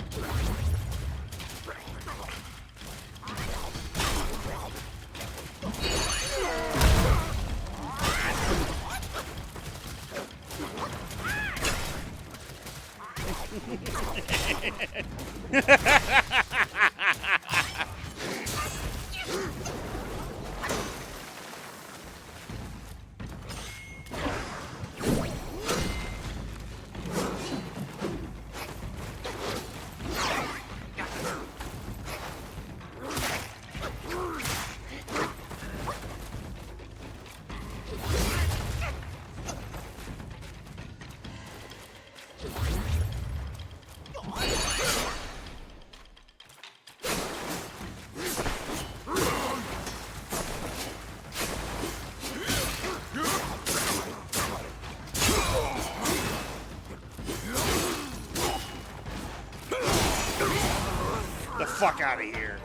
A: The fuck out of here.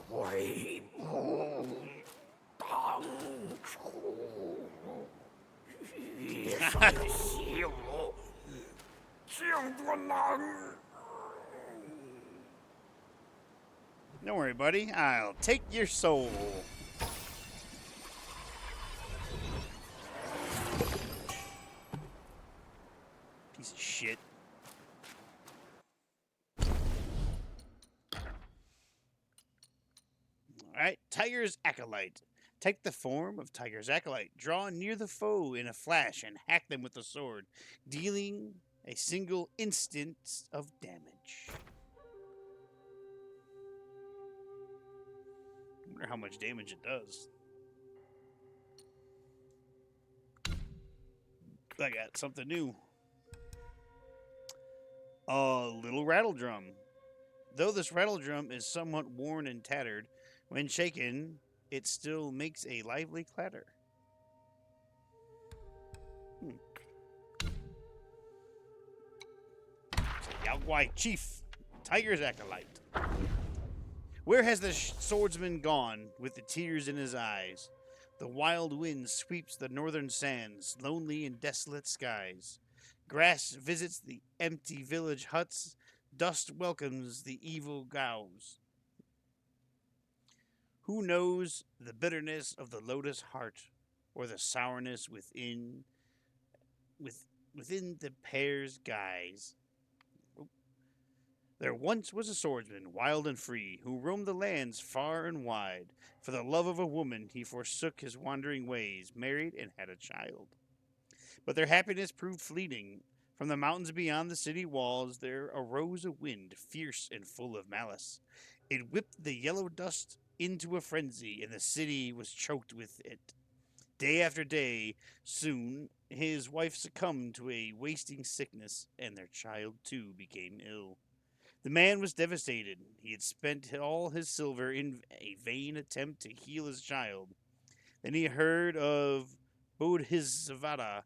B: 回眸当初，遇上西武，竟不能。
A: Don't worry, buddy. I'll take your soul. Piece of shit. Alright, Tiger's Acolyte. Take the form of Tiger's Acolyte. Draw near the foe in a flash and hack them with the sword, dealing a single instance of damage. I wonder how much damage it does. I got something new. A little rattle drum. Though this rattle drum is somewhat worn and tattered, when shaken, it still makes a lively clatter. Yao Guai Chief, Tiger's Acolyte. Where has the swordsman gone with the tears in his eyes? The wild wind sweeps the northern sands, lonely and desolate skies. Grass visits the empty village huts, dust welcomes the evil gows. Who knows the bitterness of the lotus heart, or the sourness within the pear's guise? There once was a swordsman, wild and free, who roamed the lands far and wide. For the love of a woman, he forsook his wandering ways, married, and had a child. But their happiness proved fleeting. From the mountains beyond the city walls, there arose a wind, fierce and full of malice. It whipped the yellow dust into a frenzy, and the city was choked with it. Day after day, soon his wife succumbed to a wasting sickness, and their child too became ill. The man was devastated. He had spent all his silver in a vain attempt to heal his child. Then he heard of Bodhisvata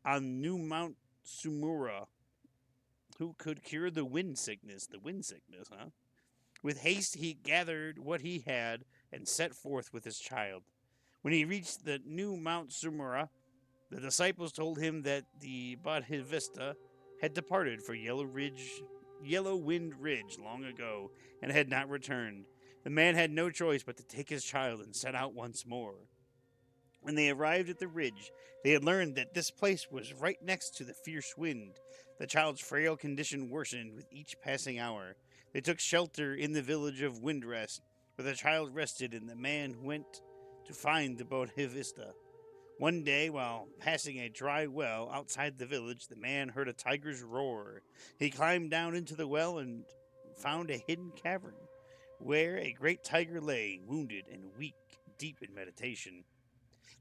A: on New Mount Sumura, who could cure the wind sickness. The wind sickness, huh? With haste he gathered what he had and set forth with his child. When he reached the new Mount Sumura, the disciples told him that the Bodhisattva had departed for Yellow Wind Ridge long ago and had not returned. The man had no choice but to take his child and set out once more. When they arrived at the ridge, they had learned that this place was right next to the fierce wind. The child's frail condition worsened with each passing hour. They took shelter in the village of Windrest, where the child rested, and the man went to find the Bodhisattva. One day, while passing a dry well outside the village, the man heard a tiger's roar. He climbed down into the well and found a hidden cavern, where a great tiger lay, wounded and weak, deep in meditation.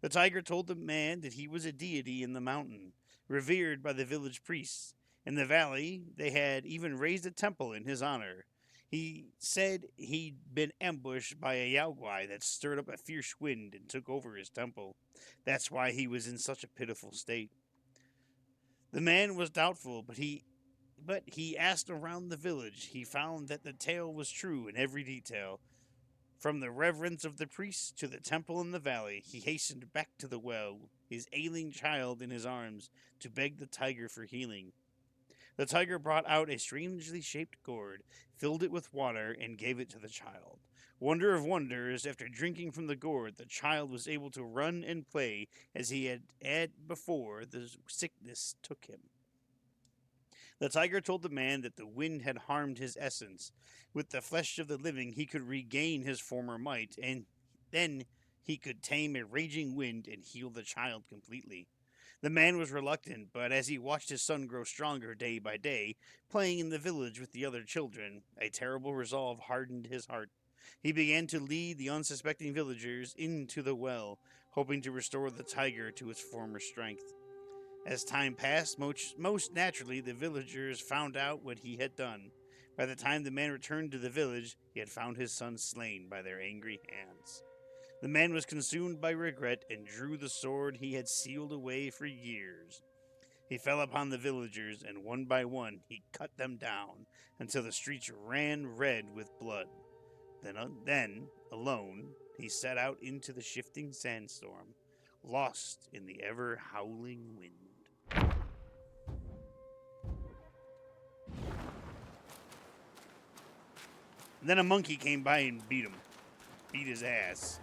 A: The tiger told the man that he was a deity in the mountain, revered by the village priests. In the valley, they had even raised a temple in his honor. He said he'd been ambushed by a Yaogwai that stirred up a fierce wind and took over his temple. That's why he was in such a pitiful state. The man was doubtful, but he asked around the village. He found that the tale was true in every detail. From the reverence of the priests to the temple in the valley, he hastened back to the well, his ailing child in his arms, to beg the tiger for healing. The tiger brought out a strangely shaped gourd, filled it with water, and gave it to the child. Wonder of wonders, after drinking from the gourd, the child was able to run and play as he had before the sickness took him. The tiger told the man that the wind had harmed his essence. With the flesh of the living, he could regain his former might, and then he could tame a raging wind and heal the child completely. The man was reluctant, but as he watched his son grow stronger day by day, playing in the village with the other children, a terrible resolve hardened his heart. He began to lead the unsuspecting villagers into the well, hoping to restore the tiger to its former strength. As time passed, most naturally, the villagers found out what he had done. By the time the man returned to the village, he had found his son slain by their angry hands. The man was consumed by regret and drew the sword he had sealed away for years. He fell upon the villagers, and one by one he cut them down until the streets ran red with blood. Then, alone, he set out into the shifting sandstorm, lost in the ever-howling wind. And then a monkey came by and beat his ass.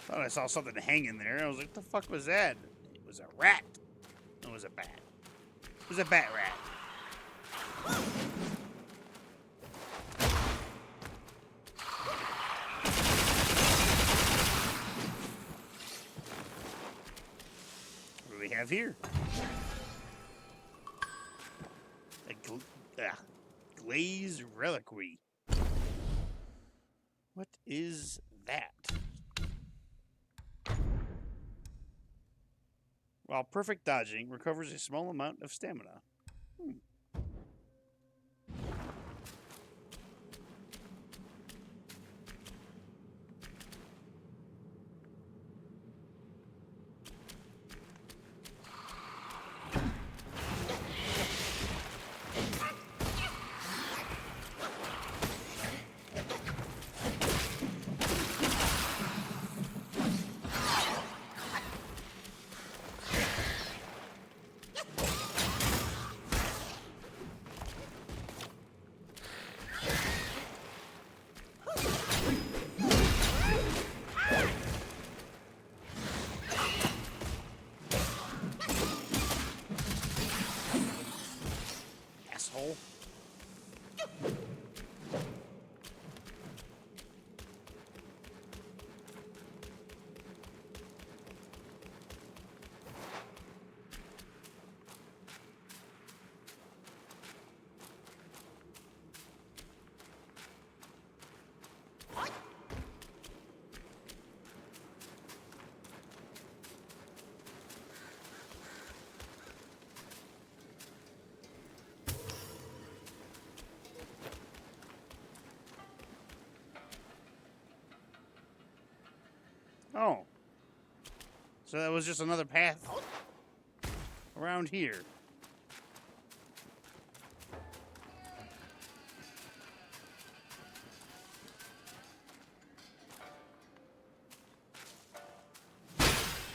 A: Thought I saw something hanging there. I was like, what the fuck was that? It was a rat. No, it was a bat. It was a bat rat. What do we have here? Glaze Reliquary. What is that? While perfect dodging, recovers a small amount of stamina. Asshole. Oh. So that was just another path around here.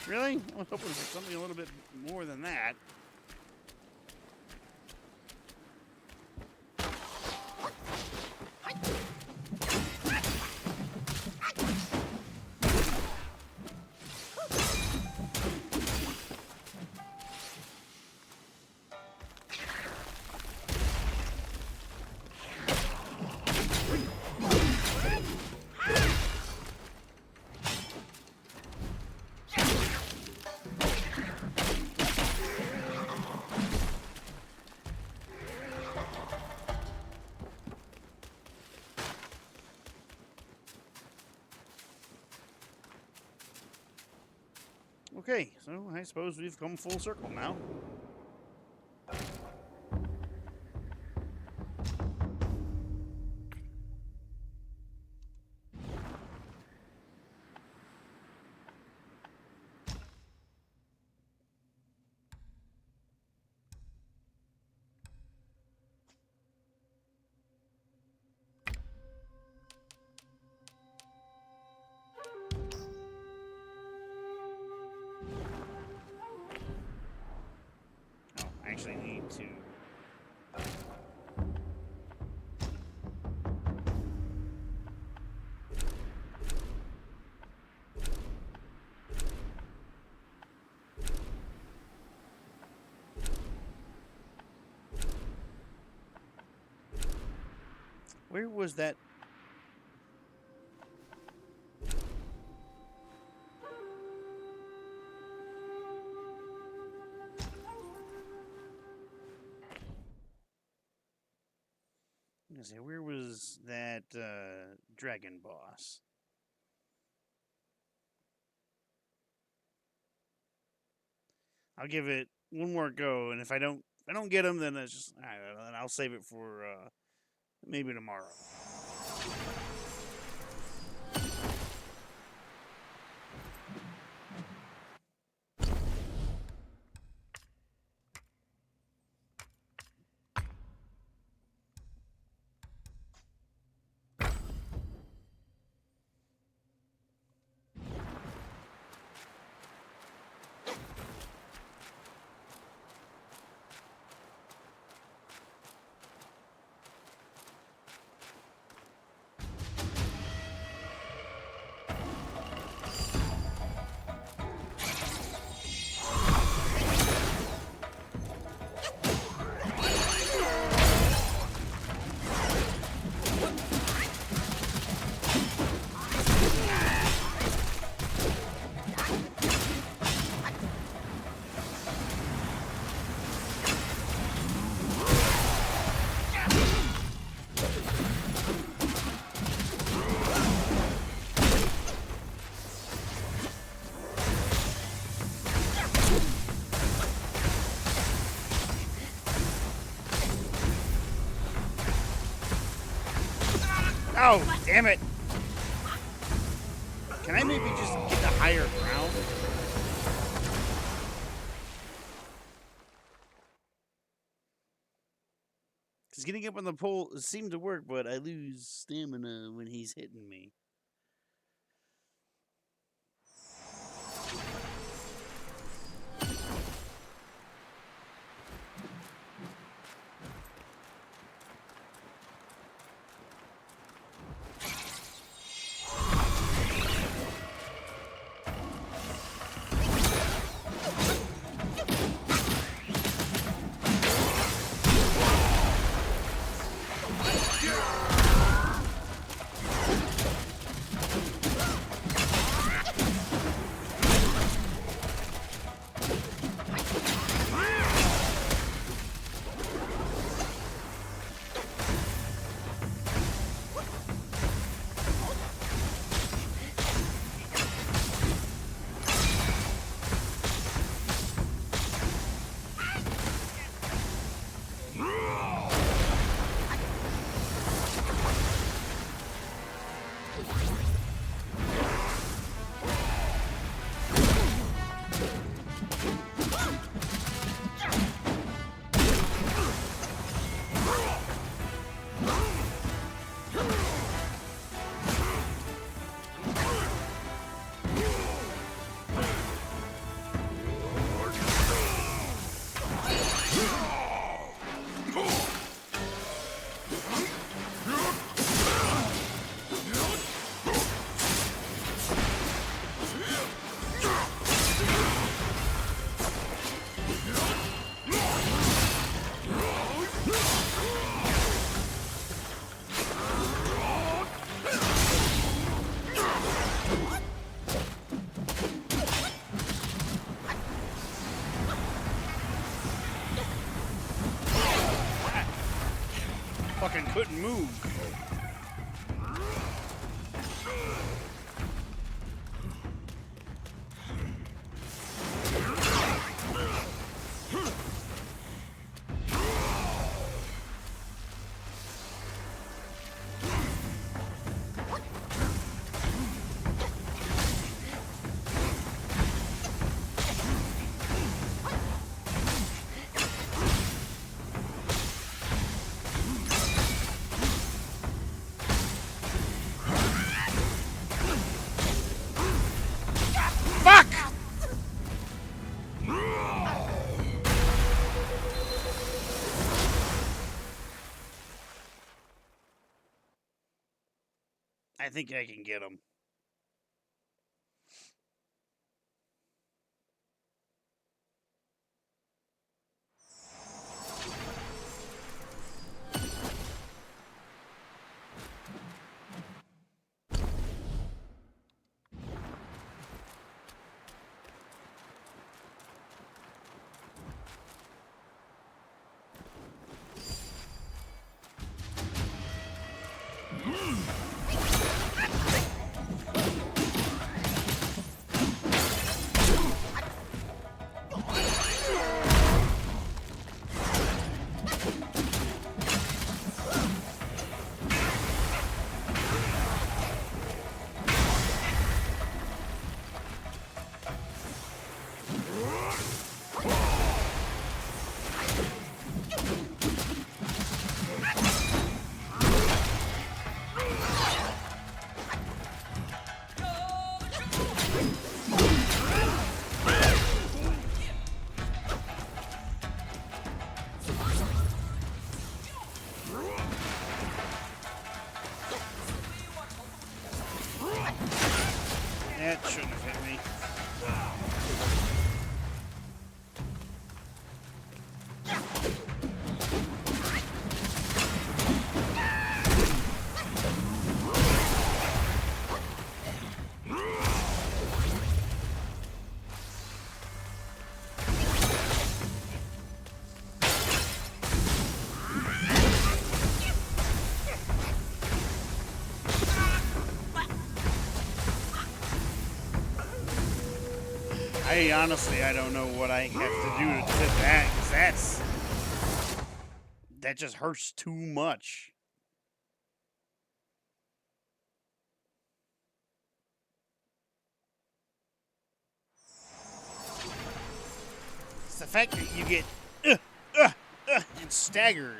A: Really? I was hoping for something a little bit more than that. Okay, so I suppose we've come full circle now. Oh, I actually need to... Where was that? I'm gonna say, where was that dragon boss? I'll give it one more go, and if I don't get him, then it's just then I'll save it for maybe tomorrow. Oh, damn it. Can I maybe just get the higher ground? Because getting up on the pole seemed to work, but I lose stamina when he's hitting me. Fucking couldn't move. Fuck! I think I can get him. That shouldn't have hit me. I don't know what I have to do to that, because that just hurts too much. fact that you get and staggered.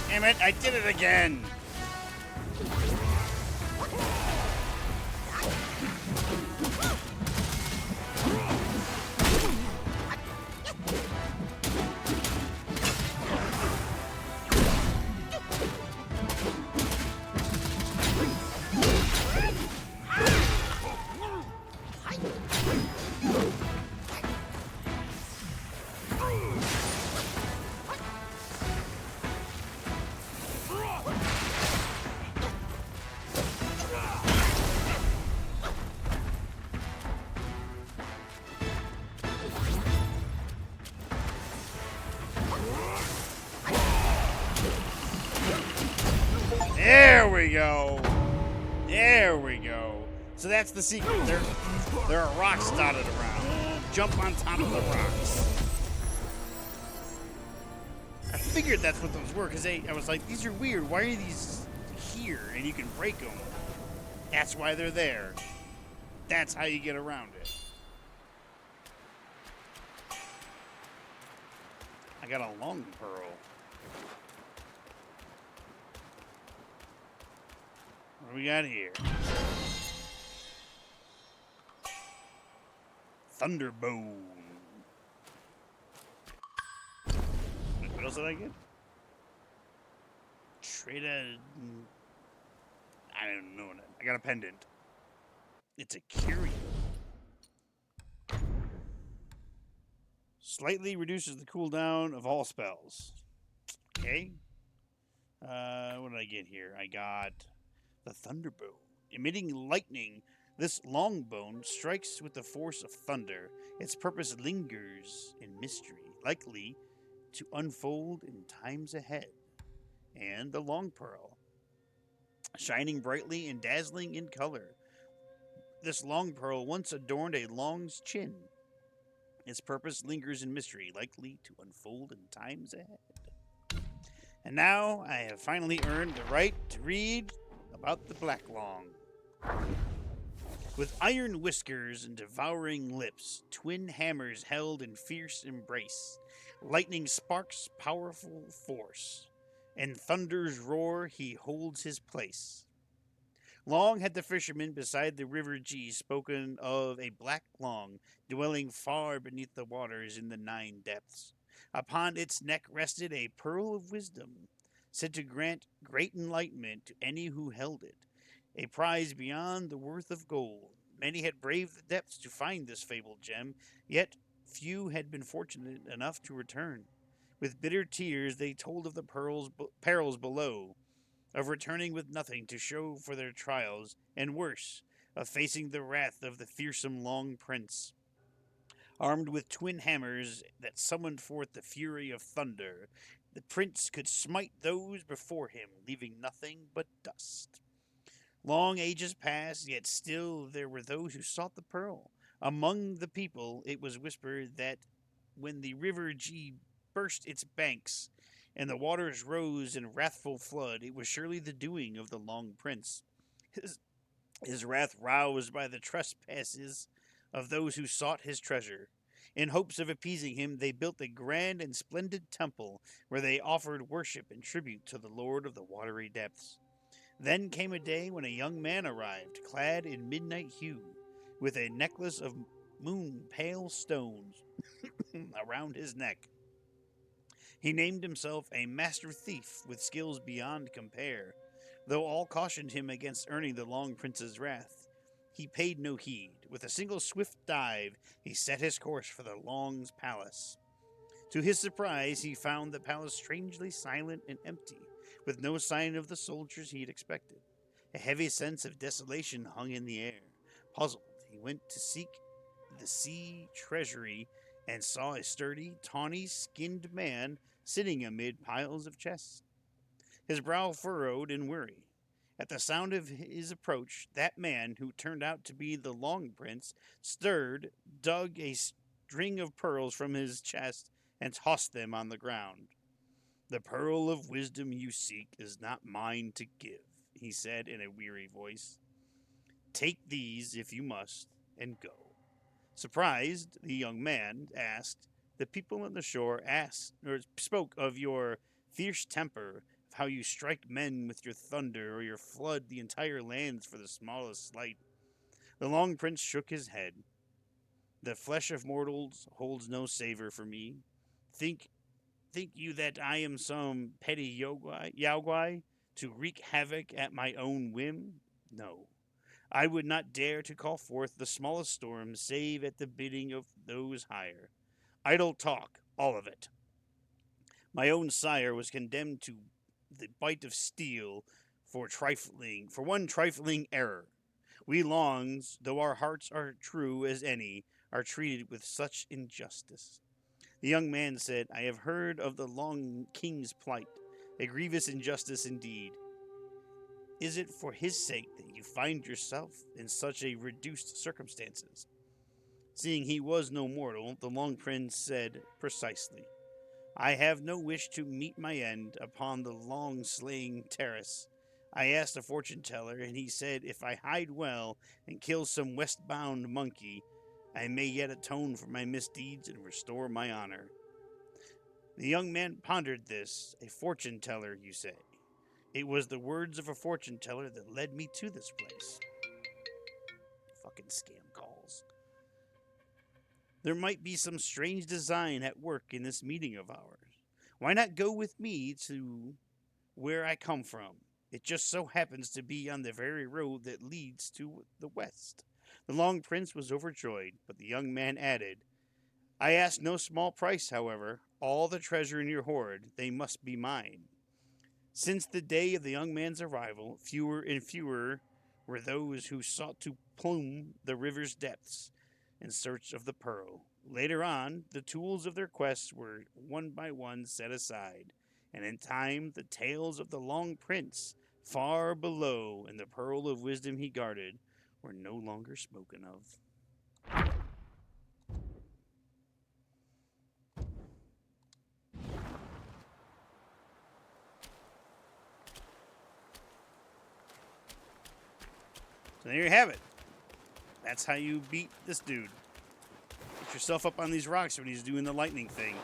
A: Damn it, I did it again. There we go. There we go. So that's the secret. There are rocks dotted around. Jump on top of the rocks. I figured that's what those were because I was like, these are weird. Why are these here? And you can break them. That's why they're there. That's how you get around it. I got a long pearl. What do we got here? Thunderbone. What else did I get? Trade I don't know. I got a pendant. It's a curio. Slightly reduces the cooldown of all spells. Okay. What did I get here? I got the Thunderbone. Emitting lightning, this long bone strikes with the force of thunder. Its purpose lingers in mystery, likely to unfold in times ahead. And the long pearl, shining brightly and dazzling in color. This long pearl once adorned a long's chin. Its purpose lingers in mystery, likely to unfold in times ahead. And now I have finally earned the right to read about the Black Long. With iron whiskers and devouring lips, twin hammers held in fierce embrace, lightning sparks powerful force, and thunder's roar he holds his place. Long had the fisherman beside the river G spoken of a black long dwelling far beneath the waters in the 9 depths. Upon its neck rested a pearl of wisdom, said to grant great enlightenment to any who held it, a prize beyond the worth of gold. Many had braved the depths to find this fabled gem, yet few had been fortunate enough to return. With bitter tears they told of the perils below, of returning with nothing to show for their trials, and worse, of facing the wrath of the fearsome Long Prince. Armed with twin hammers that summoned forth the fury of thunder, the prince could smite those before him, leaving nothing but dust. Long ages passed, yet still there were those who sought the pearl. Among the people, it was whispered that when the river G burst its banks and the waters rose in wrathful flood, it was surely the doing of the Long Prince. His, his wrath roused by the trespasses of those who sought his treasure. In hopes of appeasing him, they built a grand and splendid temple where they offered worship and tribute to the Lord of the watery depths. Then came a day when a young man arrived, clad in midnight hue, with a necklace of moon pale stones around his neck. He named himself a master thief with skills beyond compare. Though all cautioned him against earning the Long Prince's wrath, he paid no heed. With a single swift dive, he set his course for the Long's palace. To his surprise, he found the palace strangely silent and empty, with no sign of the soldiers he had expected. A heavy sense of desolation hung in the air. Puzzled, he went to seek the sea treasury and saw a sturdy, tawny skinned man sitting amid piles of chests, his brow furrowed in worry. At the sound of his approach, that man, who turned out to be the Long Prince, stirred, dug a string of pearls from his chest, and tossed them on the ground. The pearl of wisdom you seek is not mine to give, he said in a weary voice. Take these, if you must, and go. Surprised, the young man asked, the people on the shore spoke of your fierce temper, of how you strike men with your thunder, or your flood the entire lands for the smallest slight. The Long Prince shook his head. The flesh of mortals holds no savor for me. Think you that I am some petty yaogwai to wreak havoc at my own whim? No. I would not dare to call forth the smallest storm save at the bidding of those higher. Idle talk, all of it. My own sire was condemned to the bite of steel for one trifling error. We Longs, though our hearts are true as any, are treated with such injustice. The young man said, I have heard of the Long King's plight, a grievous injustice indeed. Is it for his sake that you find yourself in such a reduced circumstances? Seeing he was no mortal, the Long Prince said, precisely. I have no wish to meet my end upon the long slaying terrace. I asked a fortune teller, and he said if I hide well and kill some westbound monkey, I may yet atone for my misdeeds and restore my honor. The young man pondered this. A fortune teller, you say? It was the words of a fortune teller that led me to this place. Fucking scam calls. There might be some strange design at work in this meeting of ours. Why not go with me to where I come from? It just so happens to be on the very road that leads to the west. The Long Prince was overjoyed, but the young man added, I ask no small price, however. All the treasure in your hoard, they must be mine. Since the day of the young man's arrival, fewer and fewer were those who sought to plumb the river's depths in search of the pearl. Later on, the tools of their quest were one by one set aside, and in time the tales of the Long Prince, far below, and the pearl of wisdom he guarded, were no longer spoken of. So there you have it. That's how you beat this dude. Get yourself up on these rocks when he's doing the lightning thing.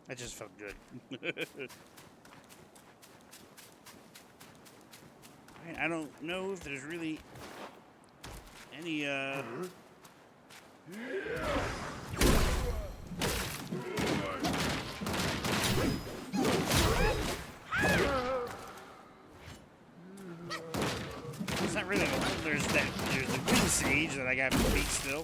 A: That just felt good. I don't know if there's really any it's not really there's the wind sage that I got to beat still.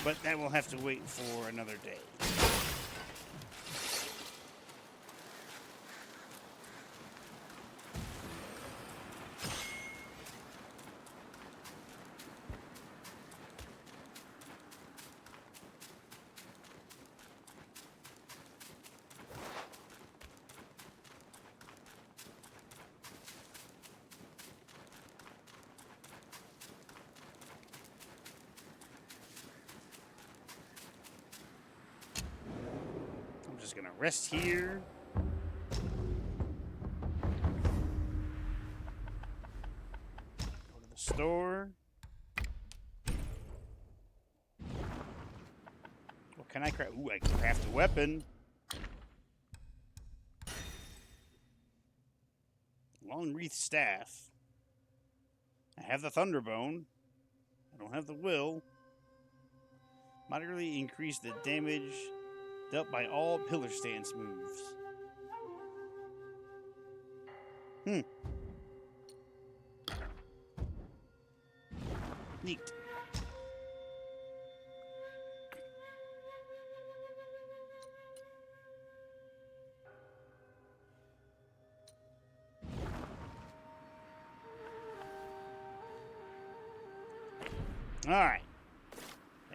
A: But that will have to wait for another day. I'm just gonna rest here. Go to the store. What can I craft? Ooh, I can craft a weapon. Long wreath staff. I have the thunderbone. I don't have the will. Moderately increase the damage dealt by all pillar stance moves. Neat. All right.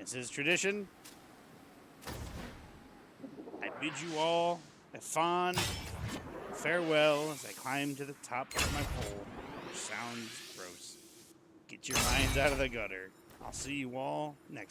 A: As is tradition, I bid you all a fond farewell as I climb to the top of my pole, which sounds gross. Get your minds out of the gutter. I'll see you all next time.